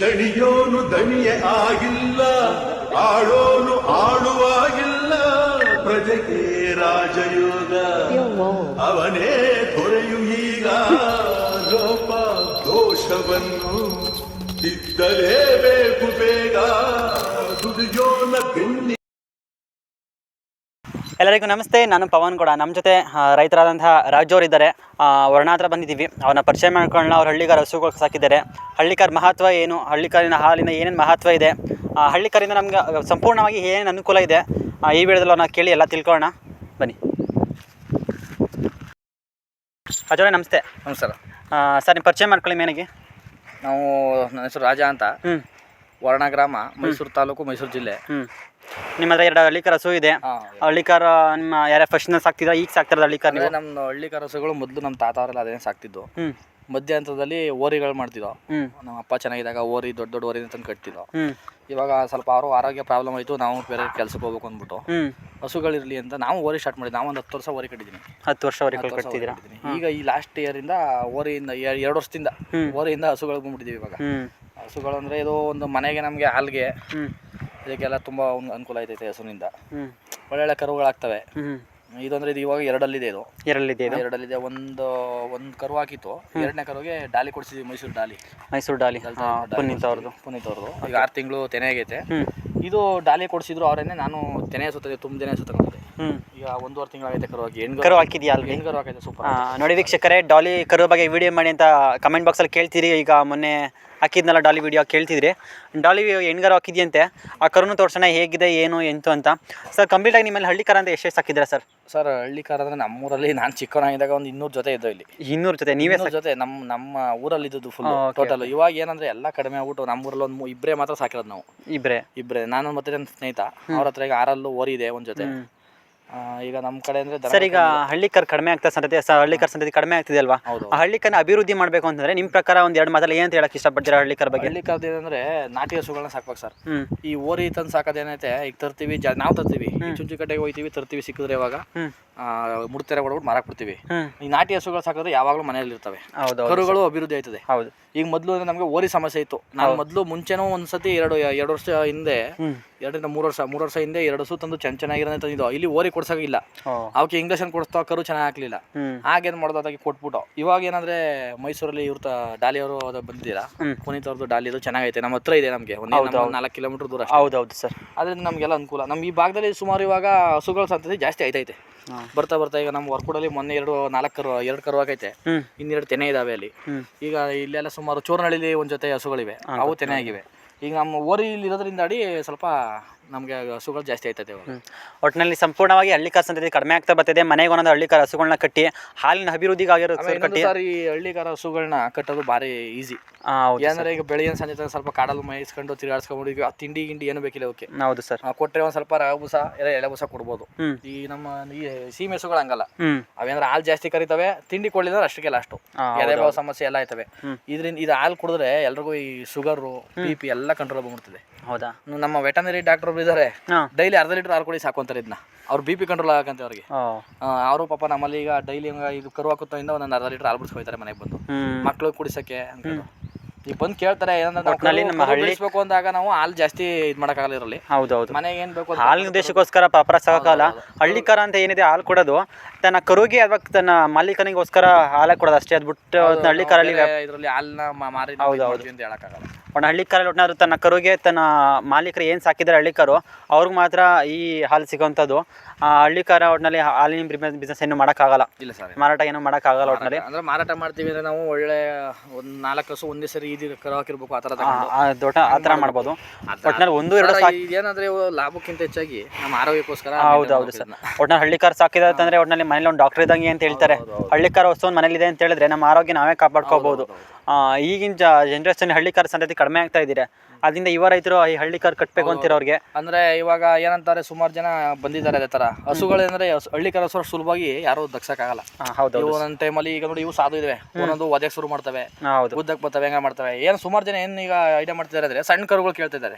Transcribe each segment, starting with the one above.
ದಣಿಯೋನು ದಣಿಯೇ ಆಗಿಲ್ಲ, ಆಳೋನು ಆಳುವಾಗಿಲ್ಲ, ಪ್ರಜೆಗೆ ರಾಜಯೋಗ ಅವನೇ ದೊರೆಯು ಈಗ. ಲೋಪ ದೋಷವನ್ನು ತಿದ್ದಲೇಬೇಕು ಬೇಗ, ದುಡಿಯೋನ ಬೆನ್ನಿ. ಎಲ್ಲರಿಗೂ ನಮಸ್ತೆ, ನಾನು ಪವನ್ ಕೂಡ. ನಮ್ಮ ಜೊತೆ ರೈತರಾದಂತಹ ರಾಜು ಅವರು ಇದ್ದಾರೆ. ವರ್ಣ ಹತ್ರ ಬಂದಿದ್ದೀವಿ, ಅವ್ರನ್ನ ಪರಿಚಯ ಮಾಡ್ಕೊಳ್ಳೋಣ. ಅವ್ರು ಹಳ್ಳಿಕಾರ ಹಸುಗಳು ಸಾಕಿದ್ದಾರೆ. ಹಳ್ಳಿಕಾರ ಮಹತ್ವ ಏನು, ಹಳ್ಳಿಕಾರಿನ ಹಾಲಿನ ಏನೇನು ಮಹತ್ವ ಇದೆ, ಹಳ್ಳಿಕಾರಿಂದ ನಮ್ಗೆ ಸಂಪೂರ್ಣವಾಗಿ ಏನೇನು ಅನುಕೂಲ ಇದೆ, ಈ ವಿಡಿಯೋದಲ್ಲಿ ಅವ್ರನ್ನ ಕೇಳಿ ಎಲ್ಲ ತಿಳ್ಕೊಳ್ಳೋಣ. ಬನ್ನಿ. ರಾಜು ನಮಸ್ತೆ. ನಮಸ್ಕಾರ ಸರ್, ನಿಮ್ಮ ಪರಿಚಯ ಮಾಡ್ಕೊಳ್ಳಿ ಮೇನಿಗೆ. ನನ್ನ ಹೆಸರು ರಾಜ ಅಂತ. ವರ್ಣ ಗ್ರಾಮ, ಮೈಸೂರು ತಾಲೂಕು, ಮೈಸೂರು ಜಿಲ್ಲೆ. ನಿಮ್ಮ ಹತ್ರ 2 ಹಳ್ಳಿಕಾರ ಹಸು ಇದೆ. ಹಳ್ಳಿಕಾರ ನಿಮ್ಮ ಯಾರ್ಯಾರು ಫಸ್ಟ್ನ ಸಾಕ್ತಿದ್ರ, ಈಗ ಸಾಕ್ತಿರೋದು ಹಳ್ಳಿಕಾರ? ನಮ್ಮ ಹಳ್ಳಿಕಾರ ಹಸುಗಳು ಮೊದಲು ನಮ್ಮ ತಾತ ಅವರೆಲ್ಲ ಅದೇನು ಸಾಕ್ತಿದ್ದು. ಮಧ್ಯಂತರದಲ್ಲಿ ಓರಿಗಳು ಮಾಡ್ತಿದ್ದೋ. ನಮ್ಮ ಅಪ್ಪ ಚೆನ್ನಾಗಿದ್ದಾಗ ಓರಿ ದೊಡ್ಡ ಓರಿನ ತಂದು ಕಟ್ತಿದ್ದೋ. ಇವಾಗ ಸ್ವಲ್ಪ ಅವರು ಆರೋಗ್ಯ ಪ್ರಾಬ್ಲಮ್ ಆಯಿತು, ನಾವು ಬೇರೆ ಕೆಲ್ಸಕ್ಕೆ ಹೋಗ್ಬೇಕು ಅಂದ್ಬಿಟ್ಟು ಹಸುಗಳಿರಲಿ ಅಂತ ನಾವು ಓರಿ ಸ್ಟಾರ್ಟ್ ಮಾಡಿದ್ವಿ. ನಾವು ಒಂದು 10 ವರ್ಷ ಓರಿ ಕಟ್ಟಿದ್ದೀನಿ. 10 ವರ್ಷ ಓರಿ ಕಟ್ಟಿದ್ದೀರಾ? ಈಗ ಈ ಲಾಸ್ಟ್ ಇಯರಿಂದ ಓರಿಯಿಂದ 2 ವರ್ಷದಿಂದ ಓರಿಯಿಂದ ಹಸುಗಳು ಬಂದ್ಬಿಟ್ಟಿದ್ದೀವಿ. ಇವಾಗ ಹಸುಗಳು ಅಂದರೆ ಇದು ಒಂದು ಮನೆಗೆ ನಮಗೆ ಹಾಲ್ಗೆ ಇದಕ್ಕೆಲ್ಲ ತುಂಬ ಅನುಕೂಲ ಐತೈತೆ. ಹಸುವಿನಿಂದ ಒಳ್ಳೊಳ್ಳೆ ಕರುಗಳಾಗ್ತವೆ. ಇದೊಂದ್ರೆ ಇದು ಇವಾಗ 2 ಇದು ಎರಡಲ್ಲಿದೆ. ಒಂದು ಕರು ಹಾಕಿತ್ತು. 2ನೇ ಕರುಗೆ ಡಾಲಿ ಕೊಡ್ಸಿದ್ವಿ, ಮೈಸೂರು ಡಾಲಿ. ಪುನೀತ್ ಅವ್ರದ್ದು ಈಗ 6 ತಿಂಗಳು ತೆನೆ ಆಗೈತೆ. ಇದು ಡಾಲಿ ಕೊಡ್ಸಿದ್ರು ಅವರೇನೆ. ನಾನು ತೆನೆ ಸುತ್ತದೆ, ತುಂಬ ತೆನೆ ಸುತ್ತಕೊಂಡಿದ್ದೆ. ಈಗ 1.5 ತಿಂಗಳಾಗೈತೆ ಕರು ಹಾಕಿ. ಕರು ಹಾಕಿದ್ಯಾ? ಹೆಣ್ಣು ಕರು ಹಾಕೈತೆ. ಸೂಪರ್. ನೋಡಿ ವೀಕ್ಷಕರೇ, ಡಾಲಿ ಕರು ಬಗ್ಗೆ ವಿಡಿಯೋ ಮಾಡಿ ಅಂತ ಕಮೆಂಟ್ ಬಾಕ್ಸಲ್ಲಿ ಕೇಳ್ತೀರಿ. ಈಗ ಮೊನ್ನೆ ಹಾಕಿದ್ನಲ್ಲ ಡಾಲಿ ವಿಡಿಯೋ ಕೇಳ್ತಿದ್ರಿ. ಡಾಲಿ ಹೆಣ್ಗರು ಹಾಕಿದ್ಯಂತೆ. ಆ ಕರುನು ತೋರ್ಸೋಣ ಹೇಗಿದೆ ಏನು ಎಂತು ಅಂತ. ಸರ್, ಕಂಪ್ಲೀಟಾಗಿ ನಿಮ್ಮಲ್ಲಿ ಹಳ್ಳಿಕಾರ ಅಂತ ಎಷ್ಟು ಹಾಕಿದ್ದೀರಾ ಸರ್? ಸರ್, ಹಳ್ಳಿಕಾರ ಅಂದರೆ ನಮ್ಮೂರಲ್ಲಿ ನಾನು ಚಿಕ್ಕವನಾಗಿದ್ದಾಗ ಒಂದು 200 ಜೊತೆ ಇದ್ದೋ. ಇಲ್ಲಿ 200 ಜೊತೆ ನೀವೇ ಜೊತೆ ನಮ್ಮ ಊರಲ್ಲಿ ಇದ್ದದ್ದು ಫುಲ್ ಟೋಟಲ್. ಇವಾಗ ಏನಂದ್ರೆ ಎಲ್ಲ ಕಡಿಮೆ ಆಗ್ಬಿಟ್ಟು ನಮ್ಮೂರಲ್ಲಿ ಒಂದು 2 ಮಾತ್ರ ಸಾಕಿರೋದು ನಾವು. ಇಬ್ಬರೇ ನಾನು ಮತ್ತೆ ನನ್ನ ಸ್ನೇಹಿತ. ಅವ್ರ ಹತ್ರ ಈಗ 6 ಓರಿ ಇದೆ ಒಂದು ಜೊತೆ. ಈಗ ನಮ್ಮ ಕಡೆ ಅಂದ್ರೆ ಸರ್, ಈಗ ಹಳ್ಳಿಕರ್ ಕಡಿಮೆ ಆಗ್ತಾ ಹಳ್ಳಿಕರ್ ಸಂತತಿ ಕಡಿಮೆ ಆಗ್ತಿದೆ ಅಲ್ವಾ? ಆ ಹಳ್ಳಿಕರ್ನ ಅಭಿವೃದ್ಧಿ ಮಾಡಬೇಕು ಅಂತಂದ್ರೆ ನಿಮ್ಮ ಪ್ರಕಾರ ಒಂದು 2 ಮಾತಲ್ಲಿ ಏನಂತ ಹೇಳಕ್ ಇಷ್ಟಪಡ್ತೀರಾ ಹಳ್ಳಿಕರ್ ಬಗ್ಗೆ? ಹಳ್ಳಿಕರ್ ಏನಂದ್ರೆ ನಾಟಿ ಹಸುಗಳನ್ನ ಸಾಕ್ಬೇಕು ಸರ್. ಈ ಓರಿ ತಂದು ಸಾಕೋದೇನೈತೆ, ಈಗ ತರ್ತೀವಿ, ನಾವು ತರ್ತೀವಿ, ಚುಂಚು ಕಟ್ಟೆಗೆ ಹೋಗ್ತೀವಿ, ತರ್ತೀವಿ, ಸಿಕ್ಕಿದ್ರೆ ಇವಾಗ ಮುಡ್ತಾರೆ ಹೊಡ್ಬಿಟ್ಟು ಮಾರಾಕ್ ಬಿಡ್ತೀವಿ. ಈ ನಾಟಿ ಹಸುಗಳು ಸಾಕಿದ್ರೆ ಯಾವಾಗಲೂ ಮನೆಯಲ್ಲಿ ಇರ್ತವೆ, ಕರುಗಳು ಅಭಿವೃದ್ಧಿ ಆಯ್ತದೆ. ಈಗ ಮೊದಲು ಅಂದ್ರೆ ನಮಗೆ ಓರಿ ಸಮಸ್ಯೆ ಇತ್ತು. ನಾನು ಮೊದಲು ಮುಂಚೆನೂ ಒಂದ್ಸತಿ 2 ವರ್ಷ ಹಿಂದೆ, 2 ರಿಂದ 3 ವರ್ಷ ಹಿಂದೆ 2 ಹಸು ತಂದು ಚೆನ್ನಾಗಿರೋದೇ ತಂದಿದ್ದು. ಇಲ್ಲಿ ಓರಿ ಕೊಡ್ಸೋಗಿಲ್ಲ, ಅವಕ್ಕೆ ಇಂಜೆಕ್ಷನ್ ಕೊಡಿಸ್ತಾ ಕರು ಚೆನ್ನಾಗಿ ಹಾಕ್ಲಿಲ್ಲ. ಹಾಗೇನ್ ಮಾಡೋದು, ಅದಾಗಿ ಕೊಟ್ಬಿಟ್ಟು. ಇವಾಗ ಏನಂದ್ರೆ ಮೈಸೂರಲ್ಲಿ ಇವ್ರ ಡಾಲಿ ಅವರು ಬಂದಿದ್ದೀರಾ, ಪುನೀತ್ ಅವ್ರದ್ದು ಡಾಲಿ ಇದು ಚೆನ್ನಾಗೈತೆ. ನಮ್ಮ ಹತ್ರ ಇದೆ, ನಮಗೆ 4 ಕಿಲೋಮೀಟರ್ ದೂರ. ಹೌದೌದು ಸರ್. ಅದರಿಂದ ನಮಗೆಲ್ಲ ಅನುಕೂಲ. ನಮ್ಮ ಈ ಭಾಗದಲ್ಲಿ ಸುಮಾರು ಇವಾಗ ಹಸುಗಳ ಸಂತತಿ ಜಾಸ್ತಿ ಆಯ್ತೈತೆ. ಬರ್ತಾ ಈಗ ನಮ್ಮ ವರ್ಕೂಡಲ್ಲಿ ಮೊನ್ನೆ 2 ಕರು ಆಗೈತೆ. 2 ತೆನೆ ಇದಾವೆ ಅಲ್ಲಿ. ಈಗ ಇಲ್ಲೆಲ್ಲ ಸುಮಾರು ಚೋರನಹಳ್ಳಿಲಿ ಒಂದು ಜೊತೆ ಹಸುಗಳಿವೆ, ಅವು ತೆನೆ ಆಗಿವೆ. ಈಗ ನಮ್ಮ ಓರಿ ಇಲ್ಲಿ ಇರೋದ್ರಿಂದ ನಮಗೆ ಹಸುಗಳು ಜಾಸ್ತಿ ಆಯ್ತದೆ. ಒಟ್ಟಿನಲ್ಲಿ ಸಂಪೂರ್ಣವಾಗಿ ಹಳ್ಳಿಕಾರ ಸಂತತಿ ಕಡಿಮೆ ಆಗ್ತಾ ಬರ್ತಿದೆ. ಮನೆಗೆ ಒಂದೊಂದು ಹಳ್ಳಿಕಾರ ಹಸುಗಳನ್ನ ಕಟ್ಟಿ ಹಾಲಿನ ಅಭಿವೃದ್ಧಿಗಾಗಿರೋ ಈ ಹಳ್ಳಿಕಾರ ಹಸುಗಳನ್ನ ಕಟ್ಟೋದು ಭಾರಿ ಈಸಿ. ಏನಂದ್ರೆ ಈಗ ಬೆಳಿಗ್ಗೆ ಸಂಜೆ ತನಕ ಸ್ವಲ್ಪ ಕಾಡಲ್ಲಿ ಮೇಯಿಸ್ಕೊಂಡು ತಿರುಗಾಡ್ಸ್ಕೊಂಡು ಈಗ ತಿಂಡಿ ಗಿಂಡಿ ಏನು ಬೇಕಿಲ್ಲ ಅವಕ್ಕೆ. ಹೌದು ಸರ್. ಕೊಟ್ರೆ ಒಂದ್ ಸ್ವಲ್ಪ ರವಬೂಸ ಎಲೆ ಬೂಸ ಕೊಡ್ಬೋದು. ಈ ನಮ್ಮ ಈ ಸೀಮೆ ಹಸುಗಳು ಹಂಗಲ್ಲ. ಅವೇಂದ್ರೆ ಹಾಲು ಜಾಸ್ತಿ ಕರಿತವೆ, ತಿಂಡಿ ಕೊಡ್ಲಿಲ್ಲ ಅಷ್ಟಕ್ಕೆ ಲಾಸ್ಟು ಎದೆ ಬಾವು ಸಮಸ್ಯೆ ಎಲ್ಲ ಆಯ್ತವೆ. ಇದರಿಂದ ಇದು ಹಾಲು ಕುಡಿದ್ರೆ ಎಲ್ರಿಗೂ ಈ ಶುಗರು, BP ಎಲ್ಲ ಕಂಟ್ರೋಲ್ ಬಂದ್ಬಿಡ್ತದೆ. ಹೌದಾ? ನಮ್ಮ ವೆಟನರಿ ಡಾಕ್ಟರ್ ಇದ್ದಾರೆ, ಡೈಲಿ 1/2 ಲೀಟರ್ ಹಾಲು ಕೊಡಿ ಸಾಕು ಅಂತಾರೆ. ಇದನ್ನ ಅವ್ರು BP ಕಂಟ್ರೋಲ್ ಆಗಂತೆ ಅವ್ರಿಗೆ. ಅವರು ಪಾಪ ನಮ್ಮಲ್ಲಿ ಈಗ ಡೈಲಿ ಇದು ಕರು ಹಾಕುತ್ತಿಂದ ಒಂದೊಂದು 1/2 ಲೀಟರ್ ಹಾಲು ಬಿಡಿಸ್ಕೊಯ್ತಾರೆ ಮನೆಗೆ ಬಂದು, ಮಕ್ಳು ಕುಡಿಸಕ್ಕೆ ಅಂತ. ಈಗ ಬಂದು ಕೇಳ್ತಾರೆ ಏನಂದ್ರೆ ಅಂದಾಗ ನಾವು ಹಾಲು ಜಾಸ್ತಿ ಇದು ಮಾಡೋಕ್ಕಾಗಲ್ಲ ಇರಲಿ. ಹೌದೌದು. ಮನೆಗೆ ಏನ್ ಬೇಕು ಹಾಲಿನ ಉದ್ದೇಶಕ್ಕೋಸ್ಕರ ಪಾಪರ ಸಾಕಾಗಲ್ಲ. ಹಳ್ಳಿಕಾರ ಅಂತ ಏನಿದೆ ಹಾಲು ಕೊಡೋದು ತನ್ನ ಕರುಗೆ ಅಥವಾ ತನ್ನ ಮಾಲೀಕನಿಗೋಸ್ಕರ ಹಾಲು ಕೊಡೋದು ಅಷ್ಟೇ. ಅದು ಬಿಟ್ಟು ಹಳ್ಳಿಕಾರಲ್ಲಿ ಇದರಲ್ಲಿ ಹಾಲನ್ನ ಮಾರಿ ಅಂತ ಹೇಳಕ್ಕಾಗಲ್ಲ. ಒಂದು ಹಳ್ಳಿಕಾರಲ್ಲಿ ಒಟ್ಟಾದ್ರು ತನ್ನ ಕರುಗೆ ತನ್ನ ಮಾಲೀಕರು ಏನು ಸಾಕಿದ್ದಾರೆ ಹಳ್ಳಿಕಾರು ಅವ್ರಿಗೆ ಮಾತ್ರ ಈ ಹಾಲು ಸಿಗೋವಂಥದ್ದು. ಹಳ್ಳಿಕಾರ ಒಟ್ಟಿನಲ್ಲಿ ಹಾಲಿನ ಬಿಸ್ನೆಸ್ ಏನು ಮಾಡೋಕ್ಕಾಗಲ್ಲ. ಇಲ್ಲ ಸರ್, ಮಾರಾಟ ಏನು ಮಾಡೋಕ್ಕಾಗಲ್ಲ. ಒಟ್ಟಿನಲ್ಲಿ ಅಂದ್ರೆ ಮಾರಾಟ ಮಾಡ್ತೀವಿ ಅಂದ್ರೆ ನಾವು ಒಳ್ಳೆ ಒಂದು 4 ಹಸು ಒಂದೇ ಸರಿ ಕರು ಹಾಕಿರ್ಬೇಕು, ಆ ಥರ ಮಾಡ್ಬೋದು. ಒಟ್ಟಿನಲ್ಲಿ 1-2 ಏನಂದ್ರೆ ಲಾಭಕ್ಕಿಂತ ಹೆಚ್ಚಾಗಿ ನಮ್ಮ ಆರೋಗ್ಯಕ್ಕೋಸ್ಕರ. ಹೌದೌದು ಸರ್. ಒಟ್ಟಿನಲ್ಲಿ ಹಳ್ಳಿಕಾರ ಸಾಕಿದ ಅಂತಂದ್ರೆ ಒಟ್ಟಿನಲ್ಲಿ ಮನೇಲಿ ಒಂದು ಡಾಕ್ಟರ್ ಇದ್ದಂಗೆ ಅಂತ ಹೇಳ್ತಾರೆ. ಹಳ್ಳಿಕಾರ ವಸ್ತು ಒಂದು ಮನೇಲಿದೆ ಅಂತ ಹೇಳಿದ್ರೆ ನಮ್ಮ ಆರೋಗ್ಯ ನಾವೇ ಕಾಪಾಡ್ಕೋಬಹುದು. ಈಗಿನ ಜನ್ರೇಷನ್ ಹಳ್ಳಿಕಾರ ಸಂತತಿ ಕಡಿಮೆ ಆಗ್ತಾ ಇದ್ದೀರಾ. ಅದರಿಂದ ಯುವ ರೈತರು ಈ ಹಳ್ಳಿಕಾರ ಕಟ್ಟಬೇಕು ಅಂತಿರೋರಿಗೆ ಅಂದ್ರೆ ಇವಾಗ ಏನಂತಾರೆ, ಸುಮಾರು ಜನ ಬಂದಿದ್ದಾರೆ ಅದೇ ತರ ಹಸುಗಳಂದ್ರೆ ಹಳ್ಳಿಕಾರ ಹಸು ಸುಲಭವಾಗಿ ಯಾರು ದಕ್ಸಕ್ಕಾಗಲ್ಲ. ಒಂದೊಂದು ಟೈಮಲ್ಲಿ ಈಗ ನೋಡಿ ಇವು ಸಾಧು ಇದಾವೆ, ಒಂದೊಂದು ಒದಕ್ಕೆ ಶುರು ಮಾಡ್ತವೆ, ಉದ್ದಕ್ಕೆ ಬರ್ತವೆ, ಹೆಂಗ ಮಾಡ್ತವೆ. ಬರ್ತವೆ. ಏನು ಸುಮಾರು ಜನ ಏನು ಈಗ ಐಡಿಯಾ ಮಾಡ್ತಿದ್ದಾರೆ ಅಂದ್ರೆ ಸಣ್ಣ ಕರುಗಳು ಕೇಳ್ತಿದ್ದಾರೆ.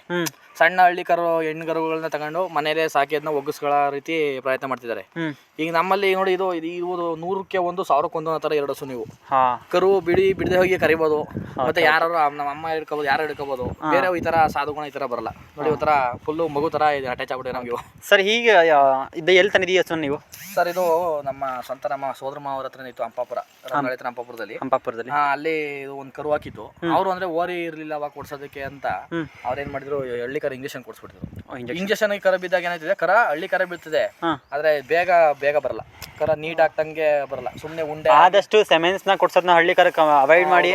ಸಣ್ಣ ಹಳ್ಳಿ ಕರು ಹೆಣ್ಣು ಕರುಗಳನ್ನ ತಗೊಂಡು ಮನೇಲೆ ಸಾಕಿ ಅದನ್ನ ಒಗ್ಗಿಸ್ಕೊಳ್ಳೋ ರೀತಿ ಪ್ರಯತ್ನ ಮಾಡ್ತಿದ್ದಾರೆ. ಈಗ ನಮ್ಮಲ್ಲಿ ನೋಡಿ ಇದು 100ಕ್ಕೆ 1 1000ಕ್ಕೆ 1 ತರ 2 ಹಸು ನೀವು ಕರು ಬಿಡದೆ ಹೋಗಿ ಕರಿಬೋದು. ಮತ್ತೆ ಯಾರು ನಮ್ಮ ಅಮ್ಮ ಹಿಡ್ಕೋಬಹುದು, ಯಾರು ಹಿಡ್ಕೋಬಹುದು. ಬೇರೆ ಈ ತರ ಸಾಧುಗುಣ ಈ ತರ ಬರಲ್ಲ ನೋಡಿ. ಒಂಥರ ಫುಲ್ಲು ಮಗು ತರ ಅಟ್ಯಾಚ್ ಆಗ್ಬಿಟ್ಟೆ ನಮ್ಗೆ. ಸರ್ ಹೀಗೆ ಇದು ಎಲ್ಲಿ ತಂದಿದ್ದೀಯ ಹಸು ನೀವು? ಸರ್ ಇದು ನಮ್ಮ ಸ್ವಂತ ನಮ್ಮ ಸೋದರ ಮಾವರ ಹತ್ರನೇ ಇತ್ತು, ಹಂಪಾಪುರ ಹಂಪಾಪುರದಲ್ಲಿ. ಅಲ್ಲಿ ಒಂದು ಕರು ಹಾಕಿತ್ತು. ಅವರು ಅಂದ್ರೆ ಓರಿ ಇರ್ಲಿಲ್ಲ ಅವಾಗ ಕೊಡ್ಸೋದಕ್ಕೆ ಅಂತ ಅವ್ರೇನ್ ಮಾಡಿದ್ರು, ಹಳ್ಳಿ ಕರ ಇಂಜೆಕ್ಷನ್ ಕೊಡ್ಸ್ಬಿಟ್ಟಿದ್ರು. ಇಂಜೆಕ್ಷನ್ ಕರ ಬಿದ್ದಾಗ ಏನಾಯ್ತಿದೆ, ಕರ ಹಳ್ಳಿ ಕರ ಬೀಳ್ತಿದೆ ಆದ್ರೆ ಬೇಗ ಬರಲ್ಲ, ಕರ ನೀಟ್ ಆಗ್ತಂಗೆ ಬರಲ್ಲ. ಸುಮ್ನೆ ಉಂಡೆ ಆದಷ್ಟು ಸೆಮೆನ್ಸ್ ನ ಕೊಡ್ಸೋದನ್ನ ಹಳ್ಳಿ ಕರ ಅವಾಯ್ಡ್ ಮಾಡಿ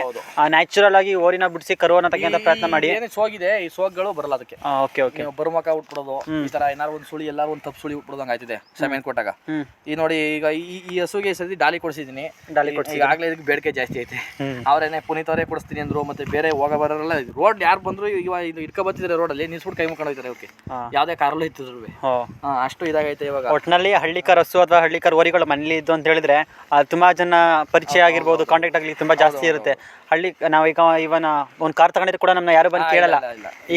ನ್ಯಾಚುರಲ್ ಆಗಿ ಓರಿನ ಬಿಡಿಸಿ ಕರುವನ್ನ ತೆಗೆಯಂತ ಪ್ರಯತ್ನ ಮಾಡಿ. ಏನೇ ಸೋಗಿದೆ ಈ ಸೋಗ್ಗಳು ಬರಲ್ಲ ಅದಕ್ಕೆ. ಬರುಮಕ ಉಟ್ಬಿಡೋದು, ಈ ತರ ಏನಾರು ಒಂದು ಸುಳಿ ಎಲ್ಲಾರು ಒಂದು ತಪ್ಪು ಸುಳಿ ಉಟ್ಬಿಡೋದಂಗ ಆಯ್ತಿದೆ ಸೆಮೆನ್ ಕೊಟ್ಟಾಗ. ಈ ನೋಡಿ ಈಗ ಈ ಹಸುಗೆ ಸತಿ ಡಾಲಿ ಕೊಡಿಸಿದೀನಿ. ಈಗಾಗಲೇ ಇದಕ್ಕೆ ಬೇಡಿಕೆ ಜಾಸ್ತಿ ಐತೆ. ಅವ್ರೇನೆ ಪುನೀತ್ ಅವರೇ ಕೊಡಿಸ್ತೀನಿ ಅಂದ್ರು. ಮತ್ತೆ ಬೇರೆ ಹೋಗ ಬರೋಲ್ಲ, ರೋಡ್ ಯಾರು ಬಂದ್ರು ಇವಾಗ ಇದು ಇಟ್ಕೊ ಬರ್ತಿದ್ದಾರೆ ರೋಡಲ್ಲಿ ನಿಲ್ಸ್ಬಿಟ್ಟು ಕೈ ಮುಕ್ಕೊಂಡು ಹೋಗ್ತಾರೆ. ಓಕೆ, ಯಾವ್ದೇ ಕಾರಲ್ಲೂ ಇತ್ತಿದ್ರು ಅಷ್ಟು ಇದಾಗೈತೆ ಇವಾಗ. ಒಟ್ಟಿನಲ್ಲಿ ಹಳ್ಳಿಕರ್ ಹಸು ಅಥವಾ ಹಳ್ಳಿಕರ್ ಓರಿಗಳು ಮನೇಲಿ ಇದ್ದು ಅಂತ ಹೇಳಿದ್ರೆ ತುಂಬಾ ಜನ ಪರಿಚಯ ಆಗಿರ್ಬೋದು, ಕಾಂಟ್ಯಾಕ್ಟ್ ಆಗ್ಲಿ ತುಂಬಾ ಜಾಸ್ತಿ ಇರುತ್ತೆ. ನಾವೀಗ ಇವನ್ ಒಂದು ಕಾರ್ ತಗೊಂಡಿದ್ರೆ ಕೂಡ ನಮ್ಮನ್ನ ಯಾರು ಬಂದು ಕೇಳಲ್ಲ.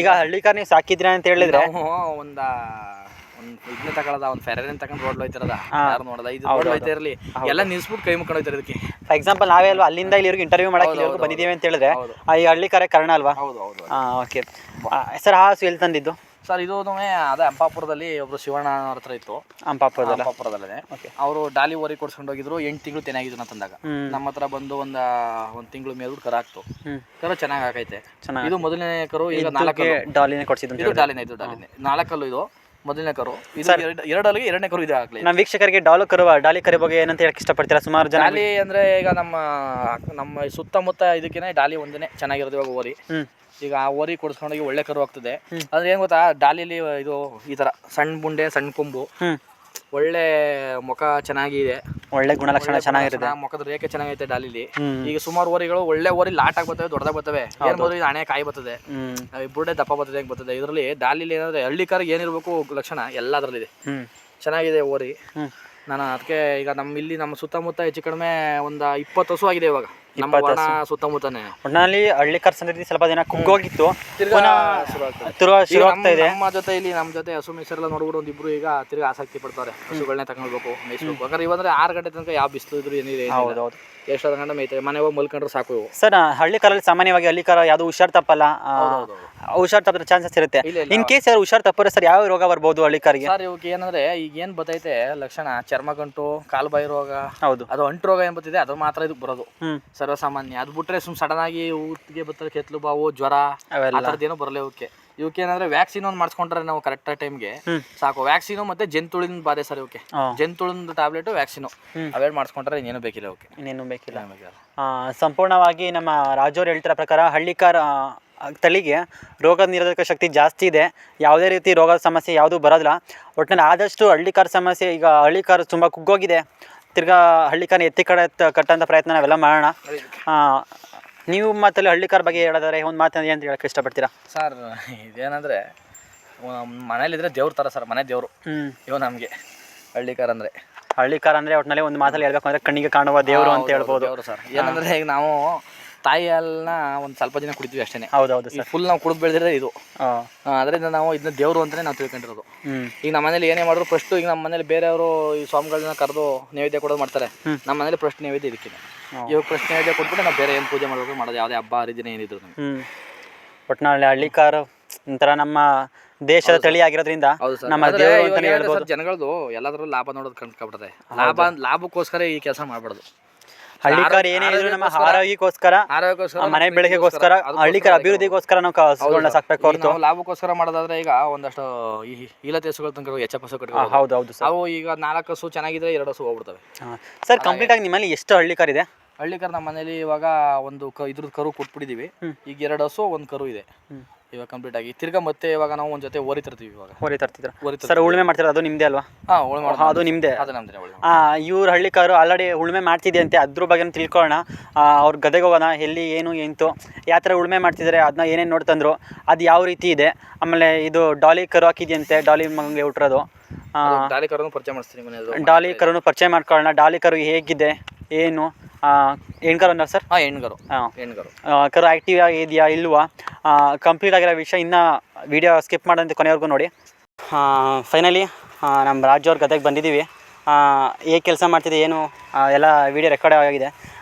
ಈಗ ಹಳ್ಳಿಕಾರ್ ನೀವು ಸಾಕಿದ್ರಿ ಅಂತ ಹೇಳಿದ್ರೆ ಒಂದು ಇದನ್ನ ತಗೊಳ್ಳೋದ, ಒಂದು ಫೆರರಿನ ತಗೊಂಡು ರೋಡ್ ಹೋಯ್ತಿರೋದ, ಯಾರು ನೋಡೋದ, ಇದು ರೋಡ್ ಹೋಯ್ತಾ ಇರಲಿ ಎಲ್ಲ ನಿಲ್ಸ್ಬಿಟ್ಟು ಕೈ ಮುಕ್ಕೊಂಡು ಹೋಯ್ತಾರೆ ಇದಕ್ಕೆ. ಫಾರ್ ಎಕ್ಸಾಂಪಲ್ ನಾವೇ ಅಲ್ವಾ ಅಲ್ಲಿಂದ ಇಲ್ಲಿವರೆಗೂ ಇಂಟರ್ವ್ಯೂ ಮಾಡಕ್ಕೆ ಬಂದಿದ್ದೀವಿ ಅಂತ ಹೇಳಿದ್ರೆ ಈ ಹಳ್ಳಿಕಾರೇ ಕಾರಣ ಅಲ್ವಾ? ಓಕೆ ಸರ್, ಆ ಹಸು ಎಲ್ಲಿ ತಂದಿದ್ದು ಸರ್? ಇದು ಅದೇ ಹಂಪಾಪುರದಲ್ಲಿ ಒಬ್ರು ಶಿವಣ್ಣ ಅವ್ರ ಹತ್ರ ಇತ್ತು. ಹಂಪಾಪುರದಲ್ಲೇ ಅವರು ಡಾಲಿ ಓರಿ ಕೊಡ್ಸ್ಕೊಂಡು ಹೋಗಿದ್ರು. 8 ತಿಂಗಳು ತೆನಾಗಿದ್ರು ನಾ ತಂದಾಗ. ನಮ್ಮ ಹತ್ರ ಬಂದು ಒಂದು ತಿಂಗಳು ಮೇಲ್ಬಿಟ್ಟು ಕರ ಹಾಕ್ತು. ಕರ ಚೆನ್ನಾಗಿ ಹಾಕೈತೆ. ಇದು ಮೊದಲನೇ ಕರು. ಈಗ 4 ಡಾಲಿನೇ ಕೊಡ್ಸಿದ್ದು. ಇದು ಡಾಲಿನೇ 4 ಕಲ್ಲು. ಇದು ಮೊದಲನೇ ಕರು. ಇದು 2 ಅಲ್ಲಿಗೆ 2ನೇ ಕರು ಇದೆ ಆಗ್ಲಿ. ನಮ್ಮ ವೀಕ್ಷಕರಿಗೆ ಡಾಲಿ ಕರು ಬಗ್ಗೆ ಏನಂತ ಹೇಳಕ್ ಇಷ್ಟಪಡ್ತೀರಾ? ಸುಮಾರು ಜನ ಡಾಲಿ ಅಂದ್ರೆ ಈಗ ನಮ್ಮ ಸುತ್ತಮುತ್ತ ಇದಕ್ಕೇನೆ ಡಾಲಿ ಒಂದೇನೆ ಚೆನ್ನಾಗಿರೋದು ಇವಾಗ ಓರಿ. ಈಗ ಆ ಓರಿ ಕೊಡಿಸ್ಕೊಂಡೋಗಿ ಒಳ್ಳೆ ಕರು ಆಗ್ತದೆ. ಅಂದ್ರೆ ಏನ್ ಗೊತ್ತಾ, ಡಾಲಿಲಿ ಇದು ಈ ತರ ಸಣ್ಣ ಬುಂಡೆ, ಸಣ್ಣ ಕೊಂಬು, ಒಳ್ಳೆ ಮುಖ ಚೆನ್ನಾಗಿದೆ, ಒಳ್ಳೆ ಗುಣಲಕ್ಷಣ ಚೆನ್ನಾಗಿರುತ್ತೆ, ಮುಖದ ರೇಖೆ ಚೆನ್ನಾಗೈತೆ ಡಾಲಿಲಿ. ಈಗ ಸುಮಾರು ಓರಿಗಳು ಒಳ್ಳೆ ಓರಿ ಲಾಟ್ ಆಗಿ ಬರ್ತವೆ, ದೊಡ್ಡದಾಗ ಬರ್ತವೆ. ಏನ್ ಬೋದು ಹಣೆ ಕಾಯಿ ಬರ್ತದೆ, ಬುರ್ಡೆ ದಪ್ಪ ಬರ್ತದೆ, ಹೆಂಗ್ ಬರ್ತದೆ. ಇದರಲ್ಲಿ ಡಾಲಿಲಿ ಏನಂದ್ರೆ ಹಳ್ಳಿ ಕಾರ್ ಏನಿರ್ಬೇಕು ಲಕ್ಷಣ ಎಲ್ಲ ಅದ್ರಲ್ಲಿದೆ. ಚೆನ್ನಾಗಿದೆ ಓರಿ. ನಾನು ಅದಕ್ಕೆ ಈಗ ನಮ್ಮ ಸುತ್ತಮುತ್ತ ಹೆಚ್ಚು ಕಡಿಮೆ ಒಂದು 20 ಹಸು ಆಗಿದೆ ಇವಾಗ ನಮ್ಮ ಸುತ್ತಮುತ್ತನೇ. ಒಟ್ಟಿನಲ್ಲಿ ಹಳ್ಳಿ ಕಾರ್ ಸಂದರ್ಭ ಸ್ವಲ್ಪ ದಿನ ಕುಗ್ಗೋಗಿತ್ತು, ನಮ್ಮ ಜೊತೆ ಹಸು ಮೇಸರೆಲ್ಲ ನೋಡ್ಬಿಟ್ಟು ಒಂದಿಬ್ರು ಈಗ ತಿರ್ಗಿ ಆಸಕ್ತಿ ಪಡ್ತಾರೆ. ಹಸುಗಳನ್ನೇ ತಗೊಳ್ಬೇಕು, ಮೇಯಿಸ್ಬೇಕು. ಯಾಕಂದ್ರೆ ಇವಂದ್ರೆ 6 ಗಂಟೆ ತನಕ ಯಾವ ಬಿಸಿಲು ಇದ್ರು ಏನಿದೆ, ಎಷ್ಟಾದ ಗಂಟೆ ಮೇಯ್ತವೆ, ಮನೆ ಹೋಗಿ ಮಲ್ಕೊಂಡ್ರೆ ಸಾಕು. ಸರ್, ಹಳ್ಳಿ ಕಾರಲ್ಲಿ ಸಾಮಾನ್ಯವಾಗಿ ಹಳ್ಳಿ ಕಾರ ಯಾವ್ದು ಹುಷಾರ್ ತಪ್ಪಲ್ಲ, ಹುಷಾರ್ ತಪ್ಪದ ಚಾನ್ಸಸ್ ಇರುತ್ತೆ. ಇನ್ ಕೇಸ್ ಯಾರು ಹುಷಾರ್ ತಪ್ಪರೆ ಸರ್ ಯಾವ ರೋಗ ಬರ್ಬೋದು ಹಳ್ಳಿ ಕಾರಿಗೆ? ಸರ್ ಇವಕ್ಕೆ ಏನಂದ್ರೆ ಈಗ ಏನ್ ಬತ್ತೈತೆ ಲಕ್ಷಣ, ಚರ್ಮ ಗಂಟು, ಕಾಲ್ಬಾಯಿ ರೋಗ, ಅದು ಅಂಟು ರೋಗ ಏನ್ ಬತ್ತಿದೆ ಅದು ಮಾತ್ರ ಇದಕ್ಕೆ ಬರೋದು ಸರ್ವಸಾಮಾನ್ಯ. ಅದು ಬಿಟ್ರೆ ಸಡನ್ ಆಗಿ ಊಟಿಗೆ ಬರ್ತದೆ ಕೆತ್ಲು ಬಾವು, ಜ್ವರ, ಆ ಥರದ್ದೇನೋ ಬರಲ್ಲ ಇವಕ್ಕೆ ಏನಂದ್ರೆ ವ್ಯಾಕ್ಸಿನ್ ಒಂದು ಮಾಡಿಸ್ಕೊಂಡ್ರೆ ನಾವು ಕರೆಕ್ಟ್ ಟೈಮ್ಗೆ ಸಾಕು. ವ್ಯಾಕ್ಸಿನ್ ಮತ್ತೆ ಜಂತುಳಿನ ಬಾಧೆ ಸರ್ ಇವಕ್ಕೆ. ಜಂತುಳಿನ ಟ್ಯಾಬ್ಲೆಟ್, ವ್ಯಾಕ್ಸಿನ್ ಅವೇನು ಮಾಡಿಸ್ಕೊಂಡ್ರೆ ಇನ್ನೇನು ಬೇಕಿಲ್ಲ ಇವಕ್ಕೆ, ಇನ್ನೇನು ಬೇಕಿಲ್ಲ. ಸಂಪೂರ್ಣವಾಗಿ ನಮ್ಮ ರಾಜವ್ರು ಹೇಳ್ತಿರೋ ಪ್ರಕಾರ ಹಳ್ಳಿಕಾರ ತಳಿಗೆ ರೋಗ ನಿರೋಧಕ ಶಕ್ತಿ ಜಾಸ್ತಿ ಇದೆ. ಯಾವುದೇ ರೀತಿ ರೋಗದ ಸಮಸ್ಯೆ ಯಾವುದೂ ಬರೋದಿಲ್ಲ. ಒಟ್ಟಿನಲ್ಲಿ ಆದಷ್ಟು ಹಳ್ಳಿಕಾರ ಸಮಸ್ಯೆ, ಈಗ ಹಳ್ಳಿಕಾರ ತುಂಬ ಕುಗ್ಗೋಗಿದೆ, ತಿರ್ಗಾ ಹಳ್ಳಿಕಾರನ ಎತ್ತಿ ಕಟ್ಟಂಥ ಪ್ರಯತ್ನ ನಾವೆಲ್ಲ ಮಾಡೋಣ. ನೀವು ಮಾತಲ್ಲಿ ಹಳ್ಳಿಕಾರ ಬಗ್ಗೆ ಹೇಳೋದಾದ್ರೆ ಒಂದು ಮಾತು ಅಂತ ಹೇಳಕ್ಕೆ ಇಷ್ಟಪಡ್ತೀರಾ? ಸರ್, ಇದೇನಂದ್ರೆ ಮನೇಲಿದ್ರೆ ದೇವ್ರ ಥರ ಸರ್, ಮನೆ ದೇವರು ಇವು ನಮಗೆ ಹಳ್ಳಿಕಾರ ಅಂದರೆ. ಒಟ್ಟಿನಲ್ಲಿ ಒಂದು ಮಾತಲ್ಲಿ ಹೇಳ್ಬೇಕು ಅಂದರೆ ಕಣ್ಣಿಗೆ ಕಾಣುವ ದೇವರು ಅಂತ ಹೇಳ್ಬೋದು ಸರ್. ಏನಂದ್ರೆ ಈಗ ನಾವು ತಾಯಿ ಹಾಲನ್ನ ಒಂದು ಸ್ವಲ್ಪ ದಿನ ಕುಡಿತೀವಿ ಅಷ್ಟೇ. ಹೌದೌದು ಸರ್. ಫುಲ್ ನಾವು ಕುಡಿದು ಬೆಳೆದಿದ್ರೆ ಇದು. ಅದರಿಂದ ನಾವು ಇದನ್ನ ದೇವರು ಅಂತಾನೆ ನಾವು ತಿಳ್ಕೊಂಡಿರೋದು. ಈಗ ನಮ್ಮ ಮನೇಲಿ ಏನೇ ಮಾಡಿದ್ರು ಫಸ್ಟ್, ಈಗ ನಮ್ಮ ಮನೇಲಿ ಬೇರೆಯವರು ಈ ಸ್ವಾಮಿಗಳನ್ನ ಕರೆದು ನೈವೇದ್ಯ ಕೊಡೋದು ಮಾಡ್ತಾರೆ. ನಮ್ಮ ಮನೇಲಿ ಫಸ್ಟ್ ನೈವೇದ್ಯ ಇದಕ್ಕಿದೆ. ಇವಾಗ ಫಸ್ಟ್ ನೈವೇದ್ಯ ಕೊಟ್ಬಿಟ್ಟು ನಾವು ಬೇರೆ ಏನು ಪೂಜೆ ಮಾಡಬೇಕು ಮಾಡೋದು, ಯಾವುದೇ ಹಬ್ಬ ಹರಿದಿನ ಏನಿದ್ರು. ಒಟ್ಟಿನಲ್ಲಿ ಹಳ್ಳಿಕಾರ ಒಂಥರ ನಮ್ಮ ದೇಶದ ತಳಿ ಆಗಿರೋದ್ರಿಂದ ನಮ್ಮ ದೇವರು ಅಂತಾನೆ ಹೇಳ್ಬೋದು. ಜನಗಳದು ಎಲ್ಲಾದ್ರೂ ಲಾಭ ನೋಡೋದು ಕಂಡ್ಕೊಬಿಡ್ತದೆ. ಲಾಭಕ್ಕೋಸ್ಕರ ಈ ಕೆಲಸ ಮಾಡ್ಬಾರ್ದು. ಹಳ್ಳಿಕಾರ ಏನೇ ಇದ್ರು ನಮ್ಮ ಆರೋಗ್ಯಕ್ಕೋಸ್ಕರ, ಮನೆ ಬೆಳಗ್ಗೆಗೋಸ್ಕರ, ಹಳ್ಳಿಕಾರ ಅಭಿವೃದ್ಧಿಗೋಸ್ಕರ ನಾವು ಹಸುಗಳನ್ನ ಸಾಕ್ಬೇಕು ಹೊರತು ಲಾಭಕ್ಕೋಸ್ಕರ ಮಾಡೋದಾದ್ರೆ ಈಗ ಒಂದಷ್ಟು ಈ ಈಲತೆ ಹಸುಗಳು ತನಕ ಹೆಚ್ಚ ಹಸು ಕಟ್ಕೊಂಡು. ಹೌದೌದು ಸರ್. ಅವು ಈಗ 4 ಹಸು ಚೆನ್ನಾಗಿದ್ರೆ 2 ಹಸು ಹೋಗ್ಬಿಡ್ತವೆ. ಸರ್, ಕಂಪ್ಲೀಟ್ ಆಗಿ ನಿಮ್ಮಲ್ಲಿ ಎಷ್ಟು ಹಳ್ಳಿಕಾರ ಇದೆ? ಹಳ್ಳಿಕಾರ ನಮ್ಮ ಮನೇಲಿ ಇವಾಗ ಒಂದು ಇದ್ರದ್ದು ಕರು ಕೊಟ್ಬಿಟ್ಟಿದೀವಿ. ಈಗ 2 ಹಸು 1 ಕರು ಇದೆ ಇವಾಗ ಕಂಪ್ಲೀಟ್ ಆಗಿ. ತಿರ್ಗಾ ಮತ್ತೆ ಇವಾಗ ನಾವು ಒಂದ್ ಜೊತೆ ಓರಿ ತರ್ತೀವಿ. ಇವಾಗ ಓರಿ ತರ್ತಿದ್ರ ಸರ್? ಉಳುಮೆ ಮಾಡ್ತೀರಾ? ಅದು ನಿಮ್ದೇ ಅಲ್ವಾ? ಅದು ನಿಮ್ದೇ. ಇವ್ರ ಹಳ್ಳಿಕಾರು ಆಲ್ರೆಡಿ ಉಳುಮೆ ಮಾಡ್ತಿದ್ಯಂತೆ, ಅದ್ರ ಬಗ್ಗೆ ತಿಳ್ಕೊಳ್ಳೋಣ. ಅವ್ರ ಗದೆಗೆ ಹೋಗೋಣ, ಎಲ್ಲಿ ಏನು ಎಂತು ಯಾವ ಥರ ಉಳುಮೆ ಮಾಡ್ತಿದ್ದಾರೆ, ಅದನ್ನ ಏನೇನು ನೋಡ್ತಂದ್ರು, ಅದು ಯಾವ ರೀತಿ ಇದೆ. ಆಮೇಲೆ ಇದು ಡಾಲಿ ಕರು ಹಾಕಿದ್ಯಂತೆ, ಡಾಲಿ ಮಗಂಗೆ ಹುಟ್ಟಿರೋದು. ಡಾಲಿ ಕರುನು ಪರಿಚಯ ಮಾಡಿಸ್ತೀನಿ. ಡಾಲಿ ಕರುನು ಪರಿಚಯ ಮಾಡ್ಕೊಳ್ಳೋಣ. ಡಾಲಿ ಕರು ಹೇಗಿದೆ ಏನು ಹೆಣ್ಕರು ಅನ್ನೋ ಸರ್? ಹಾಂ, ಹೆಣ್ಗರು. ಹಾಂ, ಹೆಣ್ಗರು. ಕರು ಆ್ಯಕ್ಟಿವ್ ಆಗಿದೆಯಾ ಇಲ್ವಾ ಕಂಪ್ಲೀಟ್ ಆಗಿರೋ ವಿಷಯ ಇನ್ನೂ ವೀಡಿಯೋ ಸ್ಕಿಪ್ ಮಾಡೋಂಥ ಕೊನೆವರೆಗೂ ನೋಡಿ. ಫೈನಲಿ ನಮ್ಮ ರಾಜು ಅವ್ರ ಗದೆಗೆ ಬಂದಿದ್ದೀವಿ. ಹೇಗೆ ಕೆಲಸ ಮಾಡ್ತಿದ್ದೆ ಏನು ಎಲ್ಲ ವೀಡಿಯೋ ರೆಕಾರ್ಡ್ ಆಗಿದೆ.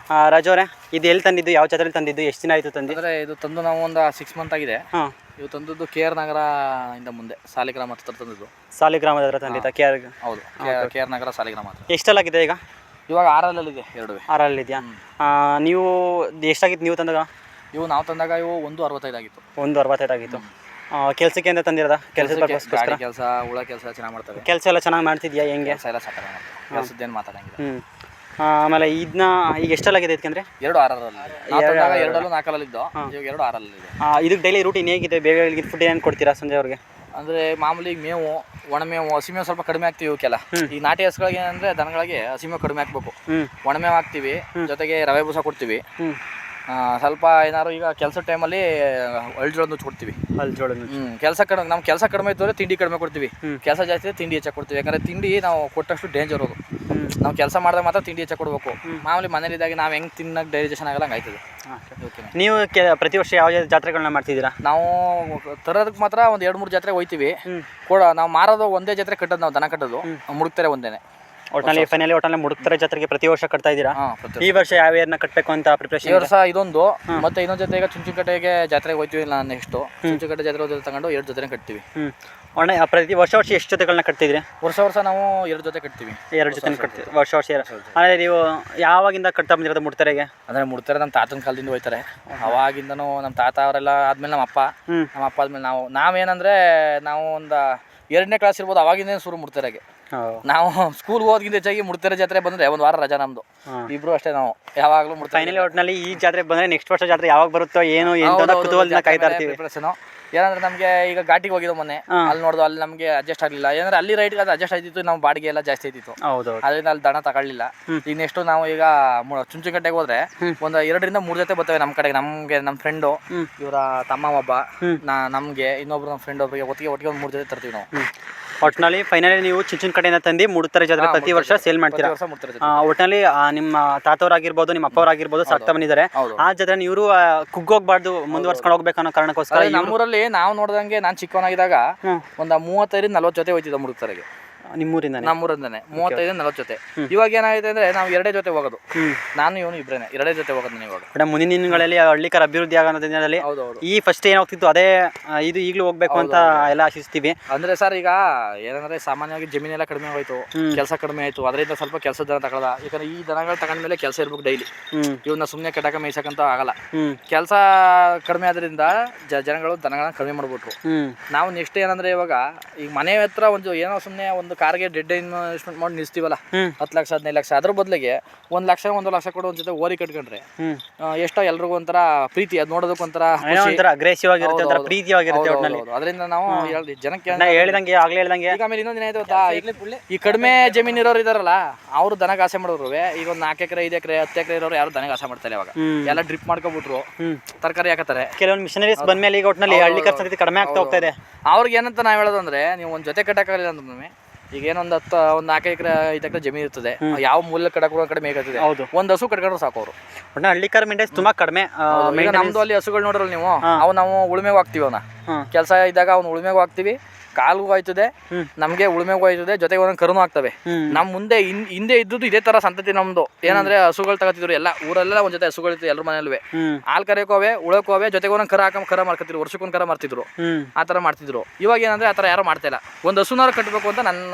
ರಾಜು ಅವರೇ, ಇದು ಎಲ್ಲಿ ತಂದಿದ್ದು, ಯಾವ ಜಾತ್ರೆಯಲ್ಲಿ ತಂದಿದ್ದು, ಎಷ್ಟು ದಿನ ಆಯಿತು ತಂದು? ಅಂದರೆ ಇದು ತಂದು ನಾವು ಒಂದು 6 ಮಂತ್ ಆಗಿದೆ. ಹಾಂ, ಇವು ತಂದದ್ದು KR ನಗರ ಇಂದ ಮುಂದೆ ಸಾಲಿಗ್ರಾಮ ಹತ್ರ ತಂದಿದ್ದು. ಸಾಲಿಗ್ರಾಮದ ಹತ್ರ ತಂದಿದ್ದ ಕೇರ್? ಹೌದು, KR ನಗರ ಸಾಲಿಗ್ರಾಮ ಹತ್ರ. ಎಷ್ಟಲ್ಲಾಗಿದೆ ಈಗ? ಇವಾಗ 6ರಲ್ಲಿದೆ, 2 6ರಲ್ಲಿದೆಯಾ? ನೀವು ಎಷ್ಟಾಗಿತ್ತು ನೀವು ತಂದಾಗ? ನಾವು ತಂದಾಗ ಇವು 1.65 ಆಗಿತ್ತು. 1.65 ಆಗಿತ್ತು. ಕೆಲಸಕ್ಕೆ ಅಂತ ತಂದಿರೋದ? ಗಾಡಿ ಕೆಲಸ, ಉಳ ಕೆಲಸ ಚೆನ್ನಾಗಿ ಮಾಡ್ತವೆ. ಕೆಲಸ ಎಲ್ಲ ಚೆನ್ನಾಗಿ ಮಾಡ್ತಿದ್ಯಾ? ಹೆಂಗೆ? ಕೆಲಸ ಎಲ್ಲ ಸಾಕಾಗ ಮಾಡ್ತವೆ, ಕೆಲಸದ್ದೇನು ಮಾತಾಡಂಗಿಲ್ಲ. ಆಮೇಲೆ ಇದನ್ನ ಈಗ ಎಷ್ಟಲ್ಲಾಗಿದೆ ಇದಕ್ಕೆ? 2 6ರಲ್ಲಿ. 2 4ರಲ್ಲಿ ಇದ್ದು, ಇವಾಗ 2 6ರಲ್ಲಿ ಇದೆ. ಇದಕ್ಕೆ ಡೈಲಿ ರೂಟೀನ್ ಹೇಗಿದೆ? ಬೇಗ ಫುಡ್ ಏನು ಕೊಡ್ತೀರಾ ಸಂಜೆ ಅವ್ರಿಗೆ? ಅಂದರೆ ಮಾಮೂಲಿ ಮೇವು, ಒಣಮೇವು, ಹಸಿಮೇವು ಸ್ವಲ್ಪ ಕಡಿಮೆ ಹಾಕ್ತೀವಿ ಇವಕ್ಕೆಲ್ಲ. ಈ ನಾಟಿ ಹಸುಗಳಿಗೆ ಏನಂದರೆ ದನಗಳಿಗೆ ಹಸಿಮೇವು ಕಡಿಮೆ ಹಾಕ್ಬೇಕು. ಒಣಮೇವು ಹಾಕ್ತೀವಿ, ಜೊತೆಗೆ ರವೆ ಬೂಸ ಕೊಡ್ತೀವಿ. ಸ್ವಲ್ಪ ಏನಾದ್ರು ಈಗ ಕೆಲಸ ಟೈಮಲ್ಲಿ ಅಳ್ಜೋಳ ನುಚ್ಚು ಕೊಡ್ತೀವಿ. ಕೆಲಸ ಕಡಿಮೆ, ನಮ್ಮ ಕೆಲಸ ಕಡಿಮೆ ಇತ್ತು ಅಂದರೆ ತಿಂಡಿ ಕಡಿಮೆ ಕೊಡ್ತೀವಿ. ಕೆಲಸ ಜಾಸ್ತಿ ಇದೆ ತಿಂಡಿ ಹೆಚ್ಚಾಗಿ ಕೊಡ್ತೀವಿ. ಯಾಕಂದರೆ ತಿಂಡಿ ನಾವು ಕೊಟ್ಟಷ್ಟು ಡೇಂಜರ್ ಅದು. ನಾವು ಕೆಲಸ ಮಾಡಿದಾಗ ಮಾತ್ರ ತಿಂಡಿ ಹೆಚ್ಚಾಗಿ ಕೊಡಬೇಕು. ಮಾಮೂಲಿ ಮನೇಲಿದ್ದಾಗ ನಾವು ಹೆಂಗೆ ತಿನ್ನೋಕೆ ಡೈಜೆಷನ್ ಆಗಲ್ಲ, ಹಂಗೆ ಆಯ್ತದೆ. ನೀವು ಪ್ರತಿ ವರ್ಷ ಯಾವ ಜಾತ್ರೆಗಳನ್ನ ಮಾಡ್ತಿದ್ದೀರಾ? ನಾವು ತರೋದಕ್ಕೆ ಮಾತ್ರ ಒಂದು 2-3 ಜಾತ್ರೆ ಹೋಗ್ತೀವಿ. ನಾವು ಮಾರೋದು ಒಂದೇ ಜಾತ್ರೆ ಕಟ್ಟೋದು, ನಾವು ದನ ಕಟ್ಟೋದು ಮುಡುಕ್ತಾರೆ ಒಂದೇನೆ. ಒಟ್ಟಿನಲ್ಲಿ ಮುಡುಕ್ತಾರೆ ಜಾತ್ರೆಗೆ ಪ್ರತಿ ವರ್ಷ ಕಟ್ತಾ ಇದ್ದೀರಾ? ಈ ವರ್ಷ ಯಾವ ಏರ್ನ ಕಟ್ಟಬೇಕು ಅಂತ ಪ್ರಿಪರೇಷನ್? ಈ ವರ್ಷ ಇದೊಂದು, ಮತ್ತೆ ಇನ್ನೊಂದು ಜೊತೆ ಈಗ ಚುಂಚುಕಟ್ಟೆಗೆ ಜಾತ್ರೆಗೆ ಹೋಗ್ತೀವಿ. ನಾನು ನೆಕ್ಸ್ಟ್ ಚುಂಚುಕಟ್ಟೆ ಜಾತ್ರೆ ತಗೊಂಡು 2 ಜೊತೆ ಕಟ್ತೀವಿ. ಪ್ರತಿ ವರ್ಷ ಎಷ್ಟು ಜೊತೆಗಳನ್ನ ಕಟ್ತಿದ್ರಿ? ವರ್ಷ ನಾವು 2 ಜೊತೆ ಕಟ್ತೀವಿ. 2 ಜೊತೆ ಕಟ್ತೀವಿ ವರ್ಷ. ಅಂದರೆ ನೀವು ಯಾವಾಗಿಂದ ಕಟ್ತಾ ಬಂದಿರೋದು ಮುಡ್ತರೆಗೆ? ಅಂದರೆ ಮುಡ್ತಾರೆ ನಮ್ಮ ತಾತನ ಕಾಲದಿಂದ ಹೋಯ್ತಾರೆ. ಅವಾಗಿಂದನೂ ನಮ್ಮ ತಾತ ಅವರೆಲ್ಲ ಆದ್ಮೇಲೆ ನಮ್ಮ ಅಪ್ಪ ಆದ್ಮೇಲೆ ನಾವೇನಂದರೆ ನಾವು ಒಂದು 2ನೇ ಕ್ಲಾಸ್ ಇರ್ಬೋದು, ಅವಾಗಿಂದ ಶುರು ಮುಡ್ತರೆಗೆ. ನಾವು ಸ್ಕೂಲ್ಗೆ ಹೋದ್ಕಿಂತ ಹೆಚ್ಚಾಗಿ ಮುಡ್ತೆರೆ ಜಾತ್ರೆ ಬಂದರೆ 1 ವಾರ ರಜಾ ನಮ್ಮದು. ಇಬ್ರು ಅಷ್ಟೇ, ನಾವು ಯಾವಾಗಲೂ ಮುಡ್ತಾರೆ. ಫೈನಲಿ ಒಟ್ಟಿನಲ್ಲಿ ಈ ಜಾತ್ರೆ ಬಂದರೆ ನೆಕ್ಸ್ಟ್ ವರ್ಷ ಜಾತ್ರೆ ಯಾವಾಗ ಬರುತ್ತೋ ಏನು ಕುತೂಹಲದಿಂದ ಕಾಯ್ತಾ ಇರ್ತೀವಿ. ಏನಂದ್ರೆ ನಮಗೆ ಈಗ ಘಾಟಿಗೆ ಹೋಗಿದ್ದು ಮೊನ್ನೆ, ಅಲ್ಲಿ ನೋಡ್ದು ಅಲ್ಲಿ ನಮಗೆ ಅಡ್ಜಸ್ಟ್ ಆಗಲಿಲ್ಲ. ಏನಂದ್ರೆ ಅಲ್ಲಿ ರೈಟ್ಗೆ ಅದು ಅಡ್ಜಸ್ಟ್ ಆಯ್ತಿತ್ತು, ನಮ್ಮ ಬಾಡಿಗೆ ಎಲ್ಲ ಜಾಸ್ತಿ ಆಯ್ತಿತ್ತು. ಅದರಿಂದ ಅಲ್ಲಿ ದನ ತಗೊಳ್ಳಿಲ್ಲ. ಈಗ ನೆಕ್ಸ್ಟ್ ನಾವು ಈಗ ಚುಂಚುಕಟ್ಟೆಗೆ ಹೋದ್ರೆ ಒಂದು 2ರಿಂದ 3 ಜೊತೆ ಬರ್ತವೆ ನಮ್ಮ ಕಡೆಗೆ. ನಮಗೆ ನಮ್ಮ ಫ್ರೆಂಡು, ಇವರ ತಮ್ಮ ಒಬ್ಬ, ನಮಗೆ ಇನ್ನೊಬ್ರು ನಮ್ಮ ಫ್ರೆಂಡ್ ಒಬ್ಬರಿಗೆ ಒಟ್ಟಿಗೆ ಒಂದು 3 ಜೊತೆ ತರ್ತೀವಿ ನಾವು. ಒಟ್ಟಿನಲ್ಲಿ ಫೈನಲಿ ನೀವು ಚುಂಚುಕಟ್ಟೆಯಿಂದ ತಂದು ಮುಡುತ್ತಾರೆ ಜಾತ್ರೆ ಪ್ರತಿ ವರ್ಷ ಸೇಲ್ ಮಾಡ್ತೀರಾ? ಒಟ್ಟಿನಲ್ಲಿ ನಿಮ್ಮ ತಾತವರಾಗಿರ್ಬೋದು, ನಿಮ್ಮ ಅಪ್ಪವರಾಗಿರ್ಬೋದು ಸಾಕ್ತಾ ಬಂದಿದ್ದಾರೆ. ಆ ಜಾತ್ರೆ ಇವರು ಕುಗ್ಗೋಗ್ಬಾರ್ದು, ಮುಂದುವರ್ಸ್ಕೊಂಡು ಹೋಗ್ಬೇಕು ಅನ್ನೋ ಕಾರಣಕ್ಕೋಸ್ಕರ ನಮ್ಮೂರಲ್ಲಿ ನಾವು ನೋಡ್ದಂಗೆ ನಾನು ಚಿಕ್ಕವನಾಗಿದ್ದಾಗ ಒಂದು 35-40 ಜೊತೆ ಹೋಯ್ತಿದ್ದ ಮುಡುತ್ತರೆಗೆ. ನಮ್ಮೂರಿಂದಾನೆ 35-40 ಜೊತೆ. ಇವಾಗ ಏನಾಗಿದೆ ಅಂದ್ರೆ ನಾವು 2 ಜೊತೆ ಹೋಗೋದು. ನಾನು ಇವನು ಇಬ್ಬರೇನೆ 2 ಜೊತೆ ಹೋಗೋದು. ಇವಾಗ ಮುಂದಿನ ದಿನಗಳಲ್ಲಿ ಹಳ್ಳಿಕರ ಅಭಿವೃದ್ಧಿ ಆಗೋದ್ರಲ್ಲಿ ಈ ಫಸ್ಟ್ ಏನಾಗ್ತಿತ್ತು ಅದೇ ಇದು ಈಗಲೂ ಹೋಗ್ಬೇಕು ಅಂತ ಎಲ್ಲ ಆಶಿಸ್ತೀವಿ. ಅಂದ್ರೆ ಸರ್ ಈಗ ಏನಂದ್ರೆ ಸಾಮಾನ್ಯವಾಗಿ ಜಮೀನೆಲ್ಲ ಕಡಿಮೆ ಹೋಯ್ತು, ಕೆಲಸ ಕಡಿಮೆ ಆಯ್ತು. ಅದರಿಂದ ಸ್ವಲ್ಪ ಕೆಲಸದ ದನ ತಗೊಳ್ಳೋದ. ಯಾಕಂದ್ರೆ ಈ ದನಗಳು ತಗೊಂಡ್ಮೇಲೆ ಕೆಲಸ ಇರ್ಬೇಕು ಡೈಲಿ. ಇವನ್ನ ಸುಮ್ಮನೆ ಕಟ್ಟಕ ಮೇಯ್ಸಕಂತ ಆಗಲ್ಲ. ಕೆಲಸ ಕಡಿಮೆ ಆದ್ರಿಂದ ಜನಗಳು ದನಗಳನ್ನ ಕಡಿಮೆ ಮಾಡ್ಬಿಟ್ರು. ನಾವು ನೆಕ್ಸ್ಟ್ ಏನಂದ್ರೆ ಇವಾಗ ಈಗ ಮನೆ ಹತ್ರ ಒಂದು ಏನೋ ಸುಮ್ಮನೆ ಒಂದು ಕಾರ್ಗೆ ಡೆಡ್ ಇನ್ವೆಸ್ಟ್ಮೆಂಟ್ ಮಾಡಿ ನಿಲ್ಸ್ತೀವಲ್ಲ, 10 ಲಕ್ಷ 15 ಲಕ್ಷ, ಅದ್ರ ಬದಲಿಗೆ 1 ಲಕ್ಷ 1 ಲಕ್ಷ ಕೊಡು ಒಂದ್ ಜೊತೆ ಓರಿ ಕಟ್ಕೊಂಡ್ರೆ ಎಷ್ಟೋ ಎಲ್ರಿಗೂ ಒಂಥರ ಪ್ರೀತಿ. ಅದ್ ನೋಡೋದಕ್ಕೆ ಒಂಥರ ಅಗ್ರೆಸಿವ್ ಆಗಿರುತ್ತೆ, ಪ್ರೀತಿಯಾಗಿರುತ್ತೆ. ಅದರಿಂದ ನಾವು ಜನಕ್ಕೆ ಹೇಳಿದಂಗೆ ಆಗ್ಲೇ ಹೇಳ್ದಂಗೆ ಈಗ ಆಮೇಲೆ ಇನ್ನೊಂದಿನ ಆಯ್ತು ಗೊತ್ತಾ, ಈ ಕಡಿಮೆ ಜಮೀನ್ ಇರೋರು ಇದಾರಲ್ಲ, ಅವ್ರು ದನಗ ಆಸೆ ಮಾಡೋರು. ಈಗ ಒಂದು 4 ಎಕರೆ 5 ಎಕರೆ 10 ಎಕರೆ ಇರೋರು ಯಾರು ದನಗ ಆಸೆ ಮಾಡ್ತಾರೆ. ಇವಾಗ ಎಲ್ಲ ಡ್ರಿಪ್ ಮಾಡ್ಕೊಬಿಟ್ರು, ತರಕಾರಿ ಹಾಕತಾರೆ. ಕೆಲವೊಂದು ಮಿಷನರೀಸ್ ಬಂದ್ಮೇಲೆ ಈಗ ಒಟ್ಟಿನಲ್ಲಿ ಹಳ್ಳಿ ಖರ್ಚು ಕಡಿಮೆ ಆಗ್ತಾ ಹೋಗ್ತಾ ಇದೆ. ಅವ್ರಿಗೆ ಏನಂತ ನಾವ್ ಹೇಳೋದು ಅಂದ್ರೆ, ನೀವು ಒಂದ್ ಜೊತೆ ಕಟ್ಟಕ್ಕಾಗಲಿಲ್ಲ ಅಂದ್ರೆ ಈಗ ಏನೊಂದು 1 4 ಎಕರೆ 5 ಎಕರೆ ಜಮೀನು ಇರ್ತದೆ, ಯಾವ ಮೂಲ ಕಡಕ ಕಡಿಮೆ ಇರ್ತದೆ, ಒಂದು ಹಸು ಕಟ್ಕೊಂಡ್ರೆ ಸಾಕು. ಅವರು ಹಳ್ಳಿಕರ್ ಮೇಂಟೆನ್ಸ್ ತುಂಬಾ ಕಡಿಮೆ. ನಮ್ದು ಅಲ್ಲಿ ಹಸುಗಳು ನೋಡ್ರಲ್ಲ ನೀವು, ನಾವು ಉಳುಮೆಗೆ ಹಾಕ್ತಿವಿ. ಅವನ್ನ ಕೆಲಸ ಇದ್ದಾಗ ಅವ್ನು ಉಳುಮೆಗೂ ಹಾಕ್ತಿವಿ, ಕಾಲ್ಗೂ ಆಯ್ತದೆ, ನಮ್ಗೆ ಉಳುಮೆಗೂ ಆಯ್ತದೆ, ಜೊತೆಗೆ ಒಂದೊಂದು ಕರುನು ಆಗ್ತವೆ. ನಮ್ ಮುಂದೆ ಹಿಂದೆ ಇದ್ದು ಇದೇ ತರ ಸಂತತಿ ನಮ್ದು. ಏನಂದ್ರೆ ಹಸುಗಳು ತಗೋತಿದ್ರು ಎಲ್ಲ ಊರಲ್ಲೆಲ್ಲ ಒಂದ್ ಜೊತೆ ಹಸುಗಳು ಇತ್ತು ಎಲ್ಲರ ಮನೇಲಿ. ಹಾಲ್ ಕರೆಯೋವೆ, ಉಳಕೋವೆ, ಜೊತೆಗೆ ಒಂದೊಂದು ಕರ ಮಾಡ್ಕೊತಿದ್ರು, ವರ್ಷಕ್ಕೊಂದ್ ಕರ ಮಾರ್ತಿದ್ರು, ಆತರ ಮಾಡ್ತಿದ್ರು. ಇವಾಗ ಏನಂದ್ರೆ ಆತರ ಯಾರು ಮಾಡ್ತಾ ಇಲ್ಲ. ಒಂದ್ ಹಸುನಾರು ಕಟ್ಟಬೇಕು ಅಂತ ನನ್ನ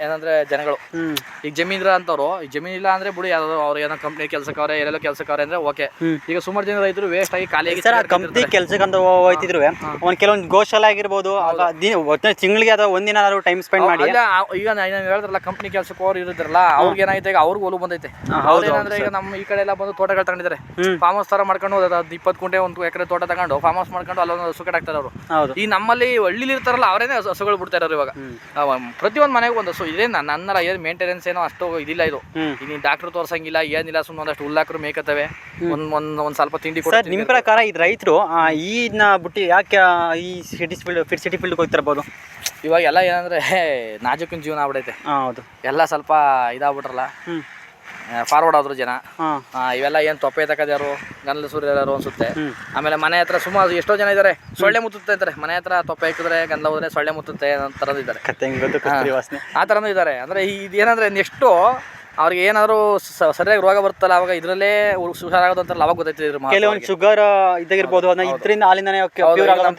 ಏನಂದ್ರೆ ಜನಗಳು. ಈಗ ಜಮೀನ್ರ ಅಂತವ್ರು, ಈ ಜಮೀನ್ ಇಲ್ಲ ಅಂದ್ರೆ ಬಿಡಿ, ಯಾವ್ದು ಅವ್ರು ಏನೋ ಕಂಪ್ನಿ ಕೆಲ್ಸಕ್ಕವ್ರೆ, ಎಲ್ಲೆಲ್ಲೋ ಕೆಲ್ಸಕ್ಕವ್ರೆ ಅಂದ್ರೆ ಓಕೆ. ಈಗ ಸುಮಾರು ಜನ ರೈತರು ವೇಸ್ಟ್ ಆಗಿ ಖಾಲಿಯಾಗಿ ಕಂಪ್ನಿ ಕೆಲ್ಸಕ್ಕೆ ಅಂತ ಹೋಯ್ತಿದ್ರು. ಒಂದ್ ಕೆಲವೊಂದು ಗೋಶಾಲೆ ಆಗಿರ್ಬೋದು, ತಿಂಗಳಿಗೆ ಅಥವಾ ಒಂದಿನ ಟೈಮ್ ಸ್ಪೆಂಡ್ ಮಾಡಿ. ಈಗ ಹೇಳಿದ್ರಲ್ಲ ಕಂಪ್ನಿ ಕೆಲ್ಸಕ್ಕೆ ಅವ್ರು ಇರಿದ್ರಲ್ಲ, ಅವ್ರಿಗೆ ಏನಾಯ್ತು ಈಗ ಅವ್ರಿಗೂ ಒಲು ಬಂದೈತೆ. ಅವ್ರೇನಂದ್ರೆ ಈಗ ನಮ್ಮ ಈ ಕಡೆ ಎಲ್ಲ ಬಂದು ತೋಟಗಳು ತಗೊಂಡಿದ್ದಾರೆ, ಫಾರ್ಮ್ ಹೌಸ್ ತರ ಮಾಡ್ಕೊಂಡು 20 ಗುಂಟೆ 1 ಎಕರೆ ತೋಟ ತಗೊಂಡು ಫಾರ್ಮ್ ಹೌಸ್ ಮಾಡ್ಕೊಂಡು ಅಲ್ಲೊಂದು ಹಸು ಕಟ್ಟಾಕ್ತಾರೆ ಅವರು. ಈ ನಮ್ಮಲ್ಲಿ ಹಳ್ಳಿಲಿ ಇರ್ತಾರಲ್ಲ ಅವರೇನೆ ಹಸುಗಳು ಬಿಡ್ತಾ ಇರೋರು. ಇವಾಗ ಪ್ರತಿಯೊಂದು ಮನೆಗೂ ಒಂದು ಹಸು ಇದೆ. ನನ್ನರ ಏನು ಮೇಂಟೆನೆನ್ಸ್ ಏನೋ ಅಷ್ಟು ಇದಿಲ್ಲ. ಇದು ನೀನು ಡಾಕ್ಟರ್ ತೋರ್ಸಂಗಿಲ್ಲ, ಏನಿಲ್ಲ, ಸುಮ್ಮನೆ ಒಂದಷ್ಟು ಹುಲ್ಲಾಕರು ಮೇಕತ್ತವೆ, ಒಂದ್ ಸ್ವಲ್ಪ ತಿಂಡಿ ಕೊಡ್ತಾರೆ. ನಿಮ್ ಪ್ರಕಾರ ಇದು ರೈತರು ಈನ ಬುಟ್ಟಿ ಯಾಕೆ ಈ ಸಿಟಿ ಫೀಲ್ಡ್ ಹೋಗ್ತಿರ್ಬೋದು? ಇವಾಗ ಎಲ್ಲ ಏನಂದ್ರೆ ನಾಜೂಕಿನ ಜೀವನ ಆಗ್ಬಿಡೈತೆ. ಹೌದು, ಎಲ್ಲ ಸ್ವಲ್ಪ ಇದಾಗ್ಬಿಟ್ರಲ್ಲ. ಫಾರ್ವರ್ಡ್ ಆದ್ರು ಜನ. ಇವೆಲ್ಲ ಏನು ತೊಪ್ಪೆ ತಕ್ಕದ್ಯಾರು ಗಂಧದ ಸೂರ್ಯರು ಅನ್ಸುತ್ತೆ. ಆಮೇಲೆ ಮನೆ ಹತ್ರ ಸುಮಾರು ಎಷ್ಟೋ ಜನ ಇದ್ದಾರೆ ಸೊಳ್ಳೆ ಮುತ್ತುತ್ತೆ ಅಂತಾರೆ. ಮನೆ ಹತ್ರ ತೊಪ್ಪೆ ಹಾಕಿದ್ರೆ ಗಂಧ ಹೋದ್ರೆ ಸೊಳ್ಳೆ ಮುತ್ತುತ್ತೆ ಥರದ್ದು ಇದ್ದಾರೆ, ಆ ಥರನೂ ಇದ್ದಾರೆ. ಅಂದರೆ ಇದೇನಂದರೆ ನೆಕ್ಸ್ಟು ಅವ್ರಿಗೆ ಏನಾದ್ರು ಸರಿಯಾಗಿ ರೋಗ ಬರುತ್ತಲ್ಲ ಅವಾಗ ಇದರಲ್ಲೇ ಹುಷಾರಾಗೋದು ಅಂತಾರಲ್ಲ ಅವಾಗ ಗೊತ್ತೈತಿ. ಕೆಲವೊಂದು ಶುಗರ್ ಇದಾಗಿರ್ಬೋದು, ಇದರಿಂದ ಹಾಲಿಂದಾನೆ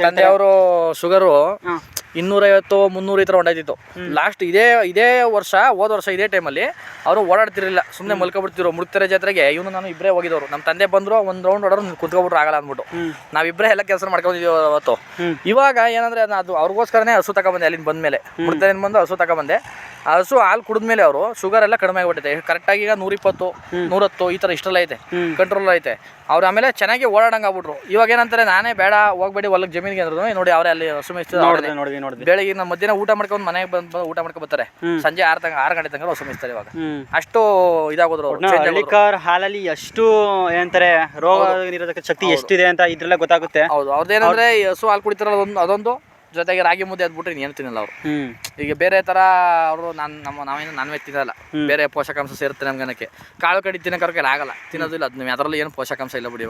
ತಂದೆಯವರು ಶುಗರು 250-300 ಈ ಥರ ಹೊಂಟಾಯ್ತಿತ್ತು. ಲಾಸ್ಟ್ ಇದೇ ವರ್ಷ ಹೋದ ವರ್ಷ ಇದೇ ಟೈಮಲ್ಲಿ ಅವರು ಓಡಾಡ್ತಿರಲಿಲ್ಲ, ಸುಮ್ಮನೆ ಮಲ್ಕೊಬಿಡ್ತಿರೋ. ಮುಡುಕ್ತಾರೆ ಜಾತ್ರೆಗೆ ಇವನು ನಾನು ಇಬ್ಬರೇ ಹೋಗಿದ್ದವರು. ನಮ್ಮ ತಂದೆ ಬಂದರು, ಒಂದು ರೌಂಡ್ ಹೊಡೋರು ಕುತ್ಕೊಬಿಟ್ರು ಆಗಲ್ಲ ಅಂದ್ಬಿಟ್ಟು ನಾವಿಬ್ಬರೇ ಎಲ್ಲ ಕೆಲಸ ಮಾಡ್ಕೊಂಡಿದ್ದೀವಿ ಅವತ್ತು. ಇವಾಗ ಏನಂದರೆ ಅದು ಅವ್ರಿಗೋಸ್ಕರನೇ ಹಸು ತಗೊಬಂದೆ. ಅಲ್ಲಿಂದ ಬಂದಮೇಲೆ ಮುಡ್ತರಿಂದ ಬಂದು ಹಸು ತಗೊಬಂದೆ. ಆ ಹಸು ಹಾಲು ಕುಡಿದ್ಮೇಲೆ ಅವರು ಶುಗರ್ ಎಲ್ಲ ಕಡಿಮೆ ಆಗಿಬಿಟ್ಟೈತೆ. ಕರೆಕ್ಟಾಗಿ ಈಗ 120-110 ಈ ಥರ ಇಷ್ಟೆಲ್ಲ ಐತೆ, ಕಂಟ್ರೋಲ್ ಐತೆ. ಅವ್ರು ಆಮೇಲೆ ಚೆನ್ನಾಗಿ ಓಡಾಡಂಗೆ ಆಗ್ಬಿಟ್ರು. ಇವಾಗ ಏನಂತಾರೆ ನಾನೇ ಬೇಡ ಹೋಗ್ಬೇಡಿ ಹೊಲಕ್ಕೆ ಜಮೀನಿಗೆ ಅಂದ್ರು. ನೋಡಿ ಅವರೇ ಅಲ್ಲಿ ಹಸು ಮೇಯಿಸ್ತಾರೆ. ಬೆಳಿಗ್ಗೆ ನಮ್ಮ ಮಧ್ಯಾಹ್ನ ಊಟ ಮಾಡ್ಕೊಂಡು ಮನೆಗೆ ಬಂದು ಊಟ ಮಾಡ್ಕೊಂಡು ಬರ್ತಾರೆ. ಸಂಜೆ 6 ಗಂಟೆ ತನಕ ಹಸು ಮೇಯಿಸ್ತಾರೆ. ಇವಾಗ ಅಷ್ಟು ಇದಾಗೋದ್ರು. ಹಳ್ಳಿಕಾರ್ ಹಾಲಲ್ಲಿ ಎಷ್ಟು ಏನಂತಾರೆ ರೋಗ ನಿರೋಧಕ ಶಕ್ತಿ ಎಷ್ಟಿದೆ ಅಂತ ಇದ್ರಲ್ಲ ಗೊತ್ತಾಗುತ್ತೆ. ಹೌದು, ಅವ್ರದ್ದೇನಂದ್ರೆ ಹಸು ಹಾಲು ಕುಡಿತಾರಲ್ಲ ಅದೊಂದು, ಜೊತೆಗೆ ರಾಗಿ ಮುದ್ದೆ ಅದ್ಬಿಟ್ರೆ ಏನು ತಿನ್ನಲ್ಲ ಅವರು. ಈಗ ಬೇರೆ ತರ ಅವರು ನಾವೇನು ನಾನ್ ವೆಜ್ ತಿನ್ನಲ್ಲ, ಬೇರೆ ಪೋಷಕಾಂಶ ಸೇರುತ್ತೆ ನಮ್ಗೆ. ಅನ್ನಕ್ಕೆ ಕಾಳು ಕಡಿ ತಿನ್ನೋಕೆ ಆಗಲ್ಲ, ತಿನ್ನೋದಿಲ್ಲ. ಅದರಲ್ಲಿ ಏನು ಪೋಷಕಾಂಶ ಇಲ್ಲ ಬಿಡಿ.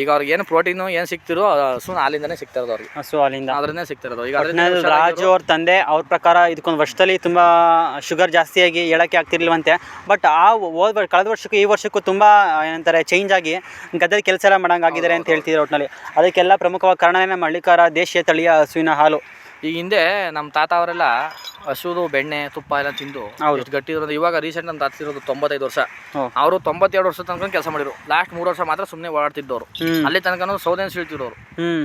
ಈಗ ಅವ್ರಿಗೆ ಏನು ಪ್ರೋಟೀನು ಏನು ಸಿಗ್ತಿರೋ ಹಸು ಹಾಲಿಂದಾನೇ ಸಿಗ್ತಿರೋದು ಅವ್ರಿಗೆ. ಹಸು ಹಾಲಿಂದ ಅದನ್ನೇ ಸಿಗ್ತಿರೋದು. ಈಗ ರಾಜು ಅವ್ರ ತಂದೆ ಅವ್ರ ಪ್ರಕಾರ ಇದಕ್ಕೊಂದು ವರ್ಷದಲ್ಲಿ ತುಂಬಾ ಶುಗರ್ ಜಾಸ್ತಿಯಾಗಿ ಹೇಳಕ್ಕೆ ಆಗ್ತಿರ್ಲಿಲ್ವಂತೆ. ಬಟ್ ಕಳೆದ ವರ್ಷಕ್ಕೂ ಈ ವರ್ಷಕ್ಕೂ ತುಂಬಾ ಏನಂತಾರೆ ಚೇಂಜ್ ಆಗಿ ಗದ್ದೆಯಲ್ಲಿ ಕೆಲಸ ಎಲ್ಲ ಮಾಡಂಗಾಗಿದ್ದಾರೆ ಅಂತ ಹೇಳ್ತಿದ್ರು ಒಟ್ಟಿನಲ್ಲಿ. ಅದಕ್ಕೆಲ್ಲ ಪ್ರಮುಖವಾದ ಕಾರಣನೇ ನಮ್ಮ ಹಳ್ಳಿಕಾರ ದೇಶೀಯ ತಳಿಯ ಹಸುವಿನ ಹಾಲು. ಈಗ ಹಿಂದೆ ನಮ್ಮ ತಾತ ಅವರೆಲ್ಲ ಹಸುದು ಬೆಣ್ಣೆ ತುಪ್ಪ ಎಲ್ಲ ತಿಂದು ಎಷ್ಟು ಗಟ್ಟಿ ಇರೋದು. ಇವಾಗ ರೀಸೆಂಟ್ ನಮ್ಮ ತಾತ ಇರೋದು 95 ವರ್ಷ. ಅವರು 92 ವರ್ಷ ತನಕ ಕೆಲಸ ಮಾಡಿದ್ರು. ಲಾಸ್ಟ್ 3 ವರ್ಷ ಮಾತ್ರ ಸುಮ್ಮನೆ ಓಡಾಡ್ತಿದ್ದವರು. ಅಲ್ಲಿ ತನಕ ಸೌದೆನ ಸೀಳ್ತಿರೋರು,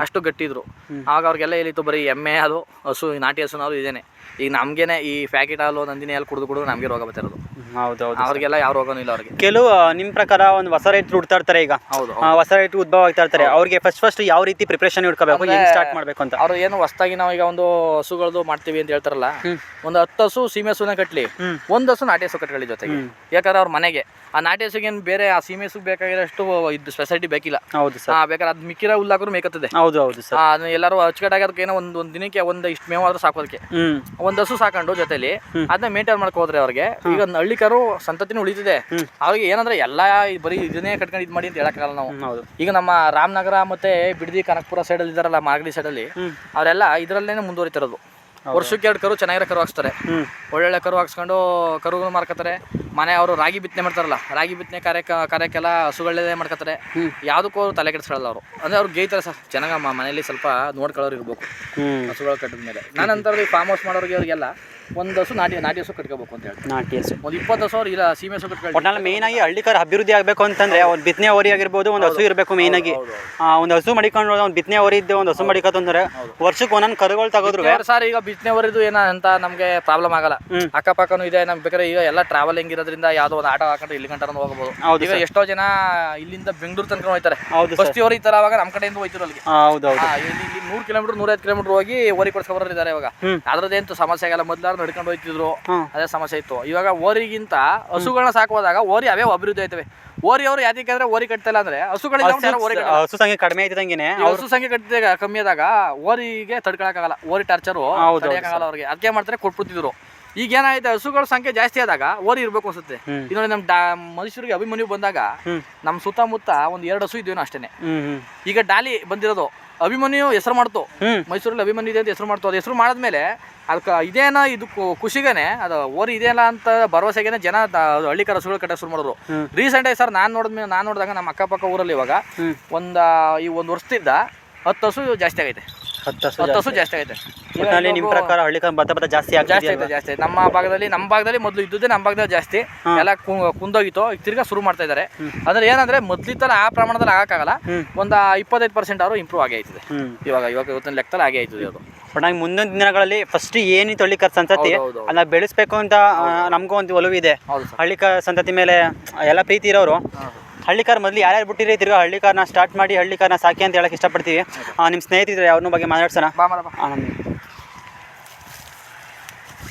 ಅಷ್ಟು ಗಟ್ಟಿ ಇದ್ರು. ಆವಾಗ ಅವ್ರಿಗೆಲ್ಲ ಹೇಳಿತ್ತು ಬರೀ ಎಮ್ಮೆ ಹಾಲು, ಹಸು, ನಾಟಿ ಹಸುನಾದ್ರು ಇದೇನೆ. ಈಗ ನಮ್ಗೇನೆ ಈ ಪ್ಯಾಕೆಟ್ ಹಾಲು, ನಂದಿನಿ ಹಾಲು ಕುಡಿದು ನಮಗೆ ರೋಗ ಬರ್ತಿರೋದು. ಹೌದೌದು, ಅವ್ರಿಗೆಲ್ಲ ಯಾವ ರೋಗನೂ ಇಲ್ಲ. ಅವ್ರಿಗೆ ಕೆಲವು ನಿಮ್ಮ ಪ್ರಕಾರ ಒಂದು ಹೊಸ ರೈತರು ಹುಡ್ತಾ ಇರ್ತಾರೆ. ಈಗ ಹೌದು, ಹೊಸ ರೈತರು ಉದ್ಭವ ಆಗ್ತಾ ಇರ್ತಾರೆ. ಅವ್ರಿಗೆ ಫಸ್ಟ್ ಯಾವ ರೀತಿ ಪ್ರಿಪರೇಷನ್ ಇಟ್ಕೋಬೇಕು, ಏನು ಸ್ಟಾರ್ಟ್ ಮಾಡಬೇಕು ಅಂತ. ಅವ್ರು ಏನು ಹೊಸದಾಗಿ ನಾವು ಈಗ ಒಂದು ಹಸುಗಳದ್ದು ಮಾಡ್ತೀವಿ ಅಂತ ಹೇಳ್ತಾರಲ್ಲ, ಒಂದು 10 ಹಸು ಸೀಮೆ ಹಸುನ ಕಟ್ಲಿ, 1 ಹಸು ನಾಟಿ ಹಸು ಕಟ್ಕೊಳ್ಳಿ ಜೊತೆಗೆ. ಯಾಕಂದ್ರೆ ಅವ್ರ ಮನೆಗೆ ಆ ನಾಟಿ ಹಸುಗೇನು ಬೇರೆ ಆ ಸೀಮೆ ಹಸುಗೆ ಬೇಕಾಗಿರೋಷ್ಟು ಇದು ಸ್ಪೆಷಾಲಿಟಿ ಬೇಕಿಲ್ಲ. ಹೌದು ಸರ್. ಬೇಕಾದ್ರೆ ಅದು ಮಿಕ್ಕಿರೋ ಹುಲ್ಲಾದ್ರೂ ಮೇಕತ್ತದೆ. ಹೌದು ಹೌದು ಸರ್. ಎಲ್ಲರೂ ಅಚ್ಚುಕಟ್ಟಾಗಿ ಅದಕ್ಕೆ ಏನೋ ಒಂದು ದಿನಕ್ಕೆ ಇಷ್ಟು ಮೇವಾದ್ರೂ ಸಾಕೋದಕ್ಕೆ 1 ಹಸು ಸಾಕೊಂಡು ಜೊತೆಲಿ ಅದನ್ನ ಮೇಂಟೈನ್ ಮಾಡ್ಕೊ ಹೋದ್ರೆ ಅವ್ರಿಗೆ ಈಗ ಹಳ್ಳಿಕಾರು ಸಂತತಿನೂ ಉಳಿತಿದೆ. ಅವ್ರಿಗೆ ಏನಂದ್ರೆ ಎಲ್ಲ ಬರೀ ಇದನ್ನೇ ಕಟ್ಕೊಂಡು ಇದು ಮಾಡಿ ಅಂತ ಹೇಳಕ್ಕಾಗಲ್ಲ ನಾವು. ಈಗ ನಮ್ಮ ರಾಮನಗರ ಮತ್ತೆ ಬಿಡದಿ ಕನಕಪುರ ಸೈಡಲ್ಲಿ ಇದಾರಲ್ಲ, ಮಾಗಡಿ ಸೈಡಲ್ಲಿ, ಅವರೆಲ್ಲ ಇದರಲ್ಲೇನೆ ಮುಂದುವರಿತಿರೋದು. ವರ್ಷಕ್ಕೆ 2 ಕರು ಚೆನ್ನಾಗಿರೋ ಕರು ಹಾಕ್ಸ್ತಾರೆ. ಒಳ್ಳೊಳ್ಳೆ ಕರು ಹಾಕ್ಸ್ಕೊಂಡು ಕರುಗಳು ಮಾರ್ಕೋತಾರೆ. ಮನೆ ಅವರು ರಾಗಿ ಬಿತ್ತನೆ ಮಾಡ್ತಾರಲ್ಲ, ರಾಗಿ ಬಿತ್ತನೆ ಕಾರ್ಯಕ್ಕೆಲ್ಲ ಹಸುಗಳೇ ಮಾಡ್ಕೋತಾರೆ. ಯಾವುದಕ್ಕೂ ತಲೆ ಕೆಡಿಸ್ಕೊಳ್ಳಲ್ಲ ಅವರು. ಅಂದರೆ ಅವ್ರು ಗೇಯ್ತಾರೆ ಸರ್ ಚೆನ್ನಾಗ. ಮನೇಲಿ ಸ್ವಲ್ಪ ನೋಡ್ಕೊಳ್ಳೋರು ಇರ್ಬೇಕು ಹಸುಗಳು ಕಟ್ಟಿದ ಮೇಲೆ. ನಾನಂತರ ಈ ಫಾರ್ಮ್ ಹೌಸ್ ಮಾಡೋರಿಗೆ ಅವ್ರಿಗೆಲ್ಲ 1 ಹಸು ನಾಟಿ ಹಸು ಕಟ್ಕೋಬೇಕು ಅಂತ ಹೇಳಿ. ನಾಟಿ ಹಸು ಒಂದು 20 ಹಸು ಅವ್ರು ಇಲ್ಲ ಸೀಮೆ ಹಸು ಕಟ್ಕೊಳ್ಳಿ. ಒಟ್ನಲ್ಲಿ ಮೇನ್ ಆಗಿ ಹಳ್ಳಿಕಾರ ಅಭಿವೃದ್ಧಿ ಆಗಬೇಕು ಅಂತಂದ್ರೆ ಒಂದು ಬಿತ್ತನೆ ಓರಿ ಆಗಿರ್ಬೋದು, ಒಂದು ಹಸು ಇರಬೇಕು ಮೇನ್ ಆಗಿ. ಒಂದು ಹಸು ಮಡಿಕೊಂಡು ಒಂದು ಬಿತ್ತನೆ ಓರಿ ಇದ್ದು ಒಂದು ಹಸು ಮಡಿಕೋತಂದ್ರೆ ವರ್ಷಕ್ಕೆ ಒಂದೊಂದು ಕರುಗಳು ತಗೋದ್ರು ಸರ್. ಈಗ ಬಿತ್ತನೆ ಓರಿದು ಏನೋ ಅಂತ ನಮಗೆ ಪ್ರಾಬ್ಲಮ್ ಆಗಲ್ಲ. ಅಕ್ಕಪಕ್ಕನೂ ಇದೆ ನಮ್ಗೆ. ಬೇಕಾದ್ರೆ ಈಗ ಎಲ್ಲ ಟ್ರಾವೆಲಿಂಗ್ ಇರೋದ್ರಿಂದ ಯಾವುದೋ ಒಂದು ಆಟೋ ಹಾಕೊಂಡು ಇಲ್ಲಿ ಗಂಟೆ ಹೋಗಬಹುದು. ಈಗ ಎಷ್ಟೋ ಜನ ಇಲ್ಲಿಂದ ಬೆಂಗಳೂರು ತನಕ ಹೋಗ್ತಾರೆ. ಬಸ್ತಿ ಓರಿ ಈ ತರ ಅವಾಗ ನಮ್ಮ ಕಡೆಯಿಂದ ಹೋಯ್ತಿರೋ ಅಲ್ಲಿಗೆ. ಇಲ್ಲಿ 100 ಕಿಲೋಮೀಟರ್ 150 ಕಿಲೋಮೀಟರ್ ಹೋಗಿ ಓರಿ ಕೊಡ್ಸ್ಕೊಬರೋರು ಇದ್ದಾರೆ. ಇವಾಗ ಅದ್ರದ್ದೇಂತೂ ಸಮಸ್ಯೆ ಆಗಲ್ಲ. ಮೊದಲಾರು ನಡ್ಕೊಂಡು ಹೋಯ್ತಿದ್ರು, ಅದೇ ಸಮಸ್ಯೆ ಇತ್ತು. ಇವಾಗ ಓರಿಗಿಂತ ಹಸುಗಳನ್ನ ಸಾಕೋದಾಗ ಓರಿ ಅವೇ ಅಭಿವೃದ್ಧಿ ಆಯ್ತವೆ. ಓರಿ ಅವರು ಯಾಕೆ ಅಂದ್ರೆ ಓರಿ ಕಟ್ತಿಲ್ಲ ಅಂದ್ರೆ ಹಸುಗಳಿಂದ ಹಸು ಸಂಖ್ಯೆ ಕಡಿಮೆ ಆಯ್ತದಂಗೆ. ಹಸು ಸಂಖ್ಯೆ ಕಮ್ಮಿ ಆದಾಗ ಓರಿಗೆ ತಡ್ಕೊಳಕ್ಕಾಗಲ್ಲ. ಓರಿ ಟಾರ್ಚರು ತಡೆಯಕ್ಕಾಗಲ್ಲ ಅವ್ರಿಗೆ. ಅದಕ್ಕೆ ಮಾಡ್ತಾರೆ ಕೊಟ್ಬಿಡ್ತಿದ್ರು. ಈಗ ಏನಾಯ್ತು, ಹಸುಗಳ ಸಂಖ್ಯೆ ಜಾಸ್ತಿ ಆದಾಗ ಓರಿ ಇರ್ಬೇಕು ಅನ್ಸುತ್ತೆ. ಈಗ ನೋಡಿ ನಮ್ಮ ಮನುಷ್ಯರಿಗೆ ಅಭಿಮನ್ಯು ಬಂದಾಗ ನಮ್ಮ ಸುತ್ತಮುತ್ತ ಒಂದು 2 ಹಸು ಇದ್ವೇನೋ ಅಷ್ಟೇನೆ. ಈಗ ಡಾಲಿ ಬಂದಿರೋದು ಅಭಿಮನ್ಯು ಹೆಸರು ಮಾಡ್ತು. ಮೈಸೂರಲ್ಲಿ ಅಭಿಮನ್ಯು ಇದೆ ಅಂತ ಹೆಸರು ಮಾಡ್ತು. ಅದು ಹೆಸರು ಮಾಡಿದ್ಮೇಲೆ ಅದಕ್ಕೆ ಇದೇನ ಇದು ಖುಷಿಗೇನೆ ಅದು ಓರಿ ಇದೆಯಲ್ಲ ಅಂತ ಭರವಸೆಗೇನೆ ಜನ ಹಳ್ಳಿಕಾರ ಹಸುಗಳು ಕಟ್ಟ ಶುರು ಮಾಡಿದ್ರು. ರೀಸೆಂಟಾಗಿ ಸರ್ ನಾನು ನೋಡಿದಾಗ ನಮ್ಮ ಅಕ್ಕಪಕ್ಕ ಊರಲ್ಲಿ ಇವಾಗ ಒಂದು ವರ್ಷದಿಂದ 10 ಹಸು ಜಾಸ್ತಿ ಆಗೈತೆ. 10 ಹಸು ಜಾಸ್ತಿ ಆಗೈತೆ. ನಿಮ್ಮ ಪ್ರಕಾರ ಹಳ್ಳಿಕಾರ ಜಾಸ್ತಿ ಜಾಸ್ತಿ ನಮ್ಮ ಭಾಗದಲ್ಲಿ ಮೊದಲು ಇದ್ದುದೇ ನಮ್ಮ ಭಾಗದಲ್ಲಿ ಜಾಸ್ತಿ ಎಲ್ಲ ಕುಂದೋಗಿತ್ತು. ಈಗ ತಿರ್ಗಾ ಶುರು ಮಾಡ್ತಾ ಇದ್ದಾರೆ. ಅಂದ್ರೆ ಏನಂದ್ರೆ ಮೊದ್ಲಿತ್ತಲ್ಲ ಆ ಪ್ರಮಾಣದಲ್ಲಿ ಆಗಕ್ಕಾಗಲ್ಲ. ಒಂದು 25% ಅವರು ಇಂಪ್ರೂವ್ ಆಗೇ ಆಯ್ತದೆ. ಇವಾಗ ಇವತ್ತಿನ ಲೆಕ್ಕದಲ್ಲಿ ಆಗೇ ಆಯ್ತದೆ ಅದು. ಮುಂದಿನ ದಿನಗಳಲ್ಲಿ ಫಸ್ಟ್ ಏನಿತ್ತು ಹಳ್ಳಿಕಾರ ಸಂತತಿ ಅದನ್ನ ಬೆಳೆಸ್ಬೇಕು ಅಂತ ನಮಗೂ ಒಂದು ಒಲವಿದೆ. ಹಳ್ಳಿಕಾರ ಸಂತತಿ ಮೇಲೆ ಎಲ್ಲ ಪ್ರೀತಿ ಇರೋರು ಹಳ್ಳಿಕಾರ ಮೊದಲು ಯಾರ್ಯಾರು ಬಿಟ್ಟಿರಿ ತಿರ್ಗಾ ಹಳ್ಳಿಕಾರನ ಸ್ಟಾರ್ಟ್ ಮಾಡಿ ಹಳ್ಳಿಕಾರನ ಸಾಕಿ ಅಂತ ಹೇಳಕ್ಕೆ ಇಷ್ಟಪಡ್ತೀವಿ. ನಿಮ್ಮ ಸ್ನೇಹಿತರಿದ್ರೆ ಅವ್ರ ಬಗ್ಗೆ ಮಾತಾಡ್ಸೋಣ.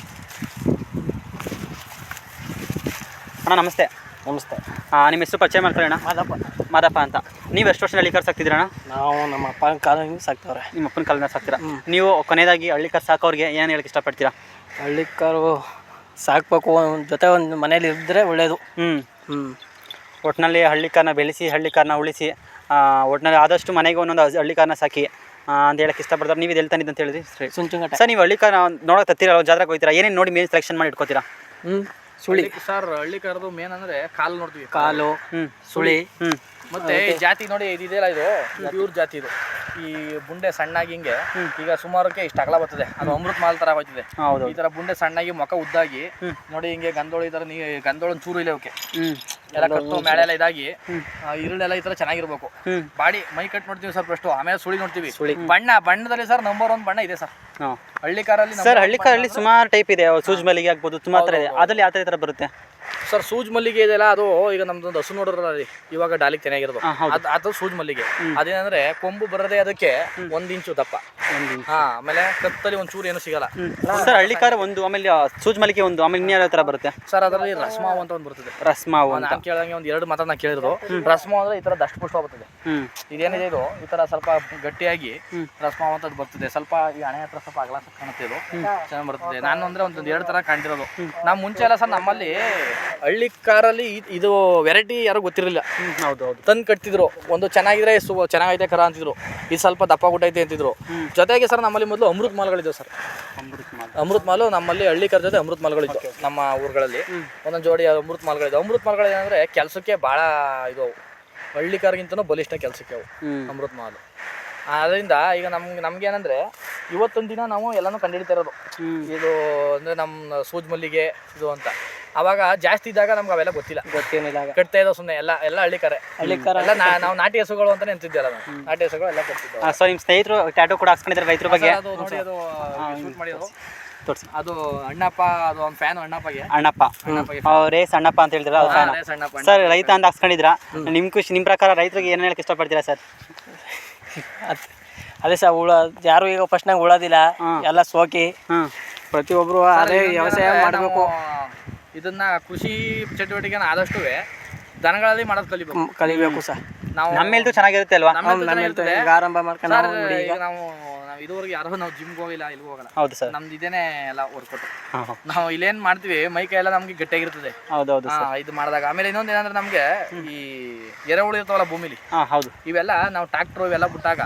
ಅಣ್ಣ ನಮಸ್ತೆ. ನಮಸ್ತೆ. ನಿಮ್ಮ ಹೆಸರು ಪರಿಚಯ ಮಾಡ್ಕೊಳ್ಳೋಣ. ಮಾದಪ್ಪ ಅಂತ. ನೀವು ಎಷ್ಟು ವರ್ಷ ಹಳ್ಳಿಕಾರ ಸಾಕ್ತಿದ್ದೀರಣ್ಣ? ನಾವು ನಮ್ಮ ಅಪ್ಪನ ಕಾಲದಿಂದ ಸಾಕ್ತವ್ರೆ. ನಿಮ್ಮ ಅಪ್ಪನ ಕಾಲದಿಂದ ಸಾಕ್ತೀರಾ? ನೀವು ಕೊನೆಯದಾಗಿ ಹಳ್ಳಿಕಾರ ಸಾಕೋರಿಗೆ ಏನು ಹೇಳಕ್ಕೆ ಇಷ್ಟಪಡ್ತೀರಾ? ಹಳ್ಳಿಕಾರು ಸಾಕ್ಬೇಕು, ಜೊತೆ ಒಂದು ಮನೇಲಿ ಇದ್ದರೆ ಒಳ್ಳೇದು. ಒಟ್ಟಿನಲ್ಲಿ ಹಳ್ಳಿಕಾರನ್ನ ಬೆಳೆಸಿ ಹಳ್ಳಿಕಾರನ್ನ ಉಳಿಸಿ ಒಟ್ಟಿನಲ್ಲಿ ಆದಷ್ಟು ಮನೆಗೆ ಒಂದೊಂದು ಹಳ್ಳಿಕಾರನ್ನ ಸಾಕಿ ಅಂತ ಹೇಳಕ್ಕೆ ಇಷ್ಟಪಡ್ತಾರೆ. ನೀವು ಇದು ಹೇಳ್ತಾನಿದ್ದು ಅಂತ ಹೇಳಿದ್ರಿ ಸರ್. ನೀವು ಹಳ್ಳಿಕಾರ ನೋಡೋಕೆ ತತ್ತೀರ ಜಾತ್ರೆಗೆ ಹೋಗ್ತೀರಾ, ಏನೇನು ನೋಡಿ ಮೇನ್ ಸೆಲೆಕ್ಷನ್ ಮಾಡಿ ಇಟ್ಕೋತೀರಾ? ಸುಳಿ ಸರ್, ಹಳ್ಳಿಕಾರದು ಮೇನ್ ಅಂದ್ರೆ ಕಾಲು ನೋಡ್ತೀವಿ, ಕಾಲು, ಸುಳಿ, ಮತ್ತೆ ಜಾತಿ ನೋಡಿ ಇದೆಯಲ್ಲ, ಇದು ಪ್ಯೂರ್ ಜಾತಿ. ಇದು ಈ ಬುಂಡೆ ಸಣ್ಣಾಗಿ ಹಿಂಗೆ ಈಗ ಸುಮಾರಕ್ಕೆ ಇಷ್ಟ ಅಗಲ ಬರ್ತದೆ, ಅದು ಅಮೃತ್ ಮಾಲ್ ತರ ಹೋಗ್ತಿದೆ. ಈ ತರ ಬುಂಡೆ ಸಣ್ಣಾಗಿ ಮುಖ ಉದ್ದಾಗಿ ನೋಡಿ ಹಿಂಗೆ ಗಂಧೋಳು ಈ ತರ ಗಂಧೋಳು ಚೂರು ಇಲ್ಲ ಅವಕ್ಕೆ ಎಲ್ಲ ಕಟ್ಟು ಮೇಳೆ ಎಲ್ಲ ಇದಾಗಿ ಈರುಳ್ಳೆಲ್ಲ ಈ ತರ ಚೆನ್ನಾಗಿರ್ಬೇಕು. ಬಾಡಿ ಮೈ ಕಟ್ ನೋಡ್ತೀವಿ ಸರ್ ಫಸ್ಟ್, ಆಮೇಲೆ ಸುಳಿ ನೋಡ್ತೀವಿ. ಬಣ್ಣದಲ್ಲಿ ಸರ್ ನಂಬರ್ 1 ಬಣ್ಣ ಇದೆ ಸರ್ ಹಳ್ಳಿಕಾರಲ್ಲಿ. ಸರ್ ಹಳ್ಳಿಕಾರಲ್ಲಿ ಸುಮಾರು ಟೈಪ್ ಇದೆ, ಸೂಜ್ ಮಲ್ಲಿಗೆ ಆಗ್ಬೋದು, ತುಂಬಾ ತರ ಇದೆ. ಅದ್ರಲ್ಲಿ ಯಾವ ತರ ಬರುತ್ತೆ ಸರ್? ಸೂಜ್ ಮಲ್ಲಿಗೆ ಇದೆಯಲ್ಲ, ಅದು ಈಗ ನಮ್ದೊಂದು ಹಸು ನೋಡ್ರಲ್ಲ ಇವಾಗ ಡಾಲಿಗೆ ಚೆನ್ನಾಗಿರೋದು, ಅದು ಸೂಜ್ ಮಲ್ಲಿಗೆ. ಅದೇನಂದ್ರೆ ಕೊಂಬು ಬರದೆ ಅದಕ್ಕೆ 1 ಇಂಚು ದಪ್ಪ, ಆಮೇಲೆ ಕತ್ತಲ್ಲಿ ಒಂಚೂರು ಏನು ಸಿಗಲ್ಲ ಸರ್. ಹಳ್ಳಿಕಾರ ಒಂದು, ಆಮೇಲೆ ಸೂಜ್ ಮಲ್ಲಿಗೆ ಒಂದು, ಆಮೇಲೆ ಇನ್ಯಾವ ತರ ಬರುತ್ತೆ ಸರ್? ಅದರಲ್ಲಿ ರಸ್ಮಾವು ಅಂತ ಒಂದು ಬರ್ತದೆ. ರಸ್ಮಾವು ನಾನು ಕೇಳಿದಂಗೆ ಒಂದು 2 ಮಾತ್ರ ನಾನು ಕೇಳಿರೋದು. ರಸ್ಮಾವು ಅಂದ್ರೆ ಈ ತರ ದಷ್ಟ ಪುಷ್ಟ ಬರ್ತದೆ. ಇದೇನಿದೆ ಇದು ಈ ತರ ಸ್ವಲ್ಪ ಗಟ್ಟಿಯಾಗಿ ರಸ್ಮಾವು ಅಂತ ಬರ್ತದೆ. ಸ್ವಲ್ಪ ಈ ಹಣೆ ಹತ್ರ ಸ್ವಲ್ಪ ಅಗಲ ಕಾಣುತ್ತೆ, ಇದು ಚೆನ್ನಾಗಿ ಬರ್ತದೆ. ನಾನು ಅಂದ್ರೆ ಒಂದು 2 ತರ ಕಾಣ್ತಿರೋದು. ನಾವು ಮುಂಚೆ ಎಲ್ಲ ಸರ್ ನಮ್ಮಲ್ಲಿ ಹಳ್ಳಿ ಕಾರಲ್ಲಿ ಇದು ವೆರೈಟಿ ಯಾರು ಗೊತ್ತಿರಲಿಲ್ಲ. ತಂದು ಕಟ್ತಿದ್ರು, ಒಂದು ಚೆನ್ನಾಗಿದ್ರೆ ಚೆನ್ನಾಗೈತೆ ಕರ ಅಂತಿದ್ರು, ಇದು ಸ್ವಲ್ಪ ದಪ್ಪ ಗುಟ್ಟೈತೆ ಅಂತಿದ್ರು. ಜೊತೆಗೆ ಸರ್ ನಮ್ಮಲ್ಲಿ ಮೊದಲು ಅಮೃತ್ ಮಾಲ್ಗಳಿದ್ದವು ಸರ್. ಅಮೃತ್ ಮಾಲು ನಮ್ಮಲ್ಲಿ ಹಳ್ಳಿ ಕರ ಜೊತೆ ಅಮೃತ್ ಮಾಲ್ಗಳಿದ್ದು ನಮ್ಮ ಊರುಗಳಲ್ಲಿ ಒಂದೊಂದು ಜೋಡಿ ಅಮೃತ್ ಮಾಲ್ಗಳಿದ್ದು. ಅಮೃತ್ ಮಾಲ್ಗಳು ಏನಂದ್ರೆ ಕೆಲಸಕ್ಕೆ ಭಾಳ ಇದು, ಹಳ್ಳಿ ಕಾರ್ಗಿಂತನೂ ಬಲಿಷ್ಠ ಕೆಲಸಕ್ಕೆ ಅವು ಅಮೃತ್ ಮಾಲು. ಅದರಿಂದ ಈಗ ನಮ್ಗೆ ಏನಂದ್ರೆ ಇವತ್ತೊಂದು ದಿನ ನಾವು ಎಲ್ಲಾನು ಕಂಡುಹಿಡಿತಾ ಇರೋದು ಇದು ಅಂದ್ರೆ ನಮ್ಮ ಸೂಜ್ ಮಲ್ಲಿಗೆ ಇದು ಅಂತ. ಅವಾಗ ಜಾಸ್ತಿ ಇದ್ದಾಗ ನಮ್ಗೆ ಅವೆಲ್ಲ ಗೊತ್ತಿಲ್ಲ, ಕಟ್ತಾ ಇದ್ದೋ ಸುಮ್ಮನೆ ಎಲ್ಲ ಹಳ್ಳಿಕಾರ ಎಲ್ಲ ನಾವು ನಾಟಿ ಹಸುಗಳು ಅಂತಾನೆ ಅಂತಿದ್ದೇವೆ. ನಾಟಿ ಹಸುಗಳು ಎಲ್ಲ ಕಟ್ತಿದ್ದವು. ಸೊ ನಿಮ್ಮ ಸ್ನೇಹಿತರು ಟ್ಯಾಟೂ ಕೂಡ ಹಾಕ್ಸ್ಕೊಂಡಿದ್ದಾರೆ ರೈತರ ಬಗ್ಗೆ. ಅದು ನೋಡಿ, ಅದು ಶೂಟ್ ಮಾಡಿದ್ರು, ಅದು ಅಣ್ಣಪ್ಪ, ಅದು ಒಂದು ಫ್ಯಾನ್ ಅಣ್ಣಪ್ಪ ರೇಸ್ ಅಣ್ಣಪ್ಪ ಅಂತ ಹೇಳ್ತೀರಾ, ಅದು ಫ್ಯಾನ್ ಸರ್. ರೈತ ಅಂತ ಹಾಕ್ಸ್ಕೊಂಡಿದ್ರ, ನಿಮ್ಮ ಪ್ರಕಾರ ರೈತರಿಗೆ ಏನು ಹೇಳಕ್ಕೆ ಇಷ್ಟಪಡ್ತೀರಾ ಸರ್? ಅದೇ ಸರ್, ಯಾರು ಈಗ ಫಸ್ಟ್ನಾಗ ಉಳೋದಿಲ್ಲ, ಎಲ್ಲ ಸೋಕಿ ಪ್ರತಿಯೊಬ್ಬರು ಅದೇ ವ್ಯವಸಾಯ ಮಾಡಬೇಕು. ಇದನ್ನ ಕೃಷಿ ಚಟುವಟಿಕೆನ ಆದಷ್ಟು ದನಗಳಲ್ಲಿ ಮಾಡೋದು ಕಲಿಬೇಕು ಸರ್. ನಾವು ನಮ್ಮ ಚೆನ್ನಾಗಿರುತ್ತೆ ಅಲ್ವಾ? ಆರಂಭ ಮಾಡ್ಕೊಂಡು ನಾವು ಇದುವರೆಗೆ ಯಾರು ನಾವು ಜಿಮ್ಗೆ ಹೋಗಿಲ್ಲ, ಇಲ್ಲಿ ಹೋಗಲ್ಲ. ಹೌದು ಸರ್, ನಮ್ದು ಇದೇನೆ ಎಲ್ಲ ವರ್ಕೌಟ್. ನಾವು ಇಲ್ಲೇನ್ ಮಾಡ್ತೀವಿ, ಮೈ ಕೈ ಎಲ್ಲ ನಮ್ಗೆ ಗಟ್ಟಿಯಾಗಿರ್ತದೆ ಇದು ಮಾಡಿದಾಗ. ಆಮೇಲೆ ಇನ್ನೊಂದು ಏನಂದ್ರೆ ನಮ್ಗೆ ಈ ಎರೆಹುಳು ಇರ್ತಾವಲ್ಲ ಭೂಮಿಲಿ, ಹೌದು, ಇವೆಲ್ಲ ನಾವು ಟ್ರಾಕ್ಟರ್ ಇವೆಲ್ಲ ಬಿಟ್ಟಾಗ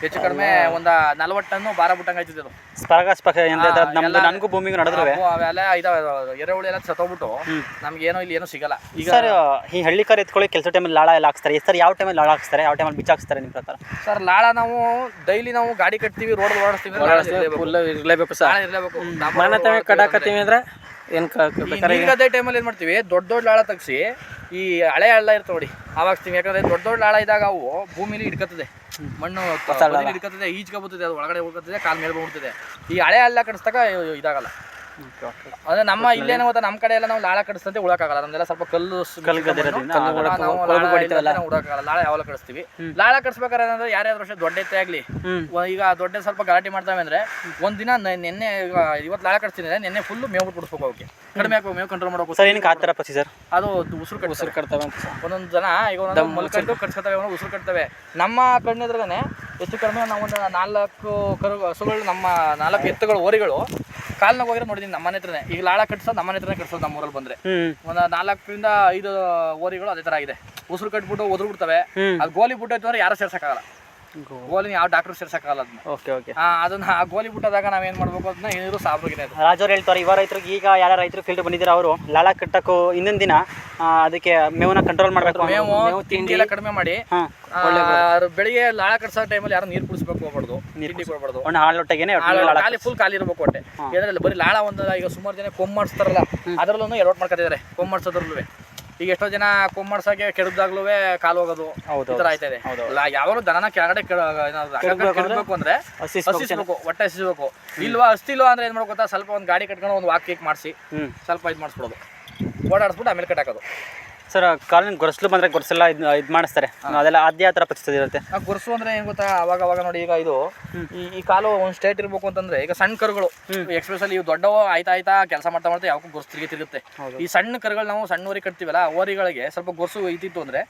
ಹೆಚ್ಚು ಕಡಿಮೆ ಒಂದು 40 ಟನ್ನು ಭಾರ ಬಿಟ್ಟಂಗೆ ಆಯ್ತಿದ್ದು. ನನಗೂ ಭೂಮಿಗೂ ನಡೆದ್ರೆ ಅವೆಲ್ಲ ಇದಾವೆ, ಎರೆಹುಳು ಎಲ್ಲ ಸತ್ತೋಗ್ಬಿಟ್ಟು ನಮ್ಗೆ ಏನೋ ಇಲ್ಲಿ ಏನೋ ಸಿಗಲ್ಲ. ಈಗ ಸರ್ ಈ ಹಳ್ಳಿಕಾರ ಎತ್ಕೊಳ್ಳಿ ಕೆಲಸ ಟೈಮಲ್ಲಿ ಲಾಳ ಎಲ್ಲ ಹಾಕ್ತಾರೆ ಸರ್. ಯಾವ ಟೈಮಲ್ಲಿ ಲಾಳ ಹಾಕ್ತಾರೆ, ಯಾವ ಟೈಮಲ್ಲಿ ಬಿಚ್ಚ ಹಾಕ್ತಾರೆ ನಿಮ್ಮ ಪ್ರಕಾರ? ಸರ್ ಲಾಳ ನಾವು ಡೈಲಿ ನಾವು ಗಾಡಿ ಕಟ್ತೀವಿ, ರೋಡ್ ಓಡಿಸ್ತೀವಿ, ಇರಲೇಬೇಕು ಸರ್. ಕಡಾಕತ್ತೀವಿ ಅಂದ್ರೆ ಅದೇ ಟೈಮಲ್ಲಿ ಏನ್ ಮಾಡ್ತೀವಿ, ದೊಡ್ಡ ಲಾಳ ತೆಗ್ಸಿ ಈ ಹಳೆ ಹಳ್ಳ ಇರ್ತಾವ ನೋಡಿ ಅವಾಗ್ತೀವಿ. ಯಾಕಂದ್ರೆ ದೊಡ್ಡ ಲಾಳ ಇದ್ದಾಗ ಅವು ಭೂಮಿಲಿ ಹಿಡ್ಕತ್ತದೆ, ಮಣ್ಣು ಹಿಡ್ಕತ್ತದೆ, ಈಜ್ಕೊಬತ್ತದೆ, ಅದು ಒಳಗಡೆ ಹೋಗ್ತದೆ, ಕಾಲ್ ಮೇಲೆ ಹೋಗ್ತದೆ. ಈ ಹಳೆ ಹಳ್ಳ ಕಡಿಸ್ದಾಗ ಇದಾಗಲ್ಲ. ಅಂದ್ರೆ ನಮ್ಮ ಇಲ್ಲೇನೋ ಗೊತ್ತಾ, ನಮ್ಮ ಕಡೆ ಎಲ್ಲ ನಾವು ಲಾಳ ಕಡಿಸ್ತಂತೆ ಉಳಕಾಗಲ್ಲ. ನಮ್ದೆಲ್ಲ ಸ್ವಲ್ಪ ಕಲ್ಲು ಉಡಕಾಗಲ್ಲ. ಲಾಳ ಯಾವಾಗ ಕಡಿಸ್ತೀವಿ. ಲಾಳ ಕಡಿಸ್ಬೇಕಾದ್ರೆ ಏನಂದ್ರೆ ಯಾರ್ಯಾದ್ರು ಅಷ್ಟೇ ದೊಡ್ಡ ಎತ್ತೆ ಆಗ್ಲಿ, ಈಗ ದೊಡ್ಡ ಸ್ವಲ್ಪ ಗಲಾಟೆ ಮಾಡ್ತಾವೆ ಅಂದ್ರೆ ಒಂದಿನ ನೆನ್ನೆ ಇವತ್ತು ಲಾಳ ಕಡಿಸ್ತೀನಿ, ನೆನ್ನೆ ಫುಲ್ ಮೇವು ಬಿಡಿಸ್ಬೇಕು, ಅವಕ್ಕೆ ಕಡಿಮೆ ಹಾಕೋ, ಮೇವು ಕಂಟ್ರೋಲ್ ಮಾಡಬೇಕು ಸರ್. ಏನಕ್ಕೆ ಆ ಥರ ಪಸಿ ಸರ್? ಅದು ಉಸಿರು ಕಟ್ತವೆ ಅಂತ ಒಂದೊಂದು ಜನ. ಈಗ ಒಂದೊಂದು ಮಲ್ಕಟ್ಟು ಕಟ್ಸ್ಕೊತವೆ, ಉಸಿರು ಕಟ್ತವೆ. ನಮ್ಮ ಕಣ್ಣಿದ್ರಾಗನೆ ಹೆಚ್ಚು ಕಡಿಮೆ ನಾವು ಒಂದು 4 ಹಸುಗಳು, ನಮ್ಮ 4 ಎತ್ತುಗಳು, ಓರಿಗಳು ಕಾಲ್ನಾಗ ಹೋಗಿರೋ ನೋಡಿದೀನಿ ನಮ್ಮ ಮನೆ ಹತ್ರನೇ. ಈಗ ಲಾಳ ಕಟ್ಸೋದು ನಮ್ಮ ಮನೆ ಹತ್ರನೇ ಕಟ್ಸೋದು. ನಮ್ಮ ಊರಲ್ಲಿ ಬಂದ್ರೆ ಒಂದು 4 ರಿಂದ 5 ಓರಿಗಳು ಅದೇ ತರ ಆಗಿದೆ. ಉಸಿರು ಕಟ್ಬಿಟ್ಟು ಒದ್ರು ಬಿಡ್ತವೆ. ಅದು ಗೋಲಿ ಬಿಟ್ಟೈತೆ ಅಂದ್ರೆ ಯಾರು ಸೇರ್ಸಕ್ಕಾಗಲ್ಲ, ಗೋಲಿ ಯಾವ ಡಾಕ್ಟರ್ ಸೇರ್ಸಕ್ಕಾಗಲ್ಲ ಅದನ್ನ. ಅದನ್ನ ಆ ಗೋಲಿ ಬಿಟ್ಟದಾಗ ನಾವೇನ್ ಮಾಡ್ಬೇಕು, ಅದನ್ನ ಏನಿದ್ರು ಸಾಬ್ರಿಗೆ. ರಾಜವ್ರು ಹೇಳ್ತಾರೆ, ಇವ ರೈತರಿಗೆ ಈಗ ಯಾರ ರೈತರು ಫೀಲ್ಡ್ ಬಂದಿದ್ದಾರೆ ಅವರು ಲಾಳ ಕಟ್ಟಕ್ಕೂ ಇನ್ನೊಂದು ದಿನ ಅದಕ್ಕೆ ಮೇವನ್ನ ಕಂಟ್ರೋಲ್ ಮಾಡಬೇಕು, ಮೇವು ತಿಂಡಿ ಎಲ್ಲ ಕಡಿಮೆ ಮಾಡಿ. ಬೆಳಿಗ್ಗೆ ಲಾಳ ಕಟ್ಸೋ ಟೈಮಲ್ಲಿ ಯಾರು ನೀರು ಕುಡಿಸ್ಬೇಕು ಹೋಗ್ಬಾರ್ದು, ನೀರು ಕೊಡ್ಬಾರ್ದು. ಖಾಲಿ ಫುಲ್ ಖಾಲಿ ಇರ್ಬೇಕು ಹೊಟ್ಟೆ. ಯಾಕಂದ್ರೆ ಬರೀ ಲಾಳ ಒಂದು, ಈಗ ಸುಮಾರು ಜನ ಕೊಂಬ್ ಮಾಡಿಸ್ತಾರಲ್ಲ ಅದರಲ್ಲೂ ಎಡವಟ್ ಮಾಡ್ಕೊತಿದ್ದಾರೆ. ಕೊಂಬ್ ಮಾಡಿಸೋದ್ರಲ್ಲೂ ಈಗ ಎಷ್ಟೋ ಜನ ಕೊಂಬ್ ಮಾಡ್ಸಕ್ಕೆ ಕೆಡದಾಗ್ಲೂ ಕಾಲು ಹೋಗೋದು ಈ ತರ ಆಯ್ತಾ ಇದೆ. ಯಾವಾಗಲೂ ದನನ ಕೆಳಗಡೆ ಕೆಡಬೇಕು ಅಂದ್ರೆ ಹಸಿಸ್ಬೇಕು, ಹೊಟ್ಟೆ ಹಸಿಸ್ಬೇಕು. ಇಲ್ವಾ ಹಸ್ತಿಲ್ವಾ ಅಂದ್ರೆ ಏನ್ ಮಾಡ್ಬೇಕು ಗೊತ್ತಾ, ಸ್ವಲ್ಪ ಒಂದು ಗಾಡಿ ಕಟ್ಕೊಂಡು ಒಂದು ವಾಕ್ ಕೇಕ್ ಮಾಡಿಸಿ ಸ್ವಲ್ಪ ಇದು ಮಾಡಿಸ್ಬಿಡೋದು, ಓಡಾಡಿಸ್ಬಿಟ್ಟು ಆಮೇಲೆ ಕಟ್ಟಾಕೋದು. ಸರ್ ಕಾಲಿನ ಗೊರಸಲು ಬಂದ್ರೆ ಗೊರಸೆಲ್ಲ ಇದು ಮಾಡಿಸ್ತಾರೆ, ಅದೆಲ್ಲ ಅದೇ ಆ ಥರ ಪರಿಸ್ಥಿತಿ ಇರುತ್ತೆ. ಗೊರಸು ಅಂದ್ರೆ ಏನ್ ಗೊತ್ತಾ, ಅವಾಗ ನೋಡಿ ಈಗ ಇದು ಈ ಕಾಲು ಒಂದು ಸ್ಟೇಟ್ ಇರ್ಬೇಕು ಅಂತಂದ್ರೆ, ಈಗ ಸಣ್ಣ ಕರುಗಳು ಎಕ್ಸ್ಪೆಷಲಿ ಇವು ದೊಡ್ಡವು ಆಯ್ತಾ ಕೆಲಸ ಮಾಡ್ತಾ ಯಾವಾಗ ಗೊರಸು ತಿರುಗುತ್ತೆ. ಈ ಸಣ್ಣ ಕರುಗಳು ನಾವು ಸಣ್ಣ ಓರಿ ಕಟ್ತೀವಲ್ಲ, ಓರಿಗಳಿಗೆ ಸ್ವಲ್ಪ ಗೊರಸು ಇದ್ದಿತ್ತು ಅಂದ್ರೆ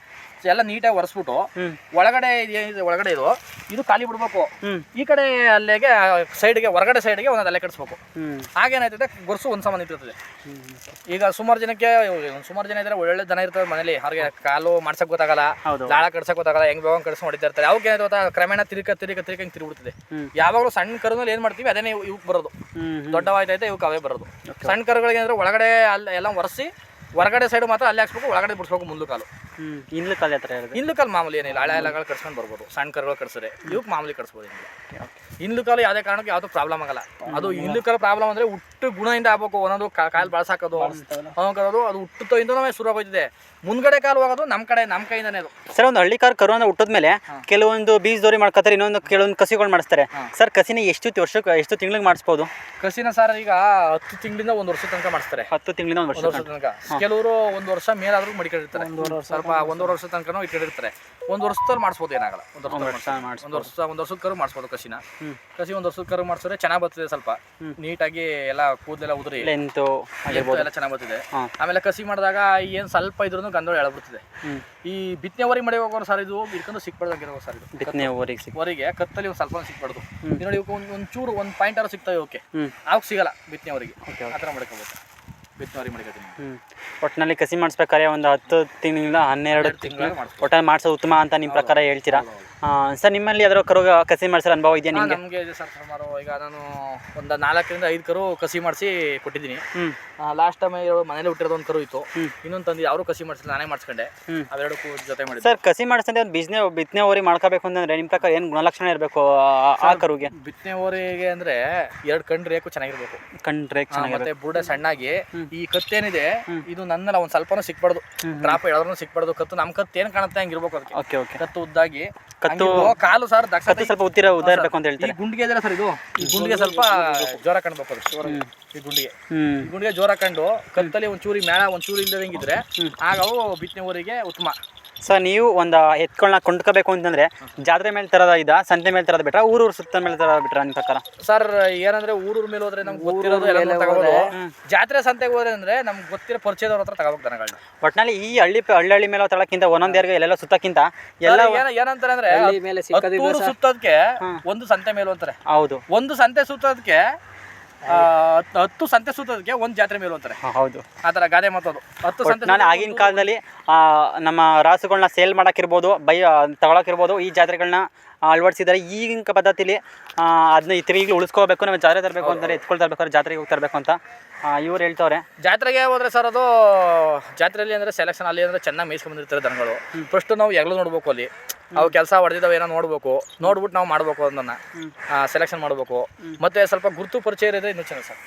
ಎಲ್ಲ ನೀಟಾಗಿ ಒರೆಸ್ಬಿಟ್ಟು ಒಳಗಡೆ ಇದು ಖಾಲಿ ಬಿಡ್ಬೇಕು. ಈ ಕಡೆ ಅಲ್ಲಿಗೆ ಸೈಡ್ಗೆ, ಹೊರಗಡೆ ಸೈಡ್ಗೆ ಒಂದೊಂದು ಅಲ್ಲೇ ಕಟ್ಸ್ಬೇಕು. ಹಾಗೇನಾಯ್ತದೆ, ಗೊರಸು ಒಂದ್ ಸಮ ನಿಂತಿರ್ತದೆ. ಈಗ ಸುಮಾರು ಜನ ಇದ್ರೆ ಒಳ್ಳೆ ದನ ಇರ್ತಾರೆ ಮನೇಲಿ, ಅವ್ರಿಗೆ ಕಾಲು ಮಾಡ್ಸಕ್ ಗೊತ್ತಾಗಲ್ಲ, ಲಾಳ ಕಡ್ಸಕ್ ಗೊತ್ತಾಗಲ್ಲ, ಹೆಂಗ್ ಬೇಗ ಕಡ್ಸ್ಕೊಂಡು ಹೊಡಿತಾ ಇರ್ತಾರೆ. ಅವ್ರಿಗೆ ಏನಾಯ್ತು ಗೊತ್ತಾ, ಕ್ರಮೇಣ ತಿರ್ಗ ಹಿಂಗ್ ತಿರುಗ್ಬಿಡ್ತದೆ. ಯಾವಾಗಲೂ ಸಣ್ಣ ಕರುನಲ್ಲಿ ಏನ್ ಮಾಡ್ತೀವಿ ಅದೇನೇ ಇವಕ್ಕೆ ಬರೋದು, ದೊಡ್ಡವಾಯ್ತೈತೆ ಇವಕ್ಕೆ ಅವೇ ಬರೋದು. ಸಣ್ಣ ಕರುಗಳಿಗೆ ಅಂದ್ರೆ ಒಳಗಡೆ ಎಲ್ಲ ಒರೆಸಿ ಹೊರಗಡೆ ಸೈಡ್ ಮಾತ್ರ ಅಲ್ಲೇ ಹಾಕ್ಸ್ಬೇಕು, ಒಳಗಡೆ ಬಿಡಿಸ್ಬೇಕು ಮುಂದೆ ಕಾಲು. ಹಿಂದ್ಲು ಕಾಲು ಹತ್ರ ಇರೋದು, ಹಿಂದ್ಲು ಕಾಲು ಮಾಮೂಲಿ ಏನಿಲ್ಲ, ಹಳೆ ಎಲೆಗಳು ಕಟ್ಸ್ಕೊಂಡು ಬರ್ಬೋದು. ಸಣ್ಣ ಕರುಗಳು ಕಟ್ಸಿದ್ರೆ ಇವಕ್ಕೆ ಮಾಮೂಲಿ ಕಟ್ಸ್ಬೋದು. ಹಿಂದ್ಲು ಕಾಲು ಯಾವುದೇ ಕಾರಣಕ್ಕೆ ಯಾವ್ದು ಪ್ರಾಬ್ಲಮ್ ಆಗಲ್ಲ. ಅದು ಹಿಂದ್ಲು ಕಾಲು ಪ್ರಾಬ್ಲಮ್ ಅಂದ್ರೆ ಹುಟ್ಟು ಗುಣದಿಂದ ಆಗ್ಬೇಕು. ಒಂದೊಂದು ಕಾಲು ಬಳಸಾಕೋದು ಅದು ಹುಟ್ಟುತ್ತೋ ಶುರು ಆಗೋಯ್ತಿದೆ. ಮುಂದ್ಗಡೆ ಕಾಲು ಹೋಗೋದು ನಮ್ಮ ಕೈಯಿಂದನೇ ಅದು. ಸರ್, ಒಂದು ಹಳ್ಳಿ ಕಾರ್ ಕರು ಹುಟ್ಟಿದ್ಮೇಲೆ ಕೆಲವೊಂದು ಬೀಜದೋರಿ ಮಾಡ್ಕೊತಾರೆ, ಕೆಲವೊಂದು ಕಸಿಗಳು ಮಾಡಿಸ್ತಾರೆ. ಸರ್, ಕಸಿನ ಎಷ್ಟು ತಿಂಗಳಿಗೆ ಮಾಡಿಸ್ಬೋದು? ಕಸಿನ ಸರ್ ಈಗ 10 ತಿಂಗಳಿಂದ 1 ವರ್ಷ ತನಕ ಮಾಡಿಸ್ತಾರೆ. 10 ತಿಂಗಳಿಂದ 1 ವರ್ಷ ತನಕ. ಕೆಲವರು 1 ವರ್ಷ ಮೇಲಾದ್ರೂ ಮಡಿಕೊಂಡಿರ್ತಾರೆ, ಸ್ವಲ್ಪ 1.5 ವರ್ಷ ತನಕ ಇಟ್ಕೊಂಡಿರ್ತಾರೆ. 1 ವರ್ಷದಲ್ಲಿ ಮಾಡಿಸ್ಬೋದು, ಏನಾಗಲ್ಲ. 1 ವರ್ಷದ ಕರು ಮಾಡಿಸ್ಬೋದು ಕಸಿ 1 ವರ್ಷದ ಕರು ಮಾಡಿಸಿದ್ರೆ ಚೆನ್ನಾಗಿ ಬರ್ತದೆ. ಸ್ವಲ್ಪ ನೀಟಾಗಿ ಎಲ್ಲ ಕೂದಲೆಲ್ಲ ಉದುರಿ ಎಲ್ಲ ಚೆನ್ನಾಗಿ ಬರ್ತಿದೆ. ಆಮೇಲೆ ಕಸಿ ಮಾಡಿದಾಗ ಏನ್ ಸ್ವಲ್ಪ ಇದ್ರೂ ಗಂಧಗಳು ಎಳಬಿಡ್ತದೆ. ಈ ಬಿತ್ತನೆ ಹೊರಗೆ ಮಡಿ ಹೋಗೋರು ಸರ್, ಇದು ಇಟ್ಕೊಂಡು ಸಿಕ್ಬಾರ್ದಾಗಿರೋ ಸರ್, ಇದು ಬಿತ್ತನೆ ಹೊರಗೆ ಕತ್ತಲ್ಲಿ ಒಂದು ಸ್ವಲ್ಪ ಸಿಕ್ಬಾರ್ದು. ನೋಡಿ, ಒಂಚೂರು 1 ಪಾಯಿಂಟ್ ಆದ್ರೂ ಸಿಗ್ತಾವೆ ಓಕೆ, ಅವಾಗ ಸಿಗಲ್ಲ ಬಿತ್ತನೆ ಹೊರಗೆ. ಆ ಥರ ಮಾಡ್ಕೋಬೇಕು, ಬಿತ್ತನೆ ಹೊರಗೆ ಮಾಡ್ಕೋತೀನಿ. ಒಟ್ಟಿನಲ್ಲಿ ಕಸಿ ಮಾಡಿಸ್ಬೇಕಾದ್ರೆ ಒಂದು 10 ತಿಂಗಳಿಂದ 12 ತಿಂಗಳು ಒಟ್ಟಾಗಿ ಮಾಡಿಸೋದು ಉತ್ತಮ ಅಂತ ನಿಮ್ಮ ಪ್ರಕಾರ ಹೇಳ್ತೀರಾ? ಸರ್, ನಿಮ್ಮಲ್ಲಿ ಯಾವ್ದಾದ್ರು ಕರು ಕಸಿ ಮಾಡಿಸೋ ಅನುಭವ ಇದೆಯಾ ನಿಮಗೆ? ನಮಗೆ ಇದೆ ಸರ್ ಸುಮಾರು. ಈಗ ನಾನು ಒಂದು 4 ರಿಂದ 5 ಕರು ಕಸಿ ಮಾಡಿಸಿ ಕೊಟ್ಟಿದ್ದೀನಿ. ಲಾಸ್ಟ್ ಟೈಮ್ ಮನೇಲಿ ಹುಟ್ಟಿರೋದು ಒಂದು ಕರು ಇತ್ತು, ಇನ್ನೊಂದು ತಂದು ಯಾರು ಕಸಿ ಮಾಡಿಸಿಲ್ಲ, ನಾನೇ ಮಾಡಿಸ್ಕೊಂಡೆ. ಅವೆರಡು ಜೊತೆ ಮಾಡಿ. ಸರ್, ಕಸಿ ಮಾಡಿಸಿದ್ರೆ ಒಂದು ಬಿತ್ತನೆ ಓರಿ ಮಾಡ್ಕೋಬೇಕು ಅಂತಂದ್ರೆ ನಿಮ್ಮ ಪ್ರಕಾರ ಏನು ಗುಣಲಕ್ಷಣ ಇರಬೇಕು ಆ ಕರುಗೆ? ಬಿತ್ತನೆ ಓರಿಗೆ ಅಂದ್ರೆ 2 ಕಣ್ಣು ರೇಕು ಚೆನ್ನಾಗಿರ್ಬೇಕು, ಮತ್ತೆ ಬುಡ ಸಣ್ಣಾಗಿ. ಈ ಕತ್ತೇನಿದೆ ಇದು ನನ್ನಲ್ಲ ಒಂದ್ ಸ್ವಲ್ಪನೂ ಸಿಕ್ಬಾರ್ದು, ಡ್ರಾಪ್ ಹೇಳೋದ್ರೂ ಸಿಕ್ಬಾರ್ದು. ಕತ್ತು ನಮ್ಮ ಕತ್ತು ಏನ್ ಕಾಣುತ್ತೆ ಹಂಗಿರ್ಬೇಕು ಅದಕ್ಕೆ. ಕತ್ತು ಉದ್ದಾಗಿ, ಕಾಲು ಸರ್ ಸ್ವಲ್ಪ ಉದ್ದ ಇರಬೇಕು ಅಂತ ಹೇಳ್ತಾರೆ. ಈ ಗುಂಡಿಗೆ ಇದೆಯಲ್ಲ ಸರ್, ಈ ಗುಂಡಿಗೆ ಸ್ವಲ್ಪ ಜ್ವರ ಕಾಣ್ಬೇಕು ಅದು. ಈ ಗುಂಡಿಗೆ ಜ್ವರ ಕಂಡು ಕತ್ತಲ್ಲಿ ಒಂಚೂರಿ ಮೇಳ ಒಂಚೂರಿ ಇಲ್ಲದಂಗಿದ್ರೆ ಆಗ ಅವು ಬಿತ್ತನೆ ಊರಿಗೆ ಉತ್ತಮ. ಸರ್, ನೀವು ಒಂದು ಎತ್ಗಳನ್ನ ಕೊಂಡ್ಕೋಬೇಕು ಅಂತಂದ್ರೆ ಜಾತ್ರೆ ಮೇಲೆ ತರದ ಸಂತೆ ಮೇಲೆ ತರದ ಬಿಟ್ರ ಊರು ಸುತ್ತ ಮೇಲೆ ತರದ ಬಿಟ್ರ ನಿಮ್ಮ ಪ್ರಕಾರ? ಸರ್, ಏನಂದ್ರೆ ಊರೂರ್ ಮೇಲೆ ಹೋದ್ರೆ ನಮ್ಗೆ ಗೊತ್ತಿರೋದು ಎಲ್ಲ ತಗೋಬೋದು. ಜಾತ್ರೆ ಸಂತೆಗೆ ಹೋದ್ರೆ ಅಂದ್ರೆ ನಮ್ಗೆ ಗೊತ್ತಿರೋ ಪರಿಚಯದವ್ರ ಹತ್ರ ತಗೋಬೇಕು ದನಗಳನ್ನ. ಒಟ್ಟಿನಲ್ಲಿ ಈ ಹಳ್ಳಿ ಮೇಲೆ ತಳಕ್ಕಿಂತ ಒಂದೊಂದೇರ್ಗೆ ಎಲ್ಲೆಲ್ಲ ಸುತ್ತಕ್ಕಿಂತ ಎಲ್ಲ ಏನಂತಾರೆ ಅಂದ್ರೆ ಸುತ್ತೋದಕ್ಕೆ ಒಂದು ಸಂತೆ ಮೇಲು ಅಂತಾರೆ. ಹೌದು, ಒಂದು ಸಂತೆ ಸುತ್ತೋದಕ್ಕೆ 10 ಸಂತೆ ಸುತ್ತೋದಕ್ಕೆ ಒಂದು ಜಾತ್ರೆ ಮೇಲು ಅಂತಾರೆ. ಹೌದು, ಆ ಥರ ಗಾದೆ ಮಾತದು. 10 ಸಂತೆ. ನಾನು ಆಗಿನ ಕಾಲದಲ್ಲಿ ನಮ್ಮ ರಾಸುಗಳನ್ನ ಸೇಲ್ ಮಾಡೋಕ್ಕಿರ್ಬೋದು, ತಗೊಳಕ್ಕಿರ್ಬೋದು, ಈ ಜಾತ್ರೆಗಳನ್ನ ಅಳವಡಿಸಿದ್ದಾರೆ. ಈಗಿನ ಪದ್ಧತಿಲಿ ಅದನ್ನ ತಿರುಗಿ ಉಳಿಸ್ಕೋಬೇಕು, ನಾವು ಜಾತ್ರೆ ತರಬೇಕು ಅಂತಾರೆ, ಎತ್ಕೊಳ್ತಾ ಇರ್ಬೇಕಾದ್ರೆ ಜಾತ್ರೆಗೆ ಹೋಗ್ತಿರ್ಬೇಕು ಅಂತ ಇವ್ರು ಹೇಳ್ತವ್ರೆ. ಜಾತ್ರೆಗೆ ಹೋದ್ರೆ ಸರ್, ಅದು ಜಾತ್ರೆಯಲ್ಲಿ ಅಂದರೆ ಸೆಲೆಕ್ಷನ್ ಅಲ್ಲಿ ಅಂದರೆ ಚೆನ್ನಾಗಿ ಮೇಯಿಸ್ಕೊಂಡ್ಬಂದಿರ್ತಾರೆ ದನಗಳು. ಫಸ್ಟ್ ನಾವು ಎಗ್ಲು ನೋಡ್ಬೇಕು, ಅಲ್ಲಿ ಅವು ಕೆಲಸ ಹೊಡೆದಿದ್ದಾವೆ ಏನೋ ನೋಡ್ಬಿಟ್ಟು ನಾವು ಮಾಡ್ಬೇಕು, ಅದನ್ನ ಸೆಲೆಕ್ಷನ್ ಮಾಡ್ಬೇಕು. ಮತ್ತೆ ಸ್ವಲ್ಪ ಗುರುತು ಪರಿಚಯ ಇರೋದ್ರೆ ಇನ್ನೂ ಚೆನ್ನಾಗಿ ಸರ್.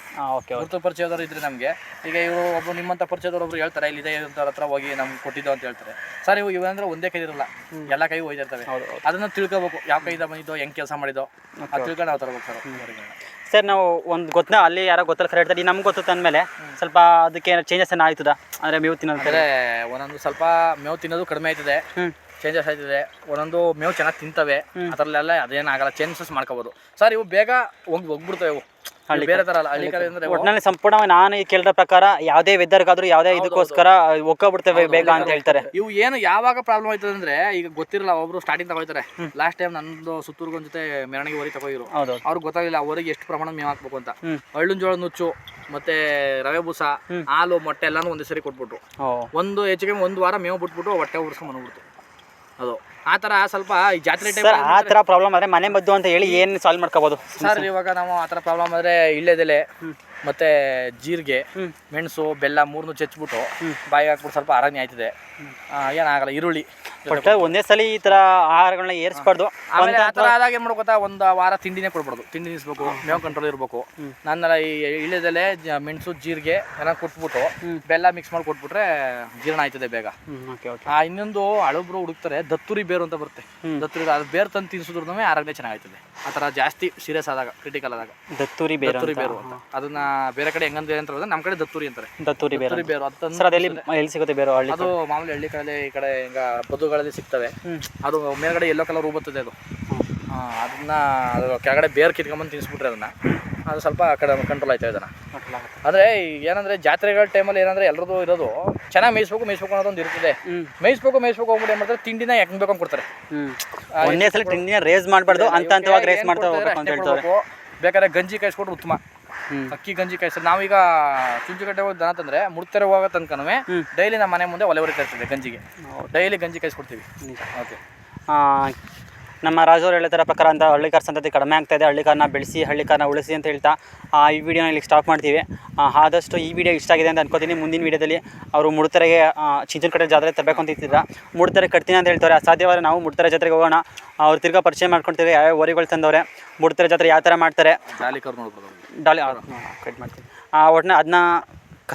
ಗುರುತು ಪರಿಚಯದವ್ರು ಇದ್ರೆ ನಮಗೆ, ಈಗ ಇವರು ಒಬ್ಬರು ನಿಮ್ಮಂಥ ಪರಿಚಯದವ್ರು ಒಬ್ರು ಹೇಳ್ತಾರೆ, ಇಲ್ಲಿದೆ ಹತ್ರ ಹೋಗಿ ನಮ್ಗೆ ಕೊಟ್ಟಿದ್ದು ಅಂತ ಹೇಳ್ತಾರೆ. ಸರ್, ಇವಂದ್ರೆ ಒಂದೇ ಕೈ ಇರಲ್ಲ, ಎಲ್ಲ ಕೈ ಹೋಯ್ತಿರ್ತವೆ. ಅದನ್ನ ತಿಳ್ಕೋಬೇಕು, ಯಾವ ಕೈಯಿಂದ ಬಂದಿದ್ದೋ, ಹೆಂಗೆ ಕೆಲಸ ಮಾಡಿದ್ದೋ ಅದು ತಿಳ್ಕೊಂಡು ನಾವು ತರಬೇಕು ಸರ್. ಸರ್, ನಾವು ಒಂದು ಗೊತ್ತ ಅಲ್ಲಿ ಯಾರೋ ಗೊತ್ತಲ್ಲ ಕರೆ ಹೇಳ್ತಾರೆ, ನಮ್ಗೆ ಗೊತ್ತು ಅಂದಮೇಲೆ ಸ್ವಲ್ಪ ಅದಕ್ಕೆ ಚೇಂಜಸ್ ಏನು ಆಯ್ತದ? ಅಂದರೆ ಮೇವು ತಿನ್ನೋದು ಒಂದೊಂದು ಸ್ವಲ್ಪ ಮೇವು ತಿನ್ನೋದು ಕಡಿಮೆ ಆಯ್ತದೆ, ಚೇಂಜಸ್ ಆಯ್ತದೆ. ಒಂದೊಂದು ಮೇವು ಚೆನ್ನಾಗಿ ತಿಂತವೆ, ಅದರಲ್ಲೆಲ್ಲ ಅದೇನಾಗಲ್ಲ, ಚೇಂಜಸ್ ಮಾಡ್ಕೋಬೋದು ಸರ್. ಇವು ಬೇಗ ಹೋಗ್ಬಿಡ್ತವೆ, ಇವು ಬೇರೆ ತರ ಅಲ್ಲ. ಹಳ್ಳಿ ಕಡೆ ಅಂದ್ರೆ ಒಟ್ಟಿನಲ್ಲಿ ಸಂಪೂರ್ಣವಾಗಿ ನಾನು ಕೇಳಿದ ಪ್ರಕಾರ ಯಾವುದೇ ವೆದರ್ಗಾದ್ರೂ ಯಾವುದೇ ಇದಕ್ಕೋಸ್ಕರ ಒಕ್ಕೋಗ್ಬಿಡ್ತೇವೆ ಬೇಗ ಅಂತ ಹೇಳ್ತಾರೆ. ಇವು ಏನು ಯಾವಾಗ ಪ್ರಾಬ್ಲಮ್ ಆಯ್ತದೆ ಅಂದ್ರೆ, ಈಗ ಗೊತ್ತಿರಲ್ಲ, ಒಬ್ರು ಸ್ಟಾರ್ಟಿಂಗ್ ತಗೋತಾರೆ. ಲಾಸ್ಟ್ ಟೈಮ್ ನಂದು ಸುತ್ತೂರ್ಗೊಂದ್ ಜೊತೆ ಮೆರವಣಿಗೆ ಹೊರಿ ತಗೋರು, ಅವ್ರಿಗೆ ಗೊತ್ತಾಗಿಲ್ಲ ಅವರಿಗೆ ಎಷ್ಟು ಪ್ರಮಾಣ ಮೇವು ಹಾಕ್ಬೇಕು ಅಂತ. ಹಳ್ಳಿನ ಜೋಳ ನುಚ್ಚು ಮತ್ತೆ ರವೆ ಬೂಸ, ಹಾಲು, ಮೊಟ್ಟೆ ಎಲ್ಲಾನು ಒಂದೇ ಸರಿ ಕೊಟ್ಬಿಟ್ರು. ಒಂದು ಹೆಚ್ಚಿಗೆ 1 ವಾರ ಮೇವು ಬಿಟ್ಬಿಟ್ಟು ಹೊಟ್ಟೆ ಉಡ್ಸ್ಕೊಂಡ್ ಬಂದ್ಬಿಡ್ತು. ಅದು ಆ ಥರ ಸ್ವಲ್ಪ ಈ ಜಾತ್ರೆ ಟೈಮ್ ಆ ಥರ ಪ್ರಾಬ್ಲಮ್ ಆದರೆ ಮನೆ ಮದ್ದು ಅಂತ ಹೇಳಿ ಏನು ಸಾಲ್ವ್ ಮಾಡ್ಕೋಬೋದು ಸರ್? ಇವಾಗ ನಾವು ಆ ಥರ ಪ್ರಾಬ್ಲಮ್ ಆದರೆ ಇಳ್ಳೆದೆಲೆ ಮತ್ತೆ ಜೀರಿಗೆ, ಮೆಣಸು, ಬೆಲ್ಲ 3 ಚೆಚ್ಬಿಟ್ಟು ಬಾಯಿಗೆ ಹಾಕ್ಬಿಟ್ಟು ಸ್ವಲ್ಪ ಅರಣ್ಯ ಆಯ್ತದೆ, ಏನಾಗಲ್ಲ. ಈರುಳ್ಳಿ ಒಂದೇ ಸಲ ಈ ಥರ ಆಹಾರಗಳನ್ನ ಏರಿಸ್ಬಾರ್ದು. ಆಮೇಲೆ ಆ ಥರ ಆದಾಗ ಏನು ಮಾಡ್ಬೇಕು ಗೊತ್ತಾ, 1 ವಾರ ತಿಂಡಿನೇ ಕೊಡ್ಬಾರ್ದು, ತಿಂಡಿ ನಿಲ್ಲಿಸ್ಬೇಕು, ಮೇವು ಕಂಟ್ರೋಲ್ ಇರಬೇಕು. ನನ್ನೆಲ್ಲ ಈ ಇಳ್ಳೆದೆಲೆ, ಮೆಣಸು, ಜೀರಿಗೆ ಎಲ್ಲ ಕೊಟ್ಬಿಟ್ಟು ಬೆಲ್ಲ ಮಿಕ್ಸ್ ಮಾಡಿ ಕೊಟ್ಬಿಟ್ರೆ ಜೀರ್ಣ ಆಯ್ತದೆ ಬೇಗ. ಇನ್ನೊಂದು ಹಳಬ್ರು ಹುಡುಕ್ತಾರೆ, ದತ್ತೂರಿ ಬೇರು ಅಂತ ಬರುತ್ತೆ. ದತ್ತೂರಿ ಅದು ಬೇರು ತಂದು ತಿನ್ಸಿದ್ರು ಆರೋಗ್ಯ ಚೆನ್ನಾಗಾಯ್ತದೆ. ಆ ಥರ ಜಾಸ್ತಿ ಸೀರಿಯಸ್ ಆದಾಗ, ಕ್ರಿಟಿಕಲ್ ಆದಾಗ ದತ್ತೂರಿ ಬೇರು ಅಂತ. ಅದನ್ನ ಬೇರೆ ಕಡೆ ಹೆಂಗಂದ್ರೆ ಅಂತ, ನಮ್ಮ ಕಡೆ ದತ್ತೂರಿ ಅಂತಾರೆ. ದತ್ತೂರಿ ಬೇರು ಎಲ್ಲಿ ಸಿಗುತ್ತೆ ಬೇರು? ಅದು ಮಾಮೂಲಿ ಹಳ್ಳಿ ಕಡೆ, ಈ ಕಡೆ ಈಗ ಬದುಗಳಲ್ಲಿ ಸಿಗ್ತವೆ. ಅದು ಮೇಲ್ಗಡೆ ಯೆಲ್ಲೋ ಕಲರ್ ಹೂ ಬರ್ತದೆ ಅದು. ಅದನ್ನ ಕೆಳಗಡೆ ಬೇರ್ ಕಿತ್ಕೊಂಬಂದು ತಿನ್ಸ್ಬಿಟ್ರೆ ಅದು ಸ್ವಲ್ಪ ಕಂಟ್ರೋಲ್ ಆಯ್ತಾ ಇದನ್ನ. ಅಂದ್ರೆ ಏನಂದ್ರೆ ಜಾತ್ರೆಗಳ ಟೈಮಲ್ಲಿ ಏನಂದ್ರೆ ಎಲ್ಲರದು ಇರೋದು ಚೆನ್ನಾಗಿ ಮೇಯಿಸ್ಬೇಕು ಅನ್ನೋದೊಂದು ಇರ್ತದೆ. ಮೇಯಿಸ್ಬೇಕು ಹೋಗ್ಬಿಟ್ಟು ಏನ್ ಮಾಡ್ತಾರೆ, ತಿಂಡಿನ ಹೆಂಗ್ ಬೇಕು ಕೊಡ್ತಾರೆ. ತಿಂಡಿನ ರೇಸ್ ಮಾಡಬಾರ್ದು, ಹಂತವಾಗಿ ರೇಸ್ ಮಾಡ್ತಾ ಹೋಗ್ಬೇಕು ಅಂತ ಹೇಳ್ತಾರೆ. ಬೇಕಾದ್ರೆ ಗಂಜಿ ಕಾಯಿಸ್ಕೊಟ್ರೆ ಉತ್ತಮ. ಅಕ್ಕಿ ಗಂಜಿ ಕಾಯಿಸ್ತಾರೆ. ನಾವೀಗ ಚುಂಚುಕಟ್ಟೆ ಹೋಗಿ ದನ ತಂದ್ರೆ ಮುಡ್ತೆರೆ ಹೋಗೋ ತನಕನೂ ಡೈಲಿ ನಮ್ಮ ಮನೆ ಮುಂದೆ ಒಲೆ ಉರಿತಾ ಇರ್ತದೆ ಗಂಜಿಗೆ. ಡೈಲಿ ಗಂಜಿ ಕಾಯಿಸ್ಕೊಡ್ತೀವಿ. ಓಕೆ. ನಮ್ಮ ರಾಜವ್ರು ಹೇಳೋ ಥರ ಪ್ರಕಾರ ಅಂತ ಹಳ್ಳಿಕಾರ ಸಂತತಿ ಕಡಿಮೆ ಆಗ್ತಾಯಿದೆ. ಹಳ್ಳಿಕಾರನ್ನ ಬೆಳೆಸಿ ಹಳ್ಳಿಕಾರನ್ನ ಉಳಿಸಿ ಅಂತ ಹೇಳ್ತಾ ಈ ವಿಡಿಯೋನ ಇಲ್ಲಿ ಸ್ಟಾಪ್ ಮಾಡ್ತೀವಿ. ಆದಷ್ಟು ಈ ವಿಡಿಯೋ ಇಷ್ಟ ಆಗಿದೆ ಅಂತ ಅನ್ಕೋತೀನಿ. ಮುಂದಿನ ವಿಡಿಯೋದಲ್ಲಿ ಅವರು ಮುಡ್ತರೆಗೆ ಚಿಂಚನಕಟ್ಟೆ ಜಾತ್ರೆ ತರಬೇಕು ಅಂತ ಇರ್ತಿದ್ರ. ಮುಡ್ತರೆ ಕಟ್ತೀನಿ ಅಂತ ಹೇಳ್ತಾರೆ. ಅಸಾಧ್ಯವಾದ್ರೆ ನಾವು ಮುಡ್ತರೆ ಜಾತ್ರೆಗೆ ಹೋಗೋಣ. ಅವ್ರು ತಿರ್ಗಾ ಪರಿಚಯ ಮಾಡ್ಕೊಳ್ತೀವಿ ಯಾವ್ಯಾವ ಓರಿಗಳು ತಂದವ್ರೆ, ಮುಡ್ತರೆ ಜಾತ್ರೆ ಯಾವ ಥರ ಮಾಡ್ತಾರೆ, ಡಾಲಿ ಕಟ್ ಮಾಡ್ತೀವಿ. ಒಟ್ಟಿನ ಅದನ್ನ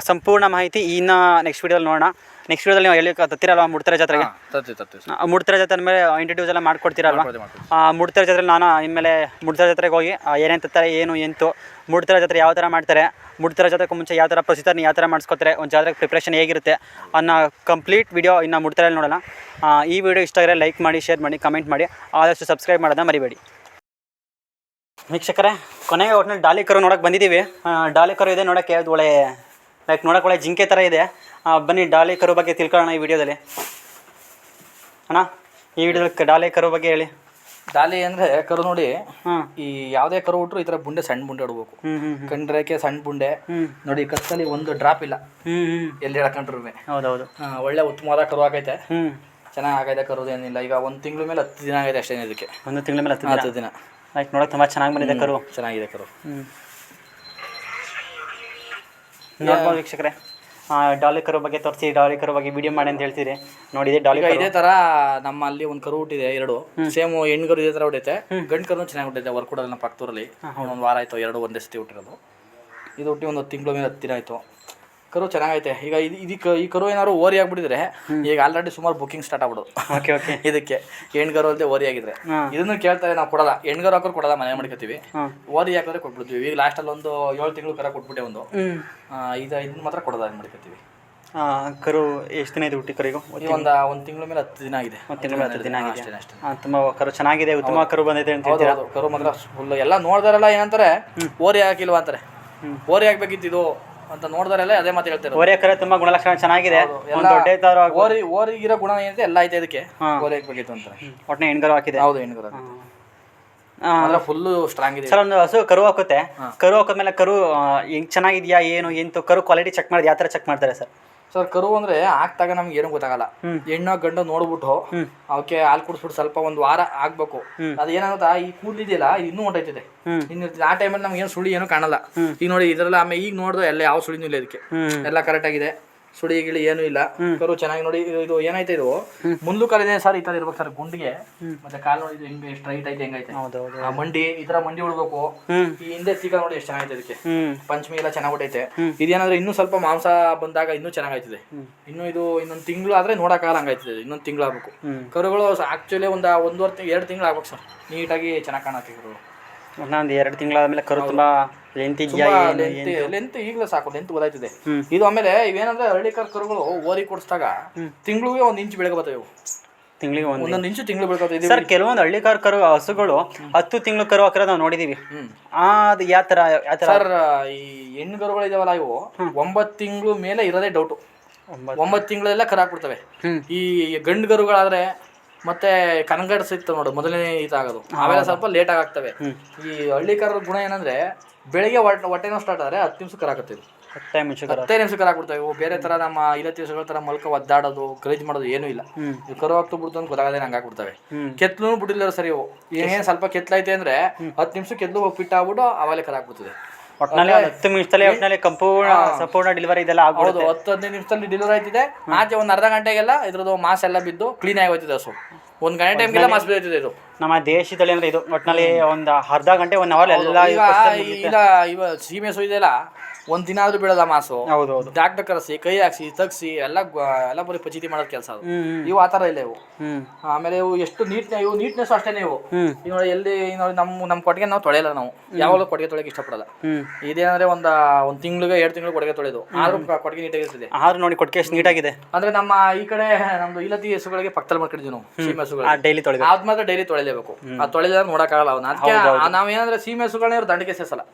ಸಂಪೂರ್ಣ ಮಾಹಿತಿ ಇನ್ನು ನೆಕ್ಸ್ಟ್ ವೀಡಿಯೋದಲ್ಲಿ ನೋಡೋಣ. ನೆಕ್ಸ್ಟ್ ವೀಡಿಯೋದಲ್ಲಿ ನೀವು ಹೇಳಿ ತತ್ತಿರಲ್ವ ಮುಡ್ತರೆ ಜಾತ್ರೆಗೆ? ಮುಡ್ತರೆ ಜಾತ್ರೆ ಮೇಲೆ ಇಂಟ್ರಡ್ಯೂಸ್ ಎಲ್ಲ ಮಾಡ್ಕೊಡ್ತೀರಲ್ವ? ಮುಡ್ತರೆ ಜಾತ್ರೆ ನಾನು ಇನ್ಮೇಲೆ ಮುಡ್ತರೆ ಜಾತ್ರೆಗೆ ಹೋಗಿ ಏನೇನು ತತ್ತಾರೆ, ಏನು ಎಂತು, ಮುಡ್ತರೆ ಜಾತ್ರೆ ಯಾವ ಥರ ಮಾಡ್ತಾರೆ, ಮುಡ್ತರೆ ಜಾತ್ರೆಗೆ ಮುಂಚೆ ಯಾವ ಥರ ಪ್ರೊಸೀಜರ್ನ ಯಾವ ಥರ ಮಾಡಿಸ್ಕೊತಾರೆ, ಒಂದು ಜಾತ್ರೆಗೆ ಪ್ರಿಪ್ರೇಷನ್ ಹೇಗಿರುತ್ತೆ ಅನ್ನೋ ಕಂಪ್ಲೀಟ್ ವಿಡಿಯೋ ಇನ್ನು ಮುಡ್ತರೆಯಲ್ಲಿ ನೋಡೋಣ. ಈ ವಿಡಿಯೋ ಇಷ್ಟ ಆಗಿದ್ರೆ ಲೈಕ್ ಮಾಡಿ, ಶೇರ್ ಮಾಡಿ, ಕಮೆಂಟ್ ಮಾಡಿ, ಆದಷ್ಟು ಸಬ್ಸ್ಕ್ರೈಬ್ ಮಾಡೋದನ್ನ ಮರಿಬೇಡಿ. ವೀಕ್ಷಕರೇ, ಕೊನೆಗೆ ಒಟ್ಟಿನಲ್ಲಿ ಡಾಲಿ ಕರು ನೋಡೋಕೆ ಬಂದಿದ್ದೀವಿ. ಡಾಲಿ ಕರು ಇದೆ ನೋಡೋಕ್ಕೆ, ಅದು ಒಳ್ಳೆ ಲೈಕ್ ನೋಡೋಕೆ ಒಳ್ಳೆ ಜಿಂಕೆ ಥರ ಇದೆ. ಬನ್ನಿ ಡಾಲಿ ಕರು ಬಗ್ಗೆ ತಿಳ್ಕೊಳ್ಳೋಣ ಈ ವಿಡಿಯೋದಲ್ಲಿ. ಅಣ್ಣ, ಈ ವಿಡಿಯೋದಲ್ಲಿ ಡಾಲಿ ಕರು ಬಗ್ಗೆ ಹೇಳಿ. ಡಾಲಿ ಅಂದರೆ ಕರು ನೋಡಿ, ಈ ಯಾವುದೇ ಕರು ಬಿಟ್ರು ಈ ಥರ ಬುಂಡೆ, ಸಣ್ಣ ಬುಂಡೆ ಇಡಬೇಕು. ಕಂಡ್ರೇಕೆ ಸಣ್ಣ ಬುಂಡೆ ನೋಡಿ, ಕತ್ತಲ್ಲಿ ಒಂದು ಡ್ರಾಪ್ ಇಲ್ಲ, ಎಲ್ಲಿ ಹೇಳ್ಕೊಂಡ್ರು. ಹೌದೌದು, ಒಳ್ಳೆ ಉತ್ತಮವಾದ ಕರು ಆಗೈತೆ. ಚೆನ್ನಾಗಿ ಆಗೈತೆ ಕರು, ಏನಿಲ್ಲ. ಈಗ 1 ತಿಂಗಳ ಮೇಲೆ 10 ದಿನ ಆಗೈತೆ ಅಷ್ಟೇ. ಇದಕ್ಕೆ 1 ತಿಂಗಳ ಮೇಲೆ 10 ದಿನ. ಲೈಕ್ ನೋಡೋಕೆ ತುಂಬ ಚೆನ್ನಾಗಿ ಬಂದಿದೆ ಕರು. ಚೆನ್ನಾಗಿದೆ ಕರು. ನೋಡ್ಬೋದು ವೀಕ್ಷಕರೇ, ಡಾಲಿ ಕರು ಬಗ್ಗೆ ತೋರಿಸಿ, ಡಾಲಿ ಕರು ಬಗ್ಗೆ ವಿಡಿಯೋ ಮಾಡಿ ಅಂತ ಹೇಳ್ತೀರಿ. ನೋಡಿದೆ ಡಾಲಿ ಇದೇ ಥರ ನಮ್ಮ ಅಲ್ಲಿ ಒಂದು ಕರು ಹುಟ್ಟಿದೆ, 2 ಸೇಮ್ ಹೆಣ್ಣು ಕರು ಇದೇ ಥರ ಹುಟ್ಟೈತೆ. ಗಂಡು ಕರು ಚೆನ್ನಾಗಿ ಹುಟ್ಟೈತೆ. ವರ್ಕೂಡಲ್ಲಿ ನಮ್ಮ ಪಕ್ಕದೂರಲ್ಲಿ 1 ವಾರ ಆಯಿತು, 2 ಒಂದೇ ಸತಿ ಹುಟ್ಟಿರೋದು. ಇದು ಹುಟ್ಟಿ 1 ತಿಂಗಳ ಮೇಲೆ 10 ದಿನ ಆಯಿತು. ಕರು ಚೆನ್ನಾಗೈತೆ. ಈಗ ಇದಕ್ಕೆ ಈ ಕರು ಏನಾದ್ರು ಓರಿ ಆಗಿಬಿಟ್ಟಿದ್ರೆ ಈಗ ಆಲ್ರೆಡಿ ಸುಮಾರು ಬುಕಿಂಗ್ ಸ್ಟಾರ್ಟ್ ಆಗ್ಬಿಡೋದು. Okay okay. ಇದಕ್ಕೆ ಹೆಣ್ಗರು ಅಲ್ಲದೆ ಓರಿ ಆಗಿದ್ರೆ ಇದನ್ನು ಕೇಳ್ತಾರೆ, ನಾವು ಕೊಡಲ್ಲ. ಹೆಣ್ಗರು ಹಾಕೋರು ಕೊಡಲ್ಲ, ಮನೆ ಮಾಡ್ಕೊತೀವಿ. ಓರಿ ಹಾಕಿದ್ರೆ ಕೊಟ್ಬಿಡ್ತೀವಿ. ಈಗ ಲಾಸ್ಟಲ್ಲಿ ಒಂದು 7 ತಿಂಗಳು ಕರ ಕೊಟ್ಬಿಟ್ಟೆ ಒಂದು. ಇದನ್ನ ಮಾತ್ರ ಕೊಡೋದು, ಅದು ಮಾಡ್ಕೊತೀವಿ. ಕರು ಎಷ್ಟು ದಿನ ಇದೆ ಹುಟ್ಟಿ ಕರಿಗೂ? ಒಂದು ತಿಂಗಳ ಮೇಲೆ 10 ದಿನ ಆಗಿದೆ. 1 ತಿಂಗಳ ಮೇಲೆ 10 ದಿನ ಆಗಿದೆ. ತುಂಬ ಕರು ಚೆನ್ನಾಗಿದೆ, ಉತ್ತಮ ಕರು ಬಂದೈತೆ ಅಂತ ಹೇಳ್ತೀರಾ? ಕರು ಮಾತ್ರ ಫುಲ್ ಎಲ್ಲ ನೋಡ್ದಾರೆಲ್ಲ ಏನಂತಾರೆ, ಓರಿ ಹಾಕಿಲ್ವಾ ಅಂತಾರೆ. ಓರಿ ಹಾಕ್ಬೇಕಿತ್ತು ಇದು ಅಂತ ನೋಡ್ದಾರೆಲ್ಲ ಅದೇ ಮಾತು ಹೇಳ್ತಾರೆ. ಓರಿ ಕರೆ ತುಂಬಾ ಗುಣಲಕ್ಷಣ ಚೆನ್ನಾಗಿದೆ. ಓರಿಗಿರೋ ಗುಣ ಏನಿದೆ ಎಲ್ಲ ಐತೆ ಇದಕ್ಕೆ. ಓರಿ ಹಾಕ್ಬೇಕಿತ್ತು ಅಂತ ಒಟ್ಟಿನ ಹೆಣ್ಗರು ಹಾಕಿದೆ. ಹೌದು, ಹೆಣ್ಗರು ಫುಲ್ ಸ್ಟ್ರಾಂಗ್ ಇದೆ. ಸರ್, ಒಂದು ಹಸು ಕರು ಹಾಕುತ್ತೆ, ಕರು ಹಾಕಿದ್ಮೇಲೆ ಕರು ಹೆಂಗ್ ಚೆನ್ನಾಗಿದ್ಯಾ ಏನು ಎಂತು ಕರು ಕ್ವಾಲಿಟಿ ಚೆಕ್ ಮಾಡಿದ್ ಯಾವ ಥರ ಚೆಕ್ ಮಾಡ್ತಾರೆ ಸರ್? ಸರ್, ಕರು ಅಂದ್ರೆ ಹಾಕ್ದಾಗ ನಮ್ಗೆ ಏನು ಗೊತ್ತಾಗಲ್ಲ. ಹೆಣ್ಣು ಗಂಡು ನೋಡ್ಬಿಟ್ಟು ಅವಕ್ಕೆ ಹಾಲು ಕುಡಿಸ್ಬಿಟ್ಟು ಸ್ವಲ್ಪ 1 ವಾರ ಆಗ್ಬೇಕು. ಅದು ಏನಾಗುತ್ತಾ, ಈ ಕೂದಲಿದೆಯಲ್ಲ ಇನ್ನೂ ಹೊಂಟೈತಿದೆ, ಇನ್ನಿರ್ತದೆ. ಆ ಟೈಮಲ್ಲಿ ನಮ್ಗೆ ಏನು ಸುಳಿ ಏನು ಕಾಣಲ್ಲ. ಈಗ ನೋಡಿ ಇದ್ರಲ್ಲಿ ಆಮೇಲೆ ಈಗ ನೋಡಿದ್ರೆ ಎಲ್ಲ ಯಾವ ಸುಳಿನೂ ಇಲ್ಲ, ಇದಕ್ಕೆ ಎಲ್ಲ ಕರೆಕ್ಟ್ ಆಗಿದೆ. ಸುಳಿ ಗಿಳಿ ಏನೂ ಇಲ್ಲ. ಕರು ಚೆನ್ನಾಗಿ ನೋಡಿ. ಇದು ಏನೈತೆ, ಇದು ಮುಂದ್ಲು ಕಾಲಿದೆ ಸರ್, ಈ ತರ ಇರ್ಬೇಕು ಸರ್ ಗುಂಡಿಗೆ. ಮತ್ತೆ ಕಾಲು ನೋಡಿ ಹೆಂಗೆ ಸ್ಟ್ರೈಟ್ ಐತೆ, ಹೆಂಗೈತೆ ಆ ಮಂಡಿ, ಈ ತರ ಮಂಡಿ ಉಳ್ಬೇಕು. ಈ ಹಿಂದೆ ತೀಗ ನೋಡಿ ಎಷ್ಟು ಚೆನ್ನಾಗೈತೆ. ಇದಕ್ಕೆ ಪಂಚಮಿ ಎಲ್ಲ ಚೆನ್ನಾಗಿಟ್ಟೈತೆ. ಇದೇನಾದ್ರೆ ಇನ್ನೂ ಸ್ವಲ್ಪ ಮಾಂಸ ಬಂದಾಗ ಇನ್ನೂ ಚೆನ್ನಾಗೈತಿದೆ. ಇನ್ನು ಇದು ಇನ್ನೊಂದು ತಿಂಗಳು ಆದ್ರೆ ನೋಡಕ್ಕಾಗಲ್ಲ, ಹಂಗೈತಿದೆ. ಇನ್ನೊಂದು ತಿಂಗಳು ಆಗ್ಬೇಕು. ಕರುಗಳು ಆಕ್ಚುಲಿ 1.5-2 ತಿಂಗಳು ಆಗ್ಬೇಕು ಸರ್, ನೀಟಾಗಿ ಚೆನ್ನಾಗಿ ಕಾಣತ್ತೆ ಕರು. ಒಂದು 2 ತಿಂಗಳಾದ್ಮೇಲೆ ಕರು ತುಂಬಾ ಲೆಂತ್ ಈಗಲೇ ಸಾಕು, ಲೆಂತ್ ಗೊತ್ತಾಯ್ತಿದೆ. ಇದು ಆಮೇಲೆ ಇವೇನಂದ್ರೆ ಹಳ್ಳಿಕಾರ ಕರುಗಳು ಓರಿ ಕೊಡಿಸಿದಾಗ ತಿಂಗಳಿಗೆ 1 ಇಂಚ್ ಬೆಳಗ್ಗೆ ಬರ್ತವೆ. ತಿಂಗಳಿಗೆ 1 ಇಂಚು ತಿಂಗಳು ಬೆಳ್ಕೊತೀವಿ ಸರ್. ಕೆಲವೊಂದು ಹಳ್ಳಿಕಾರ ಕರು ಹಸುಗಳು 10 ತಿಂಗಳು ಕರು ಹಾಕಿರೋದು ನಾವು ನೋಡಿದೀವಿ. ಅದು ಯಾವ ತರ ಸರ್? ಈ ಹೆಣ್ಣು ಕರುಗಳು ಇದಾವಲ್ಲ, ಇವು 9 ತಿಂಗಳು ಮೇಲೆ ಇರೋದೇ ಡೌಟು. 9 ತಿಂಗಳೆಲ್ಲ ಕರು ಹಾಕ್ಬಿಡ್ತವೆ. ಈ ಗಂಡು ಕರುಗಳಾದ್ರೆ ಮತ್ತೆ ಕನಗಡ ಸಿಗ್ತವೆ ನೋಡು, ಮೊದಲನೇ ಇದಾಗೋದು, ಅವೆಲ್ಲ ಸ್ವಲ್ಪ ಲೇಟ್ ಆಗ್ತವೆ. ಈ ಹಳ್ಳಿಕಾರರ ಗುಣ ಏನಂದ್ರೆ ಬೆಳಿಗ್ಗೆ ಹೊಟ್ಟೆನೋ ಸ್ಟಾರ್ಟ್ ಆದ್ರೆ 10 ನಿಮಿಷ ಕರಾಕತ್ತೀವಿ. 10 ನಿಮಿಷ ಕರಾಕ್ಬಿಡ್ತವೆ. ಇವು ಬೇರೆ ತರ ನಮ್ಮ ಇಲತ್ತಿ ಹಸುಗಳ ತರ ಮಲ್ಕ ಒದ್ದಾಡೋದು, ಗಲೀಜ್ ಮಾಡೋದು ಏನೂ ಇಲ್ಲ. ಇವು ಕರು ಹಾಕ್ತು ಬಿಡ್ತು ಅಂತ ಗೊತ್ತಾಗದೆ ಹಂಗೆ ಹಾಕ್ಬಿಡ್ತವೆ. ಕೆತ್ಲು ಬಿಟ್ಟಿಲ್ಲ ಸರಿ. ಇವು ಏನೇನು ಸ್ವಲ್ಪ ಕೆತ್ಲೈತೆ ಅಂದ್ರೆ 10 ನಿಮಿಷ ಕೆತ್ಲು ಪಿಟ್ ಆಗ್ಬಿಟ್ಟು ಅವಾಗಲೇ ಕರಾಕ್ಬಿಡ್ತದೆ. ಒಟ್ಟಿನಲ್ಲಿ 10 ನಿಮಿಷದಲ್ಲಿ ಸಂಪೂರ್ಣ ಡೆಲಿವರಿ ಇದೆಲ್ಲ ಆಗ್ಬೋದು. 10-15 ನಿಮಿಷದಲ್ಲಿ ಡೆಲಿವರಿ ಆಯ್ತಿದೆ. ಆಚೆ 1 ಅರ್ಧ ಗಂಟೆಗೆಲ್ಲ ಇದ್ರದ್ದು ಮಾಸ್ ಎಲ್ಲ ಬಿದ್ದು ಕ್ಲೀನ್ ಆಗಿ ಹೋಯ್ತಿದೆ ಹಸು. 1 ಗಂಟೆ ಟೈಮ್ಗೆಲ್ಲ ಮಾಸ್ ಬಿದ್ದೈತಿದೆ. ಇದು ನಮ್ಮ ದೇಶದಲ್ಲಿ ಅಂದ್ರೆ ಇದು ಒಟ್ಟಿನಲ್ಲಿ ಒಂದು ಅರ್ಧ ಗಂಟೆ 1 ಅವರ್ ಎಲ್ಲ. ಈಗ ಸೀಮೆ ಹಸು ಇದೆಯಲ್ಲ, 1 ದಿನ ಆದ್ರೂ ಬಿಡೋದ ಮಾಸು. ಡಾಕ್ಟರ್ ಕರೆಸಿ ಕೈ ಹಾಕ್ಸಿ ತಗ್ಸಿ ಎಲ್ಲ ಬರೀ ಪಚಿತಿ ಮಾಡೋದ್ ಕೆಲಸ ಅದು. ಇವು ಆತರ ಇಲ್ಲ. ಇವು ಆಮೇಲೆ ಇವು ಎಷ್ಟು ನೀಟ್ನೆಸ್ ಅಷ್ಟೇನೆ. ಇವು ನೋಡಿ ಎಲ್ಲಿ ನೋಡಿ ನಮ್ಮ ಕೊಟ್ಟಿಗೆ ನಾವು ತೊಳೆಯಲ್ಲ. ನಾವು ಯಾವಾಗಲೂ ಕೊಟ್ಟಿಗೆ ತೊಳೆಯಕ್ಕೆ ಇಷ್ಟಪಡಲ್ಲ. ಇದೇನಂದ್ರೆ ಒಂದು ತಿಂಗಳಿಗೆ 2 ತಿಂಗಳು ಕೊಟ್ಟಿಗೆ ತೊಳೆದು ಆದ್ರೂ ಕೊಟ್ಟಿಗೆ ನೀಟಾಗಿರ್ತದೆ. ಆದ್ರೂ ನೋಡಿ ಕೊಟ್ಟಿಗೆ ಎಷ್ಟು ನೀಟಾಗಿದೆ ಅಂದ್ರೆ ನಮ್ಮ ಈ ಕಡೆ ನಮ್ದು ಇಲತಿ ಹಸುಗಳಿಗೆ ಪಕ್ಕದಲ್ಲಿ ಮಾಡ್ಕೊಂಡಿದ್ವಿ ನಾವು. ಸೀಮೆ ಹಸುಗಳು ಡೈಲಿ ತೊಳೆದ ಅದ್ ಮಾತ್ರ ಡೈಲಿ ತೊಳೆಯಲೇಬೇಕು. ಆ ತೊಳೆದ ನೋಡಕ್ಕಾಗಲ್ಲ ಅವನ್ನ. ಅದಕ್ಕೆ ನಾವೇನಂದ್ರೆ ಸೀಮೆ ಹಸುಗಳನ್ನ ಇವ್ರು ದಂಡಿಗೆ ಸೇಸಲ್ಲ.